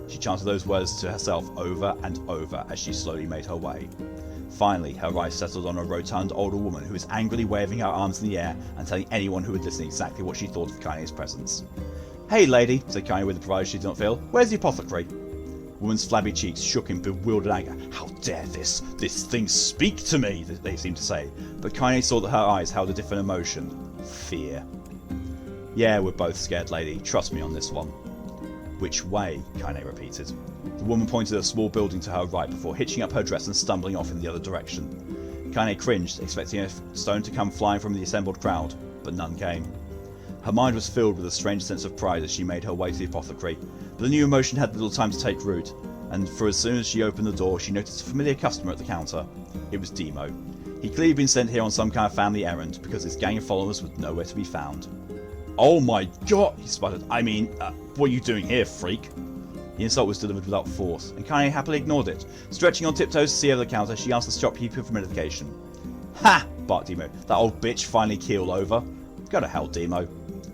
She chanted those words to herself over and over as she slowly made her way. Finally, her eyes settled on a rotund older woman who was angrily waving her arms in the air and telling anyone who would listen exactly what she thought of Kane's presence. Hey lady, said Kane with a pride she did not feel, where's the apothecary? The woman's flabby cheeks shook in bewildered anger. How dare this thing speak to me, they seemed to say, but Kane saw that her eyes held a different emotion. Fear. Yeah, we're both scared, lady. Trust me on this one. Which way? Kane repeated. The woman pointed at a small building to her right before hitching up her dress and stumbling off in the other direction. Kane cringed, expecting a stone to come flying from the assembled crowd, but none came. Her mind was filled with a strange sense of pride as she made her way to the apothecary, but the new emotion had little time to take root, and for as soon as she opened the door she noticed a familiar customer at the counter. It was Demo. He'd clearly been sent here on some kind of family errand, because his gang of followers was nowhere to be found. Oh my god, he sputtered. I mean, what are you doing here, freak? The insult was delivered without force, and Kane happily ignored it. Stretching on tiptoes to see over the counter, she asked the shopkeeper for medication. Ha! barked Demo. That old bitch finally keeled over. Go to hell, Demo.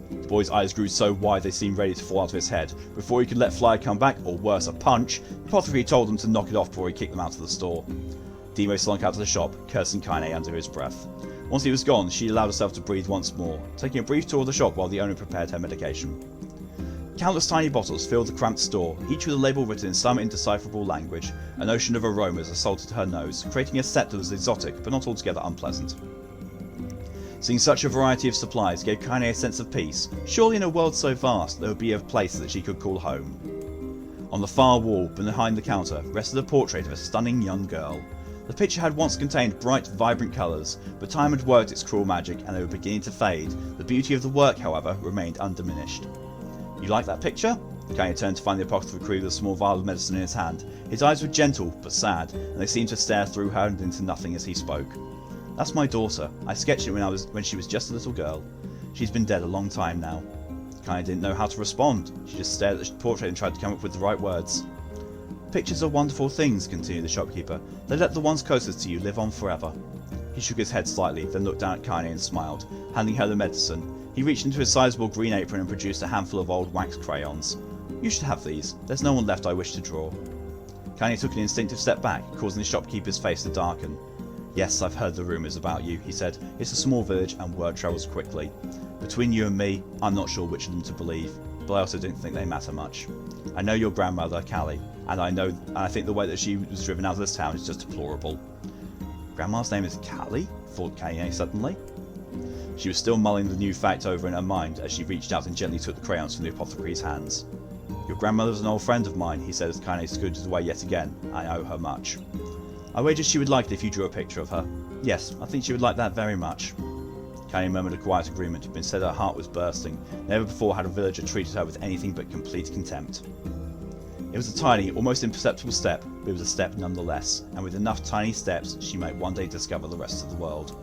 The boy's eyes grew so wide they seemed ready to fall out of his head. Before he could let fly a comeback, or worse, a punch, the apothecary told him to knock it off before he kicked them out of the store. Demo slunk out of the shop, cursing Kane under his breath. Once he was gone, she allowed herself to breathe once more, taking a brief tour of the shop while the owner prepared her medication. Countless tiny bottles filled the cramped store, each with a label written in some indecipherable language. An ocean of aromas assaulted her nose, creating a scent that was exotic but not altogether unpleasant. Seeing such a variety of supplies gave Kane a sense of peace. Surely in a world so vast there would be a place that she could call home. On the far wall, behind the counter, rested a portrait of a stunning young girl. The picture had once contained bright, vibrant colours, but time had worked its cruel magic and they were beginning to fade. The beauty of the work, however, remained undiminished. You like that picture? Kane turned to find the apothecary with a small vial of medicine in his hand. His eyes were gentle, but sad, and they seemed to stare through her and into nothing as he spoke. That's my daughter. I sketched it when she was just a little girl. She's been dead a long time now. Kane didn't know how to respond. She just stared at the portrait and tried to come up with the right words. Pictures are wonderful things, continued the shopkeeper. They let the ones closest to you live on forever. He shook his head slightly, then looked down at Kane and smiled, handing her the medicine. He reached into his sizable green apron and produced a handful of old wax crayons. You should have these. There's no one left I wish to draw. Kane took an instinctive step back, causing the shopkeeper's face to darken. Yes, I've heard the rumours about you, he said. It's a small village and word travels quickly. Between you and me, I'm not sure which of them to believe, but I also don't think they matter much. I know your grandmother, Callie, and I think the way that she was driven out of this town is just deplorable. Grandma's name is Callie? Thought Kane suddenly. She was still mulling the new fact over in her mind as she reached out and gently took the crayons from the apothecary's hands. Your grandmother's an old friend of mine, he said as Kane scooted away yet again. I owe her much. I wager she would like it if you drew a picture of her. Yes, I think she would like that very much. Kane murmured a quiet agreement, but instead her heart was bursting. Never before had a villager treated her with anything but complete contempt. It was a tiny, almost imperceptible step, but it was a step nonetheless, and with enough tiny steps, she might one day discover the rest of the world.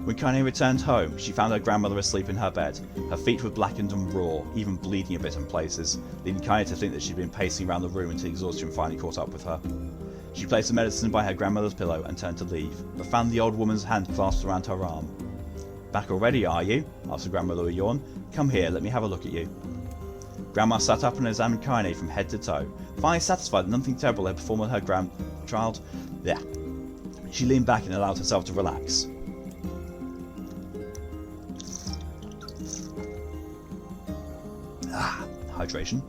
When Kaine returned home, she found her grandmother asleep in her bed. Her feet were blackened and raw, even bleeding a bit in places, leading Kaine to think that she'd been pacing around the room until exhaustion finally caught up with her. She placed the medicine by her grandmother's pillow and turned to leave, but found the old woman's hand clasped around her arm. "Back already, are you?" asked the grandmother with a yawn. "Come here, let me have a look at you." Grandma sat up and examined Kaine from head to toe, finally satisfied that nothing terrible had befallen her grandchild. Yeah. She leaned back and allowed herself to relax. Hydration.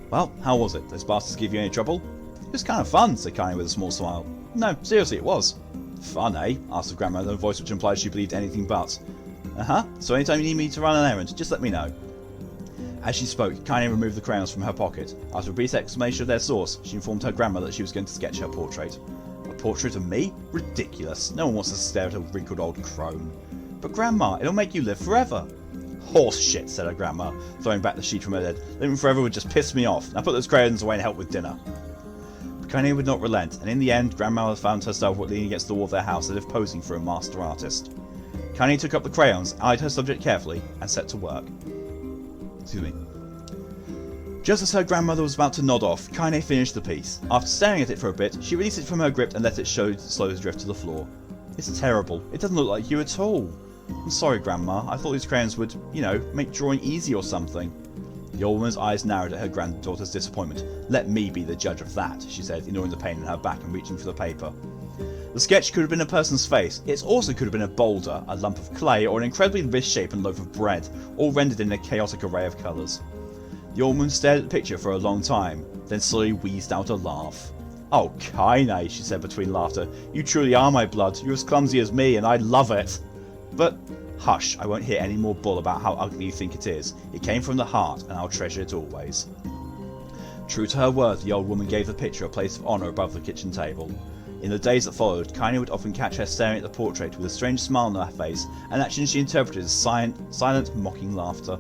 "Well, how was it? Those bastards give you any trouble?" "It was kind of fun," said Kaine with a small smile. "No, seriously, it was." "Fun, eh?" asked the grandmother in a voice which implied she believed anything but. "Uh-huh, so anytime you need me to run an errand, just let me know." As she spoke, Kaine removed the crayons from her pocket. After a brief explanation of their source, she informed her grandmother that she was going to sketch her portrait. "A portrait of me? Ridiculous. No one wants to stare at a wrinkled old crone." "But Grandma, it'll make you live forever." "Horse shit," said her grandma, throwing back the sheet from her head. "Living forever would just piss me off. Now put those crayons away and help with dinner." But Kaine would not relent, and in the end, Grandma found herself leaning against the wall of their house as if posing for a master artist. Kaine took up the crayons, eyed her subject carefully, and set to work. Excuse me. Just as her grandmother was about to nod off, Kaine finished the piece. After staring at it for a bit, she released it from her grip and let it slowly drift to the floor. "It's terrible. It doesn't look like you at all." "I'm sorry, Grandma. I thought these crayons would, make drawing easy or something." The old woman's eyes narrowed at her granddaughter's disappointment. "Let me be the judge of that," she said, ignoring the pain in her back and reaching for the paper. The sketch could have been a person's face. It also could have been a boulder, a lump of clay, or an incredibly misshapen loaf of bread, all rendered in a chaotic array of colours. The old woman stared at the picture for a long time, then slowly wheezed out a laugh. "Oh, Kaine," she said between laughter, "you truly are my blood. You're as clumsy as me, and I love it. But hush, I won't hear any more bull about how ugly you think it is. It came from the heart, and I'll treasure it always." True to her word, the old woman gave the picture a place of honour above the kitchen table. In the days that followed, Kaine would often catch her staring at the portrait with a strange smile on her face, an action she interpreted as silent, mocking laughter.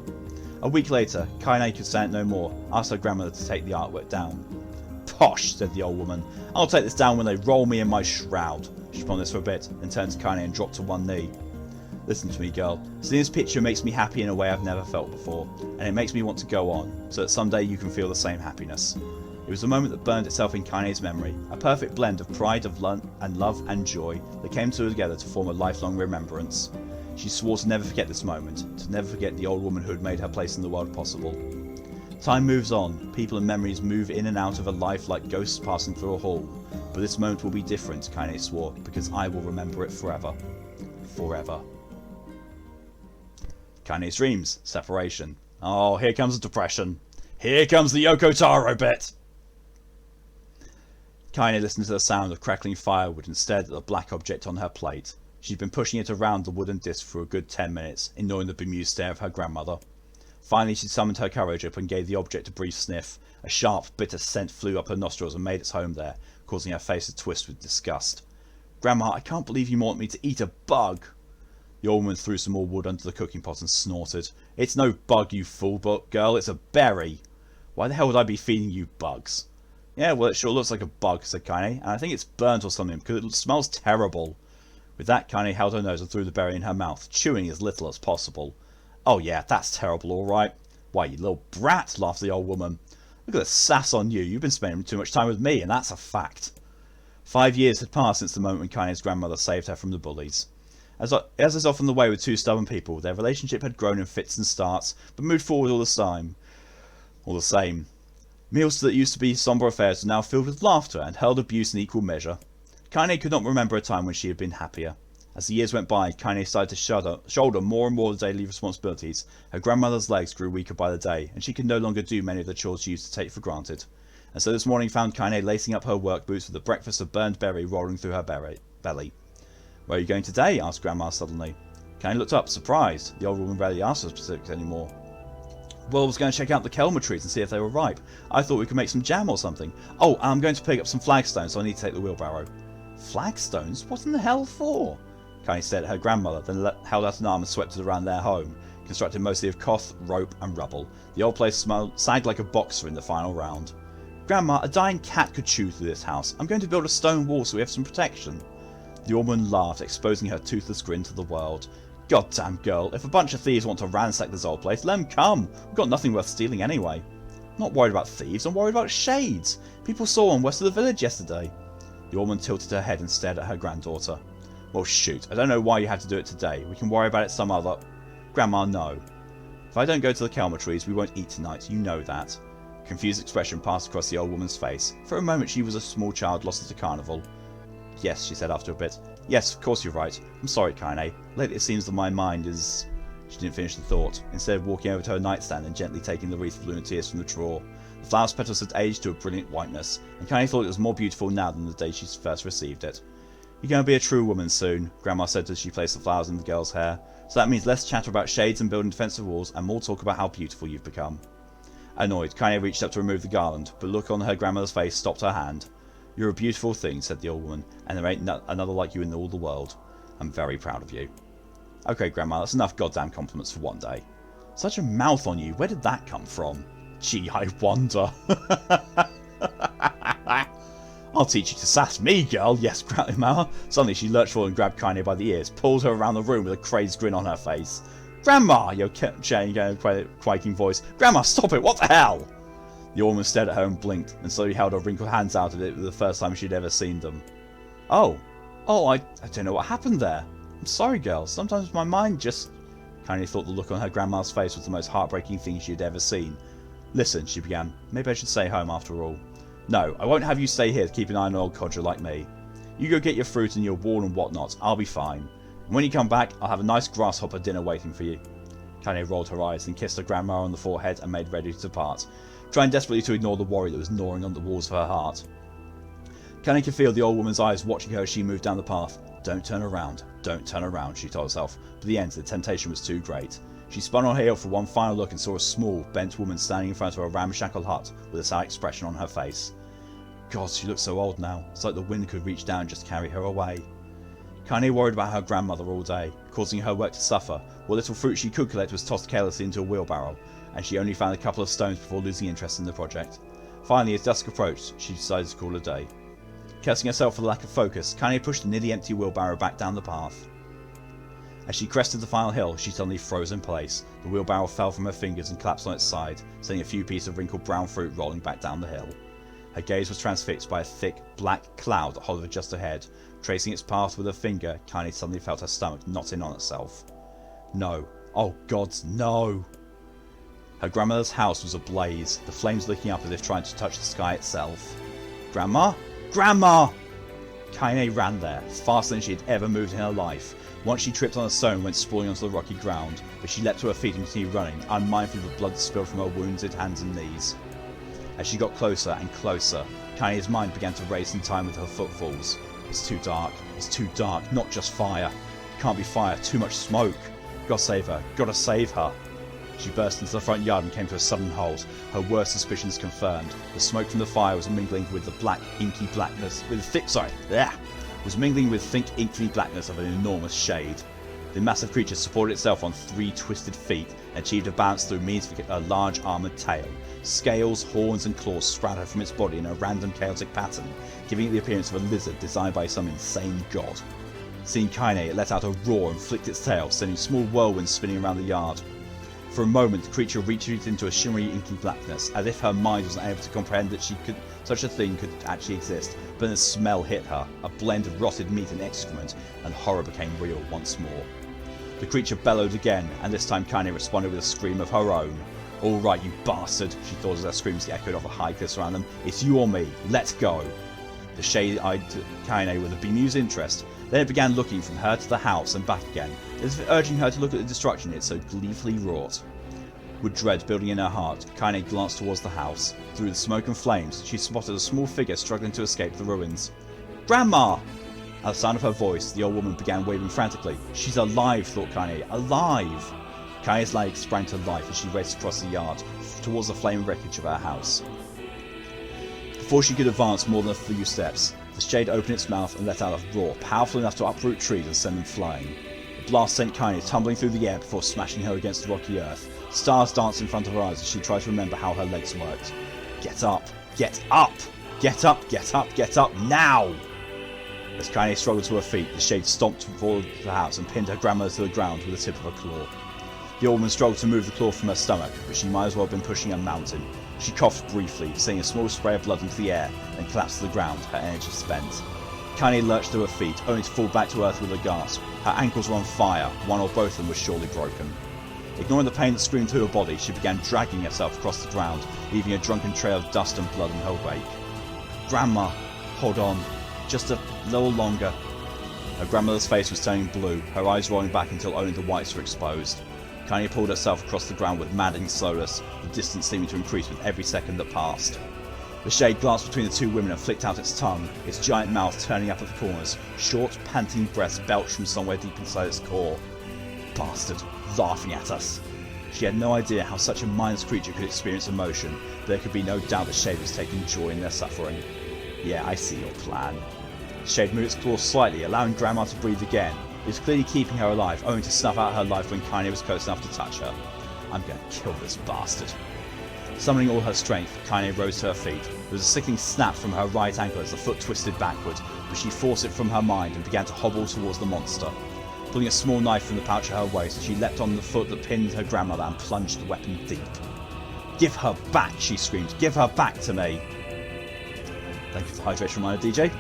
A week later, Kaine could stand it no more, asked her grandmother to take the artwork down. "Posh," said the old woman. "I'll take this down when they roll me in my shroud." She pondered this for a bit, then turned to Kaine and dropped to one knee. "Listen to me, girl. Seeing this picture makes me happy in a way I've never felt before, and it makes me want to go on, so that someday you can feel the same happiness." It was a moment that burned itself in Kaine's memory, a perfect blend of pride and love and joy that came together to form a lifelong remembrance. She swore to never forget this moment, to never forget the old woman who had made her place in the world possible. Time moves on, people and memories move in and out of a life like ghosts passing through a hall, but this moment will be different, Kaine swore, because I will remember it forever. Forever. Kaine's dreams, separation. Oh, here comes the depression. Here comes the Yoko Taro bit! Kaine listened to the sound of crackling firewood and stared at the black object on her plate. She'd been pushing it around the wooden disc for a good 10 minutes, ignoring the bemused stare of her grandmother. Finally she summoned her courage up and gave the object a brief sniff. A sharp, bitter scent flew up her nostrils and made its home there, causing her face to twist with disgust. "Grandma, I can't believe you want me to eat a bug!" The old woman threw some more wood under the cooking pot and snorted. "It's no bug, you fool girl, it's a berry! Why the hell would I be feeding you bugs?" "Yeah, well, it sure looks like a bug," said Kaine, "and I think it's burnt or something, because it smells terrible." With that, Kaine held her nose and threw the berry in her mouth, chewing as little as possible. "Oh yeah, that's terrible, alright." "Why, you little brat," laughed the old woman. "Look at the sass on you. You've been spending too much time with me, and that's a fact." 5 years had passed since the moment when Kaine's grandmother saved her from the bullies. As is often the way with two stubborn people, their relationship had grown in fits and starts, but moved forward all the same. Meals that used to be sombre affairs were now filled with laughter and held abuse in equal measure. Kaine could not remember a time when she had been happier. As the years went by, Kaine started to shoulder more and more of the daily responsibilities. Her grandmother's legs grew weaker by the day, and she could no longer do many of the chores she used to take for granted. And so this morning found Kaine lacing up her work boots with a breakfast of burned berry rolling through her belly. "Where are you going today?" asked Grandma suddenly. Kaine looked up, surprised. The old woman rarely asked for specifics anymore. "Well, I was going to check out the kelma trees and see if they were ripe. I thought we could make some jam or something. Oh, I'm going to pick up some flagstones, so I need to take the wheelbarrow." "Flagstones? What in the hell for?" Kaine stared at her grandmother, then held out an arm and swept it around their home. constructed mostly of cloth, rope and rubble. The old place sagged like a boxer in the final round. Grandma, a dying cat could chew through this house. I'm going to build a stone wall so we have some protection. The old woman laughed, exposing her toothless grin to the world. Goddamn girl, if a bunch of thieves want to ransack this old place, let them come. We've got nothing worth stealing anyway. I'm not worried about thieves, I'm worried about shades. People saw one west of the village yesterday. The old woman tilted her head and stared at her granddaughter. Well shoot, I don't know why you had to do it today. We can worry about it some other... Grandma, no. If I don't go to the Kelma trees, we won't eat tonight, you know that. A confused expression passed across the old woman's face. For a moment she was a small child lost at a carnival. Yes, she said after a bit. Yes, of course you're right. I'm sorry, Kaine. Lately it seems that my mind is... She didn't finish the thought, instead of walking over to her nightstand and gently taking the wreath of lunar-tears from the drawer. The flower's petals had aged to a brilliant whiteness, and Kaine thought it was more beautiful now than the day she first received it. You're going to be a true woman soon, Grandma said as she placed the flowers in the girl's hair. So that means less chatter about shades and building defensive walls, and more talk about how beautiful you've become. Annoyed, Kaine reached up to remove the garland, but the look on her grandmother's face stopped her hand. You're a beautiful thing, said the old woman, and there ain't another like you in all the world. I'm very proud of you. Okay, Grandma, that's enough goddamn compliments for one day. Such a mouth on you, where did that come from? Gee, I wonder. I'll teach you to sass me, girl. Yes, Grandma. Suddenly she lurched forward and grabbed Kaine by the ears, pulled her around the room with a crazed grin on her face. Grandma, you kept saying in a quaking voice. Grandma, stop it, what the hell? The old woman stared at her and blinked, and slowly held her wrinkled hands out at it for the first time she'd ever seen them. Oh, I don't know what happened there. I'm sorry, girl. Sometimes my mind just... Kaine thought the look on her grandma's face was the most heartbreaking thing she had ever seen. Listen, she began. Maybe I should stay home after all. No, I won't have you stay here to keep an eye on an old codger like me. You go get your fruit and your wall and whatnot. I'll be fine. And when you come back, I'll have a nice grasshopper dinner waiting for you. Kaine rolled her eyes and kissed her grandma on the forehead and made ready to depart, trying desperately to ignore the worry that was gnawing on the walls of her heart. Kaine could feel the old woman's eyes watching her as she moved down the path. Don't turn around, she told herself, but in the end the temptation was too great. She spun on her heel for one final look and saw a small, bent woman standing in front of a ramshackle hut with a sad expression on her face. God, she looked so old now. It's like the wind could reach down and just carry her away. Kaine worried about her grandmother all day, causing her work to suffer. What little fruit she could collect was tossed carelessly into a wheelbarrow, and she only found a couple of stones before losing interest in the project. Finally, as dusk approached, she decided to call it a day. Cursing herself for the lack of focus, Kaine pushed the nearly empty wheelbarrow back down the path. As she crested the final hill, she suddenly froze in place. The wheelbarrow fell from her fingers and collapsed on its side, sending a few pieces of wrinkled brown fruit rolling back down the hill. Her gaze was transfixed by a thick, black cloud that hovered just ahead. Tracing its path with her finger, Kaine suddenly felt her stomach knot in on itself. No. Oh gods, no! Her grandmother's house was ablaze, the flames licking up as if trying to touch the sky itself. Grandma? Grandma! Kaine ran there, faster than she had ever moved in her life. Once she tripped on a stone and went sprawling onto the rocky ground, but she leapt to her feet and continued running, unmindful of the blood that spilled from her wounded hands and knees. As she got closer and closer, Kaine's mind began to race in time with her footfalls. It's too dark, not just fire. It can't be fire, too much smoke. Gotta save her, gotta save her. She burst into the front yard and came to a sudden halt, her worst suspicions confirmed. The smoke from the fire was mingling with the black, inky blackness, was mingling with thick, inky blackness of an enormous shade. The massive creature supported itself on 3 twisted feet and achieved a balance through means of a large armoured tail. Scales, horns and claws sprouted from its body in a random chaotic pattern, giving it the appearance of a lizard designed by some insane god. Seeing Kaine, it let out a roar and flicked its tail, sending small whirlwinds spinning around the yard. For a moment the creature retreated into a shimmery inky blackness, as if her mind was unable to comprehend that such a thing could actually exist, but then a smell hit her, a blend of rotted meat and excrement, and horror became real once more. The creature bellowed again, and this time Kaine responded with a scream of her own. All right, you bastard, she thought as her screams echoed off a high cliffs around them. It's you or me, let's go. The shade eyed Kaine with a bemused interest. Then it began looking from her to the house and back again, as if urging her to look at the destruction it so gleefully wrought. With dread building in her heart, Kaine glanced towards the house. Through the smoke and flames, she spotted a small figure struggling to escape the ruins. Grandma! At the sound of her voice, the old woman began waving frantically. She's alive, thought Kaine. Alive! Kaine's legs sprang to life as she raced across the yard, towards the flaming wreckage of her house. Before she could advance more than a few steps, the shade opened its mouth and let out a roar powerful enough to uproot trees and send them flying. It blast sent Kaine tumbling through the air before smashing her against the rocky earth. Stars danced in front of her eyes as she tried to remember how her legs worked. Get up! Get up! Get up! Get up! Get up! Now! As Kaine struggled to her feet, the Shade stomped forward to the house and pinned her grandmother to the ground with the tip of her claw. The old woman struggled to move the claw from her stomach, but she might as well have been pushing a mountain. She coughed briefly, sending a small spray of blood into the air, and collapsed to the ground, her energy spent. Kaine lurched to her feet, only to fall back to earth with a gasp. Her ankles were on fire, one or both of them was surely broken. Ignoring the pain that screamed through her body, she began dragging herself across the ground, leaving a drunken trail of dust and blood in her wake. Grandma, hold on, just a little longer. Her grandmother's face was turning blue, her eyes rolling back until only the whites were exposed. Kaine pulled herself across the ground with maddening slowness, the distance seeming to increase with every second that passed. The Shade glanced between the two women and flicked out its tongue, its giant mouth turning up at the corners. Short, panting breaths belched from somewhere deep inside its core. Bastard, laughing at us. She had no idea how such a mindless creature could experience emotion, but there could be no doubt the Shade was taking joy in their suffering. Yeah, I see your plan. The Shade moved its claws slightly, allowing Grandma to breathe again. It was clearly keeping her alive, only to snuff out her life when Kaine was close enough to touch her. I'm going to kill this bastard. Summoning all her strength, Kaine rose to her feet. There was a sickening snap from her right ankle as the foot twisted backward, but she forced it from her mind and began to hobble towards the monster. Pulling a small knife from the pouch at her waist, she leapt on the foot that pinned her grandmother and plunged the weapon deep. Give her back, she screamed. Give her back to me. Thank you for the hydration reminder, DJ.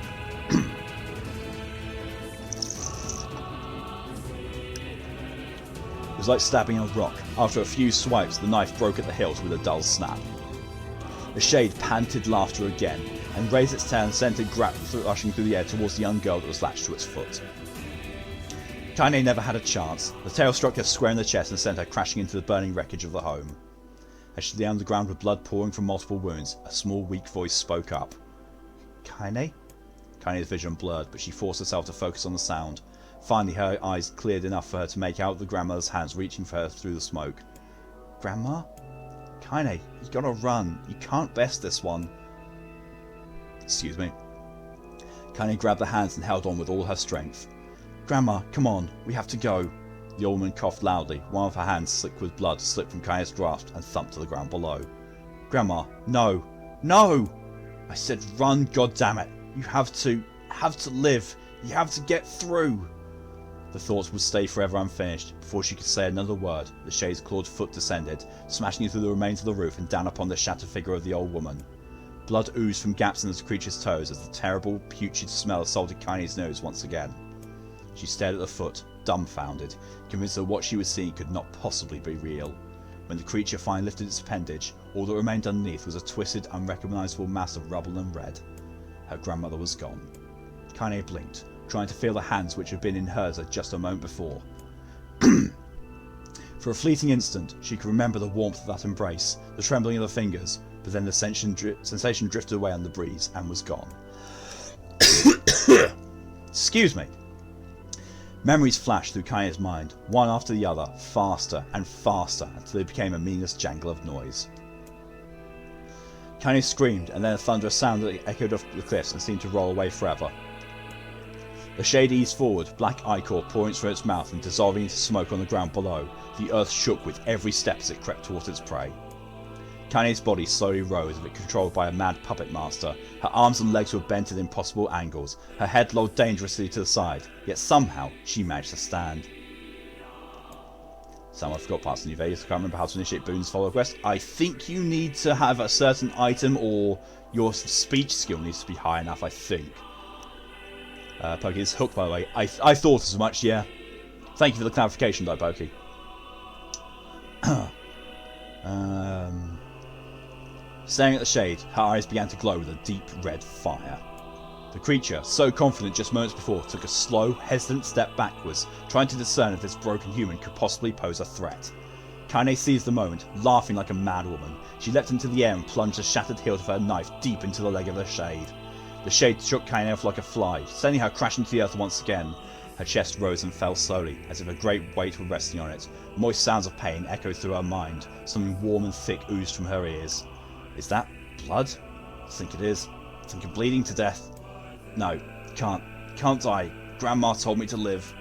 It was like stabbing a rock. After a few swipes, the knife broke at the hilt with a dull snap. The Shade panted laughter again, and raised its tail and sent it rushing through the air towards the young girl that was latched to its foot. Kaine never had a chance. The tail struck her square in the chest and sent her crashing into the burning wreckage of the home. As she lay on the ground with blood pouring from multiple wounds, a small weak voice spoke up. Kaine? Kaine's vision blurred, but she forced herself to focus on the sound. Finally, her eyes cleared enough for her to make out the grandmother's hands reaching for her through the smoke. Grandma? Kaine, you gotta run. You can't best this one. Excuse me. Kaine grabbed the hands and held on with all her strength. Grandma, come on, we have to go. The old woman coughed loudly. One of her hands, slick with blood, slipped from Kaine's grasp and thumped to the ground below. Grandma, no. No! I said run, goddammit. You have to live. You have to get through. The thoughts would stay forever unfinished. Before she could say another word, the Shade's clawed foot descended, smashing into the remains of the roof and down upon the shattered figure of the old woman. Blood oozed from gaps in the creature's toes as the terrible, putrid smell assaulted Kaine's nose once again. She stared at the foot, dumbfounded, convinced that what she was seeing could not possibly be real. When the creature finally lifted its appendage, all that remained underneath was a twisted, unrecognisable mass of rubble and red. Her grandmother was gone. Kaine blinked, trying to feel the hands which had been in hers just a moment before. For a fleeting instant, she could remember the warmth of that embrace, the trembling of the fingers, but then the sensation drifted away on the breeze and was gone. Excuse me. Memories flashed through Kaine's mind, one after the other, faster and faster, until they became a meaningless jangle of noise. Kaine screamed, and then a thunderous sound that echoed off the cliffs and seemed to roll away forever. The Shade eased forward, black ichor pouring from its mouth and dissolving into smoke on the ground below. The earth shook with every step as it crept towards its prey. Kaine's body slowly rose, as if controlled by a mad puppet master. Her arms and legs were bent at impossible angles. Her head lolled dangerously to the side, yet somehow she managed to stand. Someone forgot parts of New Vegas. I can't remember how to initiate boons follow quest. I think you need to have a certain item, or your speech skill needs to be high enough, I think. Pokey is hooked, by the way. I thought as much, yeah. Thank you for the clarification, though, Pokey. Staring at the Shade, her eyes began to glow with a deep red fire. The creature, so confident just moments before, took a slow, hesitant step backwards, trying to discern if this broken human could possibly pose a threat. Kaine seized the moment, laughing like a madwoman. She leapt into the air and plunged the shattered hilt of her knife deep into the leg of the Shade. The Shade shook Kaine off like a fly, sending her crashing to the earth once again. Her chest rose and fell slowly, as if a great weight were resting on it. Moist sounds of pain echoed through her mind. Something warm and thick oozed from her ears. Is that blood? I think it is. I think I'm bleeding to death. No, can't die. Grandma told me to live.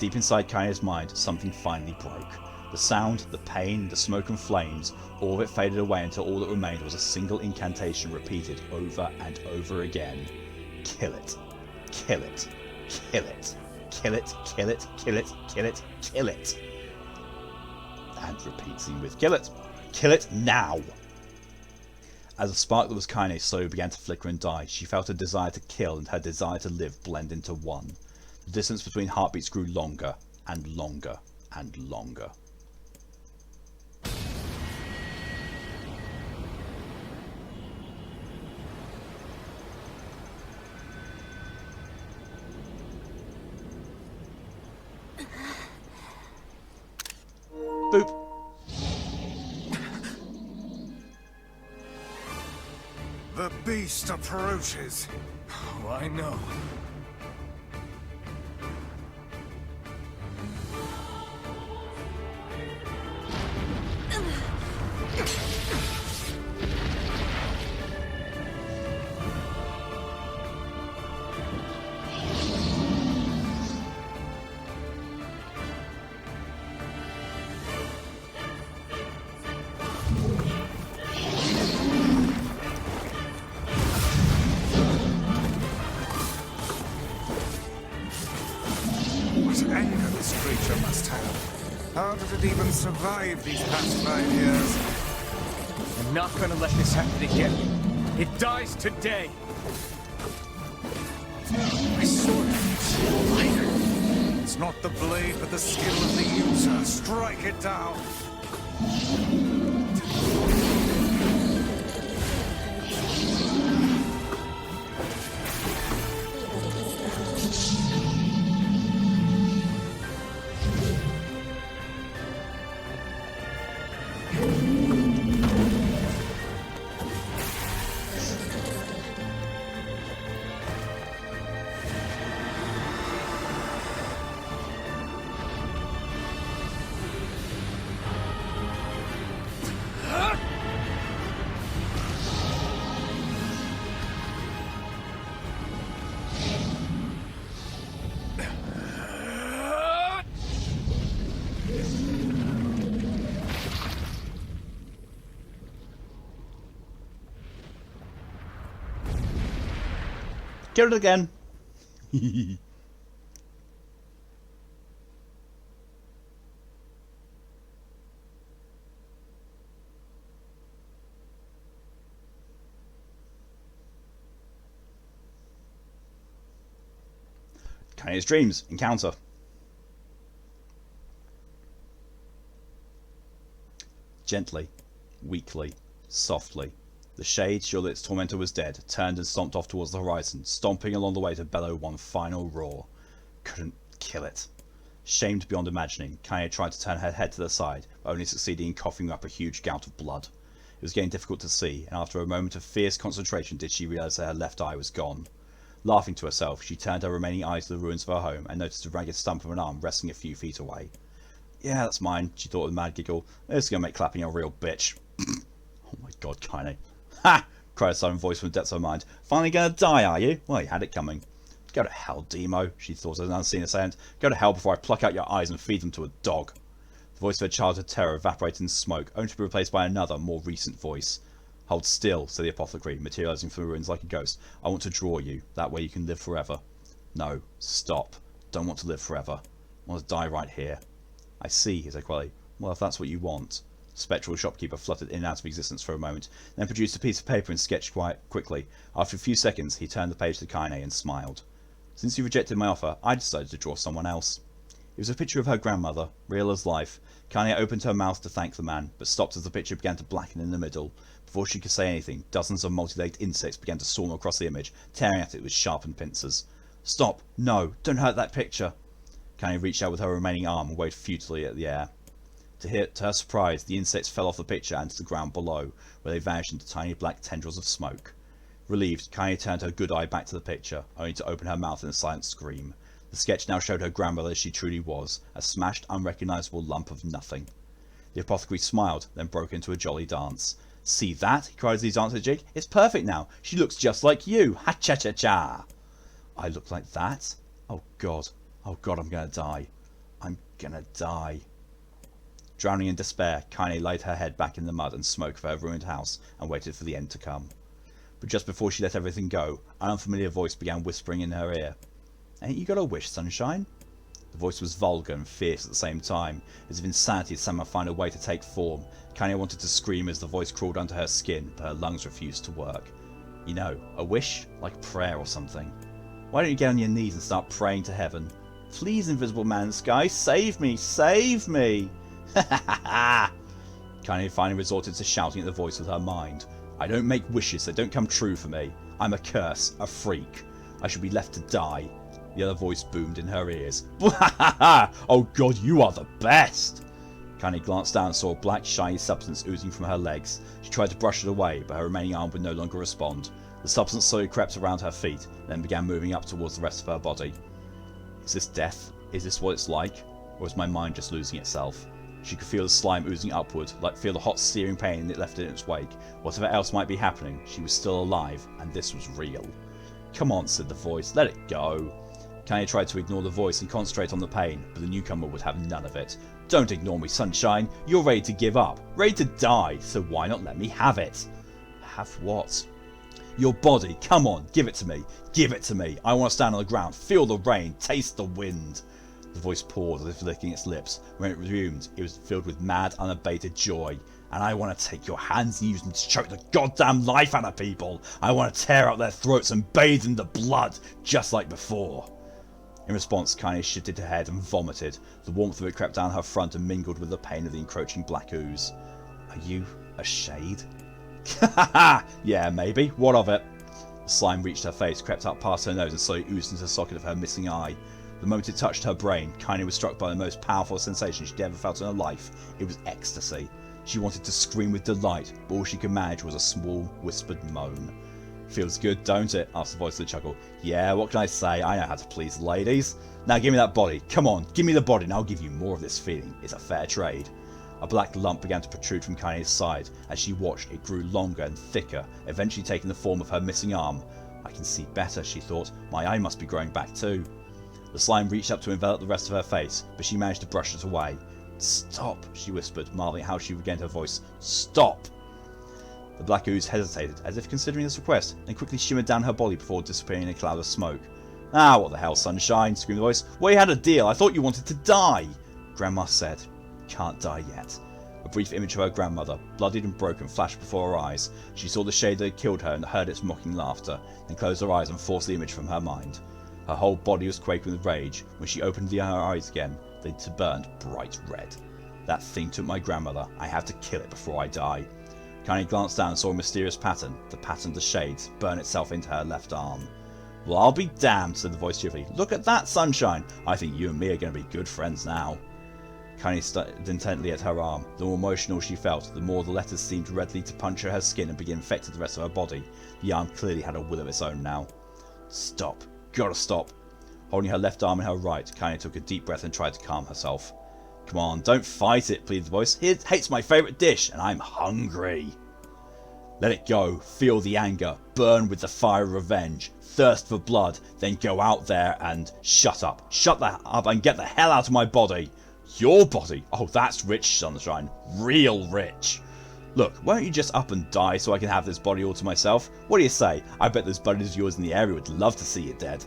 Deep inside Kaya's mind, something finally broke. The sound, the pain, the smoke and flames, all of it faded away until all that remained was a single incantation repeated over and over again. Kill it. Kill it. Kill it. Kill it. Kill it. Kill it. Kill it. Kill it. And repeating with kill it. Kill it now. As the spark that was Kaine slowly began to flicker and die, she felt her desire to kill and her desire to live blend into one. The distance between heartbeats grew longer and longer and longer. Boop. The beast approaches. Oh, I know. How did it even survive these past 5 years? I'm not gonna let this happen again. It dies today. My sword is lighter. It's not the blade, but the skill of the user. Strike it down. Kill it again. Kanye's dreams encounter. Gently, weakly, softly. The shade, sure that its tormentor was dead, turned and stomped off towards the horizon, stomping along the way to bellow one final roar. Couldn't kill it. Shamed beyond imagining, Kanye tried to turn her head to the side, but only succeeding in coughing up a huge gout of blood. It was getting difficult to see, and after a moment of fierce concentration did she realise that her left eye was gone. Laughing to herself, she turned her remaining eyes to the ruins of her home and noticed a ragged stump of an arm resting a few feet away. Yeah, that's mine, she thought with a mad giggle. This is going to make clapping a real bitch. Oh my god, Kanye. Ha! Cried a silent voice from the depths of her mind. Finally gonna die, are you? Well, you had it coming. Go to hell, Demo, she thought as an unseen assailant. Go to hell before I pluck out your eyes and feed them to a dog. The voice of her childhood terror evaporated in smoke, only to be replaced by another, more recent voice. Hold still, said the apothecary, materializing from the ruins like a ghost. I want to draw you. That way you can live forever. No, stop. Don't want to live forever. I want to die right here. I see, he said quietly. Well, if that's what you want. The spectral shopkeeper fluttered in and out of existence for a moment, then produced a piece of paper and sketched quite quickly. After a few seconds, he turned the page to Kaine and smiled. Since you rejected my offer, I decided to draw someone else. It was a picture of her grandmother, real as life. Kaine opened her mouth to thank the man, but stopped as the picture began to blacken in the middle. Before she could say anything, dozens of multi-legged insects began to swarm across the image, tearing at it with sharpened pincers. Stop! No! Don't hurt that picture! Kaine reached out with her remaining arm and waved futilely at the air. To her surprise, the insects fell off the picture and to the ground below, where they vanished into tiny black tendrils of smoke. Relieved, Kaine turned her good eye back to the picture, only to open her mouth in a silent scream. The sketch now showed her grandmother as she truly was, a smashed, unrecognisable lump of nothing. The apothecary smiled, then broke into a jolly dance. See that? He cried as he danced a jig. It's perfect now. She looks just like you. Ha-cha-cha-cha. I look like that? Oh God, I'm going to die. gonna die. Drowning in despair, Kaine laid her head back in the mud and smoke of her ruined house and waited for the end to come. But just before she let everything go, an unfamiliar voice began whispering in her ear. Ain't you got a wish, Sunshine? The voice was vulgar and fierce at the same time, as if insanity had somehow found a way to take form. Kaine wanted to scream as the voice crawled under her skin, but her lungs refused to work. You know, a wish? Like prayer or something. Why don't you get on your knees and start praying to heaven? Please, invisible man in the sky, save me! Save me! Ha ha ha ha! Kaine finally resorted to shouting at the voice with her mind. I don't make wishes that don't come true for me. I'm a curse, a freak. I should be left to die. The other voice boomed in her ears. Oh god, you are the best! Kaine glanced down and saw a black, shiny substance oozing from her legs. She tried to brush it away, but her remaining arm would no longer respond. The substance slowly crept around her feet, and then began moving up towards the rest of her body. Is this death? Is this what it's like? Or is my mind just losing itself? She could feel the slime oozing upward, feel the hot searing pain it left in its wake. Whatever else might be happening, she was still alive, and this was real. Come on, said the voice, let it go. Kaine tried to ignore the voice and concentrate on the pain, but the newcomer would have none of it. Don't ignore me, Sunshine. You're ready to give up, ready to die, so why not let me have it? Have what? Your body, come on, give it to me. Give it to me. I want to stand on the ground, feel the rain, taste the wind. The voice paused as if licking its lips. When it resumed, it was filled with mad, unabated joy. And I want to take your hands and use them to choke the goddamn life out of people. I want to tear out their throats and bathe in the blood, just like before. In response, Kaine shifted her head and vomited. The warmth of it crept down her front and mingled with the pain of the encroaching black ooze. Are you a shade? Yeah, maybe. What of it? The slime reached her face, crept up past her nose and slowly oozed into the socket of her missing eye. The moment it touched her brain, Kaine was struck by the most powerful sensation she'd ever felt in her life. It was ecstasy. She wanted to scream with delight, but all she could manage was a small, whispered moan. Feels good, don't it? Asked the voice with a chuckle. Yeah, what can I say? I know how to please the ladies. Now give me that body. Come on, give me the body and I'll give you more of this feeling. It's a fair trade. A black lump began to protrude from Kaine's side. As she watched, it grew longer and thicker, eventually taking the form of her missing arm. I can see better, she thought. My eye must be growing back too. The slime reached up to envelop the rest of her face, but she managed to brush it away. Stop, she whispered, marveling how she regained her voice. Stop! The black ooze hesitated, as if considering this request, then quickly shimmered down her body before disappearing in a cloud of smoke. Ah, what the hell, Sunshine, screamed the voice. Well, you had a deal. I thought you wanted to die. Grandma said, can't die yet. A brief image of her grandmother, bloodied and broken, flashed before her eyes. She saw the shade that had killed her and heard its mocking laughter, then closed her eyes and forced the image from her mind. Her whole body was quaking with rage. When she opened her eyes again, they burned bright red. That thing took my grandmother. I have to kill it before I die. Kaine glanced down and saw a mysterious pattern, the pattern of the shades, burn itself into her left arm. Well, I'll be damned, said the voice cheerfully. Look at that, Sunshine. I think you and me are going to be good friends now. Kaine stared intently at her arm. The more emotional she felt, the more the letters seemed readily to puncture her skin and begin infecting the rest of her body. The arm clearly had a will of its own now. Stop. Gotta stop. Holding her left arm in her right, Kaine took a deep breath and tried to calm herself. Come on, don't fight it, pleaded the voice. It hates my favourite dish, and I'm hungry. Let it go. Feel the anger. Burn with the fire of revenge. Thirst for blood. Then go out there and shut up. Shut that up and get the hell out of my body. Your body? Oh, that's rich, Sunshine. Real rich. Look, why don't you just up and die so I can have this body all to myself? What do you say? I bet those buddies of yours in the area would love to see you dead.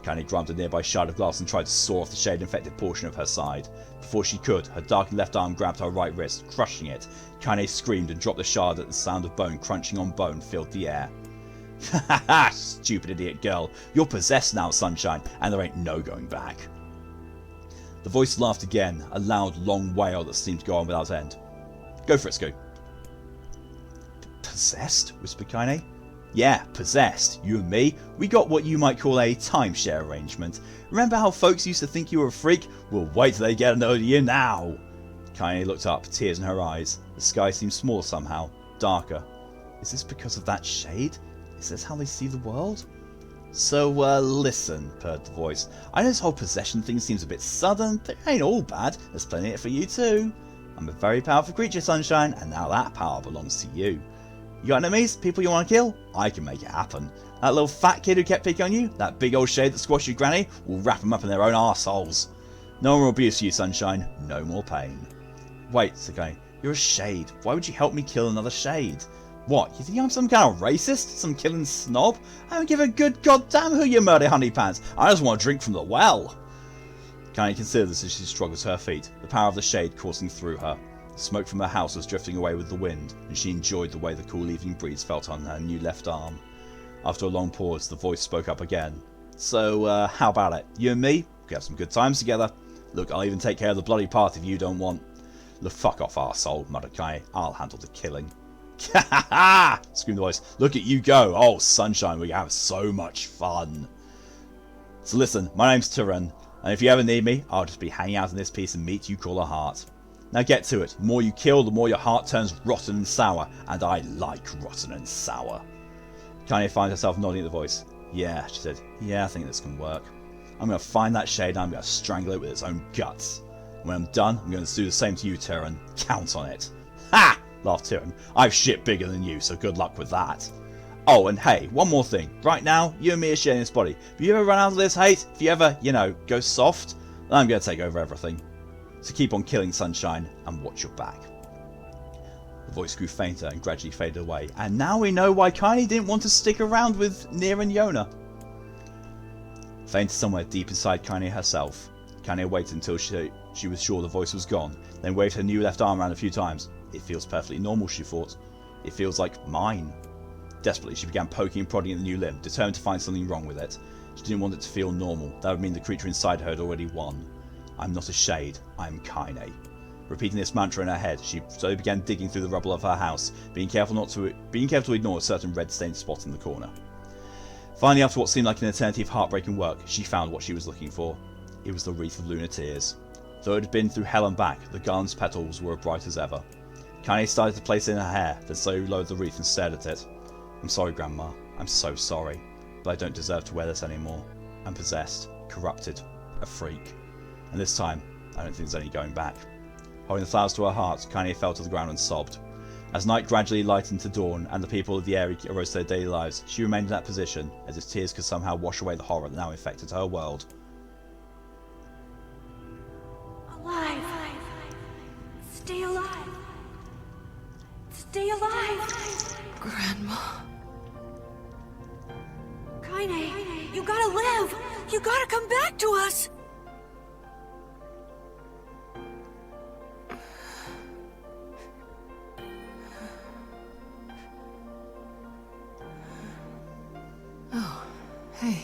Kaine grabbed a nearby shard of glass and tried to saw off the shade-infected portion of her side. Before she could, her darkened left arm grabbed her right wrist, crushing it. Kaine screamed and dropped the shard at the sound of bone crunching on bone filled the air. Ha ha ha, stupid idiot girl. You're possessed now, Sunshine, and there ain't no going back. The voice laughed again, a loud, long wail that seemed to go on without end. Go for it, Scoot. Possessed? Whispered Kaine. Yeah, possessed. You and me, we got what you might call a timeshare arrangement. Remember how folks used to think you were a freak? Well, wait till they get to know you now. Kaine looked up, tears in her eyes. The sky seemed smaller somehow, darker. Is this because of that shade? Is this how they see the world? So, listen, purred the voice. I know this whole possession thing seems a bit sudden, but it ain't all bad. There's plenty in it for you too. I'm a very powerful creature, Sunshine, and now that power belongs to you. You got enemies? People you want to kill? I can make it happen. That little fat kid who kept picking on you? That big old shade that squashed your granny? We'll wrap them up in their own arseholes. No more abuse for you, Sunshine. No more pain. Wait, said Kaine. You're a shade. Why would you help me kill another shade? What, you think I'm some kind of racist? Some killing snob? I don't give a good goddamn who you murder, honeypants. I just want to drink from the well. Kaine considered this as she struggled to her feet, the power of the shade coursing through her. The smoke from her house was drifting away with the wind, and she enjoyed the way the cool evening breeze felt on her new left arm. After a long pause, the voice spoke up again. So, how about it? You and me? We could have some good times together. Look, I'll even take care of the bloody part if you don't want. Look, fuck off, arsehole, muttered Kaine. I'll handle the killing. Ha ha ha! Screamed the voice. Look at you go! Oh, Sunshine, we have so much fun. So listen, my name's Tyrann, and if you ever need me, I'll just be hanging out in this piece of meat you call a heart. Now get to it. The more you kill, the more your heart turns rotten and sour, and I like rotten and sour. Kaine finds herself nodding at the voice. Yeah, she said. Yeah, I think this can work. I'm going to find that shade and I'm going to strangle it with its own guts. When I'm done, I'm going to do the same to you, Tyrann. Count on it. Ha! Laughed Tyrann. I've shit bigger than you, so good luck with that. Oh, and hey, one more thing. Right now, you and me are sharing this body. If you ever run out of this hate, if you ever, go soft, then I'm going to take over everything. So keep on killing, Sunshine, and watch your back. The voice grew fainter and gradually faded away, and now we know why Kaine didn't want to stick around with NieR and Yona. Fainted somewhere deep inside Kaine herself. Kaine waited until she was sure the voice was gone, then waved her new left arm around a few times. It feels perfectly normal, she thought. It feels like mine. Desperately, she began poking and prodding at the new limb, determined to find something wrong with it. She didn't want it to feel normal. That would mean the creature inside her had already won. I'm not a shade, I'm Kaine. Repeating this mantra in her head, she slowly began digging through the rubble of her house, being careful to ignore a certain red-stained spot in the corner. Finally, after what seemed like an eternity of heartbreaking work, she found what she was looking for. It was the wreath of lunar tears. Though it had been through hell and back, the garland's petals were as bright as ever. Kaine started to place it in her hair, then slowly lowered the wreath and stared at it. I'm sorry, Grandma. I'm so sorry. But I don't deserve to wear this anymore. I'm possessed, corrupted, a freak. And this time, I don't think there's any going back. Holding the flowers to her heart, Kaine fell to the ground and sobbed. As night gradually lightened to dawn and the people of the area arose to their daily lives, she remained in that position, as if tears could somehow wash away the horror that now infected her world. Alive! Stay alive! Stay alive! Grandma. Kaine, you gotta live! You gotta come back to us! Oh, hey.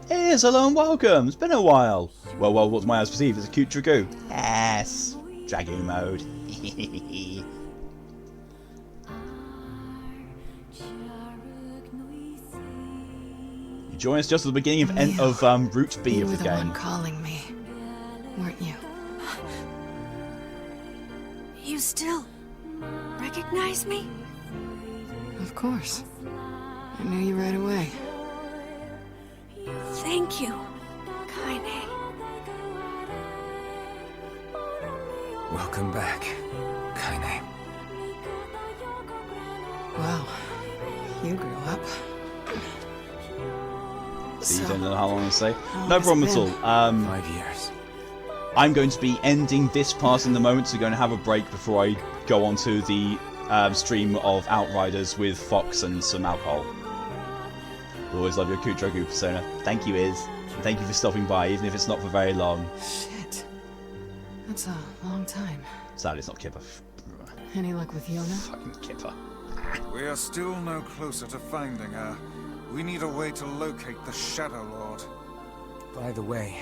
Here's hello and welcome. It's been a while. Well, what's my eyes perceive as a cute Dragoo. Yes, Dragoo mode. You joined us just at the beginning of Route B of the game. You were the one calling me, weren't you? You still recognize me? Of course. I knew you right away. Thank you, Kaine. Welcome back, Kaine. Wow. You grew up. So you don't know how long to say? No problem at all. 5 years. I'm going to be ending this part in the moment, so going to have a break before I go on to the stream of Outriders with Fox and some alcohol. Always love your cute Dragoo persona. Thank you, Iz. And thank you for stopping by, even if it's not for very long. Shit. That's a long time. Sadly, it's not Kipper. Any luck with Yona? Fucking Kipper. We are still no closer to finding her. We need a way to locate the Shadowlord. By the way,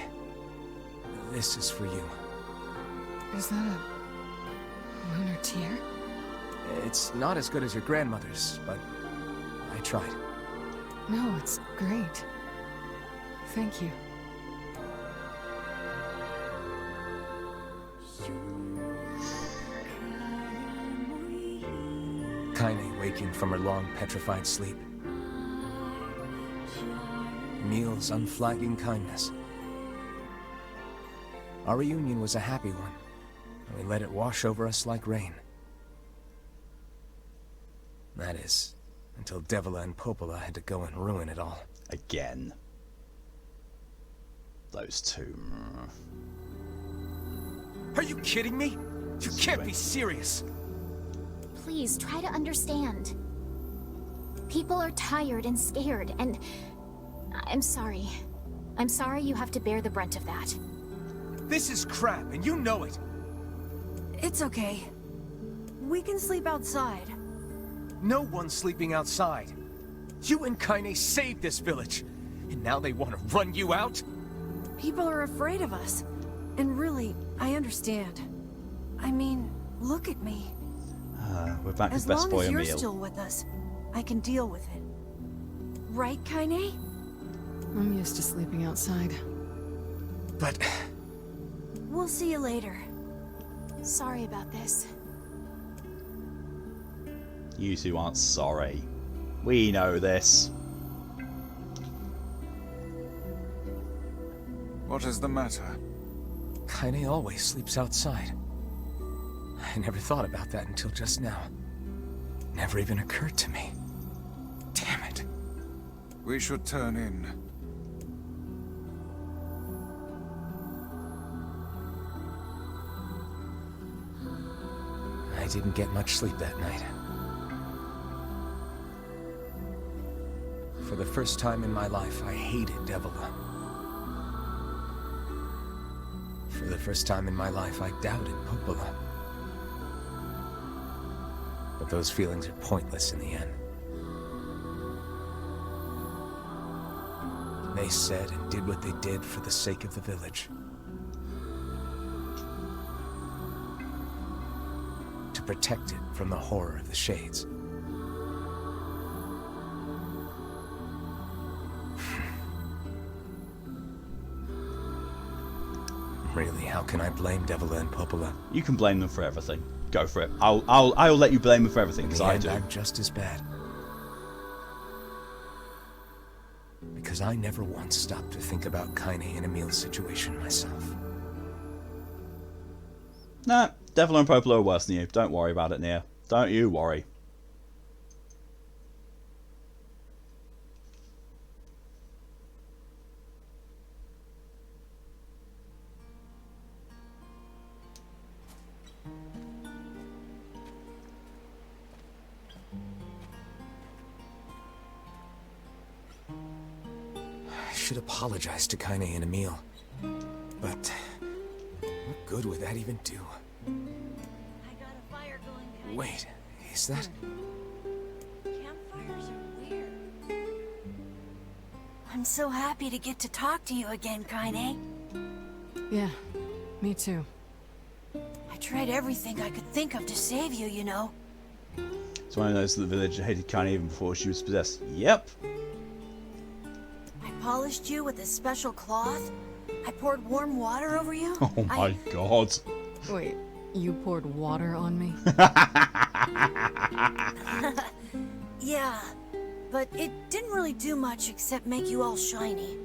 this is for you. Is that a lunar tear? It's not as good as your grandmother's, but I tried. No, it's great. Thank you. Kaine waking from her long, petrified sleep. Emil's unflagging kindness. Our reunion was a happy one, and we let it wash over us like rain. That is, Until Devila and Popola had to go and ruin it all. Again. Those two. Are you kidding me? You can't be serious. Please, try to understand. People are tired and scared, and... I'm sorry. I'm sorry you have to bear the brunt of that. This is crap, and you know it. It's okay. We can sleep outside. No one's sleeping outside. You and Kaine saved this village, and now they want to run you out? People are afraid of us. And really, I understand. I mean, look at me. We're back to As best long boy as you're Emil. still with us, I can deal with it. Right, Kaine? I'm used to sleeping outside. But... We'll see you later. Sorry about this. You two aren't sorry. We know this. What is the matter? Kaine always sleeps outside. I never thought about that until just now. Never even occurred to me. Damn it. We should turn in. I didn't get much sleep that night. For the first time in my life, I hated Devila. For the first time in my life, I doubted Popola. But those feelings are pointless in the end. They said and did what they did for the sake of the village. To protect it from the horror of the Shades. Really, how can I blame Devila and Popola? You can blame them for everything. Go for it. I'll let you blame them for everything, because I do. I'm just as bad. Because I never once stopped to think about Kaine and Emil's situation myself. Nah, Devil and Popola are worse than you. Don't worry about it, NieR. Don't you worry. I should apologize to Kaine and Emil. But what good would that even do? I got a fire going behind. Wait, is that... Campfires are weird. I'm so happy to get to talk to you again, Kaine. Yeah, me too. I tried everything I could think of to save you, you know. It's one of those that the village hated Kaine even before she was possessed. Yep. I polished you with a special cloth. I poured warm water over you. Oh my god. Wait, you poured water on me? Yeah, but it didn't really do much except make you all shiny.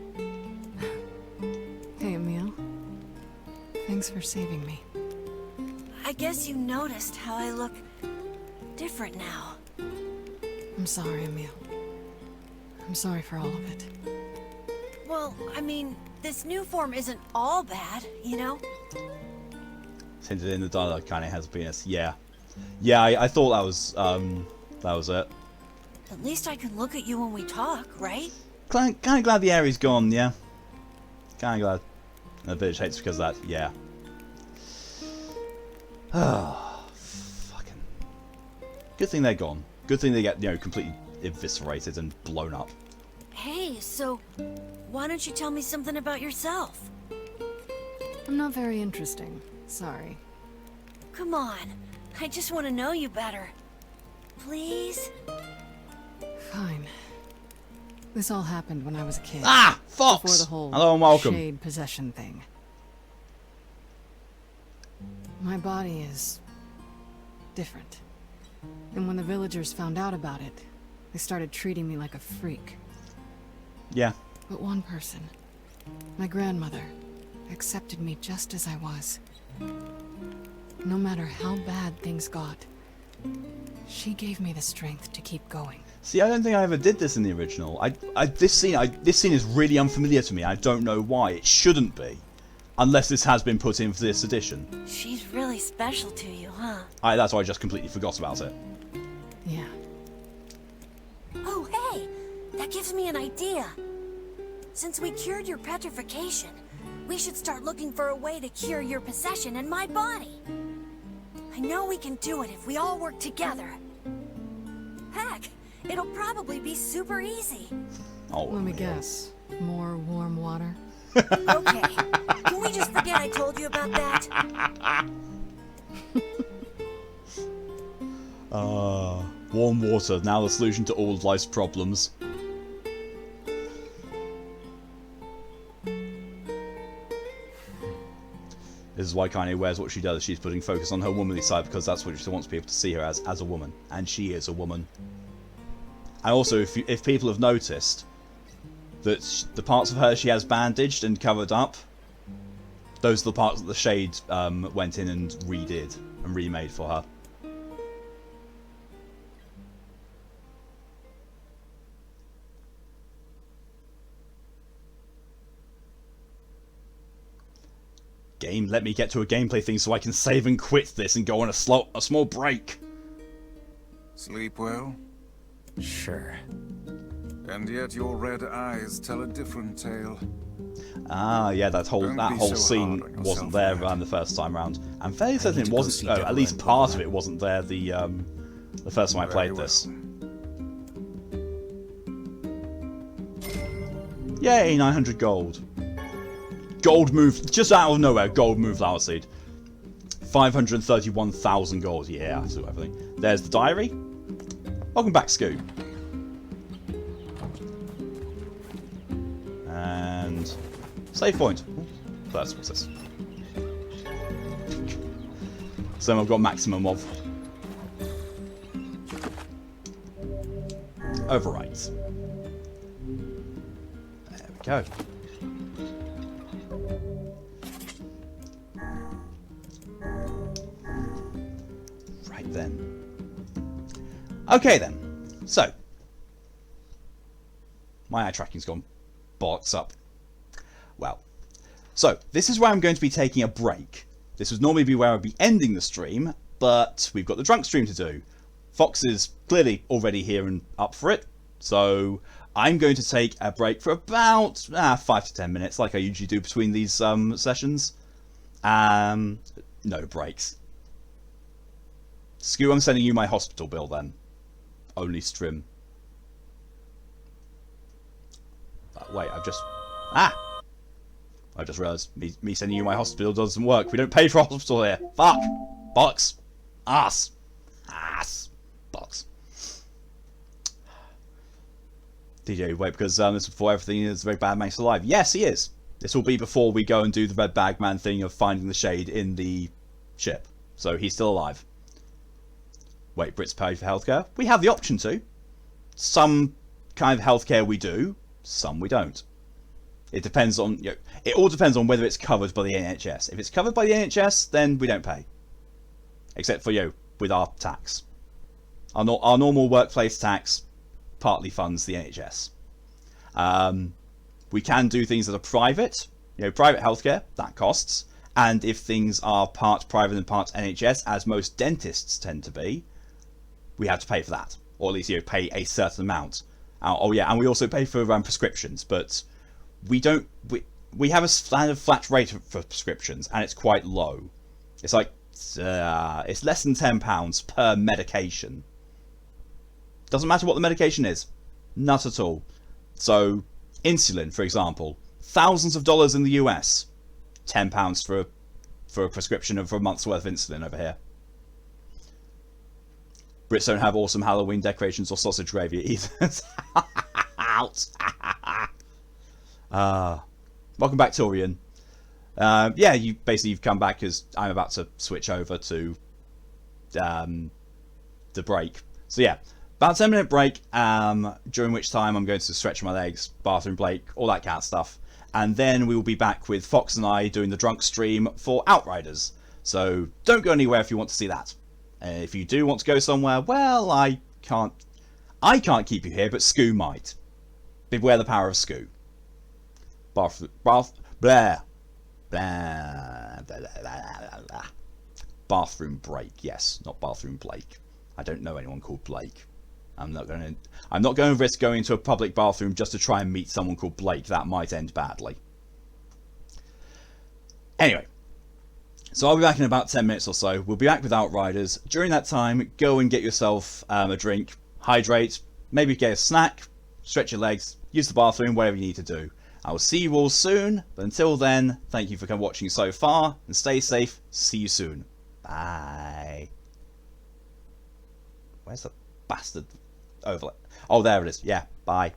Hey, Emil. Thanks for saving me. I guess you noticed how I look different now. I'm sorry, Emil. I'm sorry for all of it. Well, I mean, this new form isn't all bad, you know? It's hinted in the dialogue Kaine has a penis. Yeah. Yeah, I thought that was it. At least I can look at you when we talk, right? Kind of glad the area's gone, yeah. Kind of glad. And the village hates because of that, yeah. Ah, fucking. Good thing they're gone. Good thing they get, completely eviscerated and blown up. Hey, so why don't you tell me something about yourself? I'm not very interesting. Sorry. Come on, I just want to know you better. Please? Fine. This all happened when I was a kid. Ah! Fox! Before the whole Hello and welcome. shade possession thing. My body is... different. And when the villagers found out about it, they started treating me like a freak. Yeah. But one person, my grandmother, accepted me just as I was. No matter how bad things got, she gave me the strength to keep going. See, I don't think I ever did this in the original. This scene is really unfamiliar to me. I don't know why. It shouldn't be. Unless this has been put in for this edition. She's really special to you, huh? That's why I just completely forgot about it. Yeah. Oh, hey! That gives me an idea. Since we cured your petrification, we should start looking for a way to cure your possession in my body. I know we can do it if we all work together. Heck, it'll probably be super easy. Oh, Let me guess. More warm water? Okay, can we just forget I told you about that? Warm water, now the solution to all of life's problems. This is why Kanye wears what she does. She's putting focus on her womanly side because that's what she wants people to see her as a woman. And she is a woman. And also, if people have noticed that the parts of her she has bandaged and covered up, those are the parts that the Shade went in and redid and remade for her. Game, let me get to a gameplay thing so I can save and quit this and go on a small break. Sleep well? Sure. And yet your red eyes tell a different tale. Ah, yeah, that whole so scene hard on wasn't yourself, there the first time round. I'm fairly certain it to go wasn't. see At Devil least and part of Woman. it wasn't there the first time I played Very this. well. Yay, 900 gold. Gold moved just out of nowhere. Gold moved Flower Seed. 531,000 gold. Yeah, I saw everything. There's the diary. Welcome back, Scoop. And save point. First, what's this? So I've got maximum of overrides. There we go. Right then. Okay then. So my eye tracking's gone bollocks up. Well, so this is where I'm going to be taking a break. This would normally be where I'd be ending the stream, but we've got the drunk stream to do. Fox is clearly already here and up for it, so I'm going to take a break for about 5 to 10 minutes, like I usually do between these sessions. No breaks. Skew, I'm sending you my hospital bill then. Only Strim. Wait, I just realised me sending you my hospital doesn't work. We don't pay for hospital here. Fuck. Bollocks. Ass. Bollocks. DJ, wait, because this is before everything is very bad makes alive. Yes, he is. This will be before we go and do the Red Bag Man thing of finding the Shade in the ship. So he's still alive. Wait, Brits pay for healthcare? We have the option to. Some kind of healthcare we do, some we don't. It depends on, it all depends on whether it's covered by the NHS. If it's covered by the NHS, then we don't pay. Except for, with our tax. Our normal workplace tax partly funds the NHS. We can do things that are private. Private healthcare, that costs. And if things are part private and part NHS, as most dentists tend to be, we have to pay for that. Or at least, pay a certain amount. Oh yeah, and we also pay for prescriptions, but we don't. We have a standard flat rate for prescriptions, and it's quite low. It's like it's less than £10 per medication. Doesn't matter what the medication is, not at all. So insulin, for example, thousands of dollars in the US, £10 for a prescription of a month's worth of insulin over here. Brits don't have awesome Halloween decorations or sausage gravy either. Out. Welcome back, Torian. Yeah, you've come back because I'm about to switch over to the break. So yeah, about a 10-minute break, during which time I'm going to stretch my legs, bathroom break, all that kind of stuff. And then we will be back with Fox and I doing the drunk stream for Outriders. So don't go anywhere if you want to see that. If you do want to go somewhere, well, I I can't keep you here, but Scoo might. Beware the power of Scoo. Bathroom break. Yes, not bathroom Blake. I don't know anyone called Blake. I'm not going to risk going into a public bathroom just to try and meet someone called Blake. That might end badly. Anyway, so I'll be back in about 10 minutes or so. We'll be back with Outriders. During that time, go and get yourself a drink, hydrate, maybe get a snack, stretch your legs, use the bathroom, whatever you need to do. I will see you all soon, but until then, thank you for watching so far, and stay safe. See you soon. Bye. Where's the bastard overlay? Oh, there it is. Yeah, bye.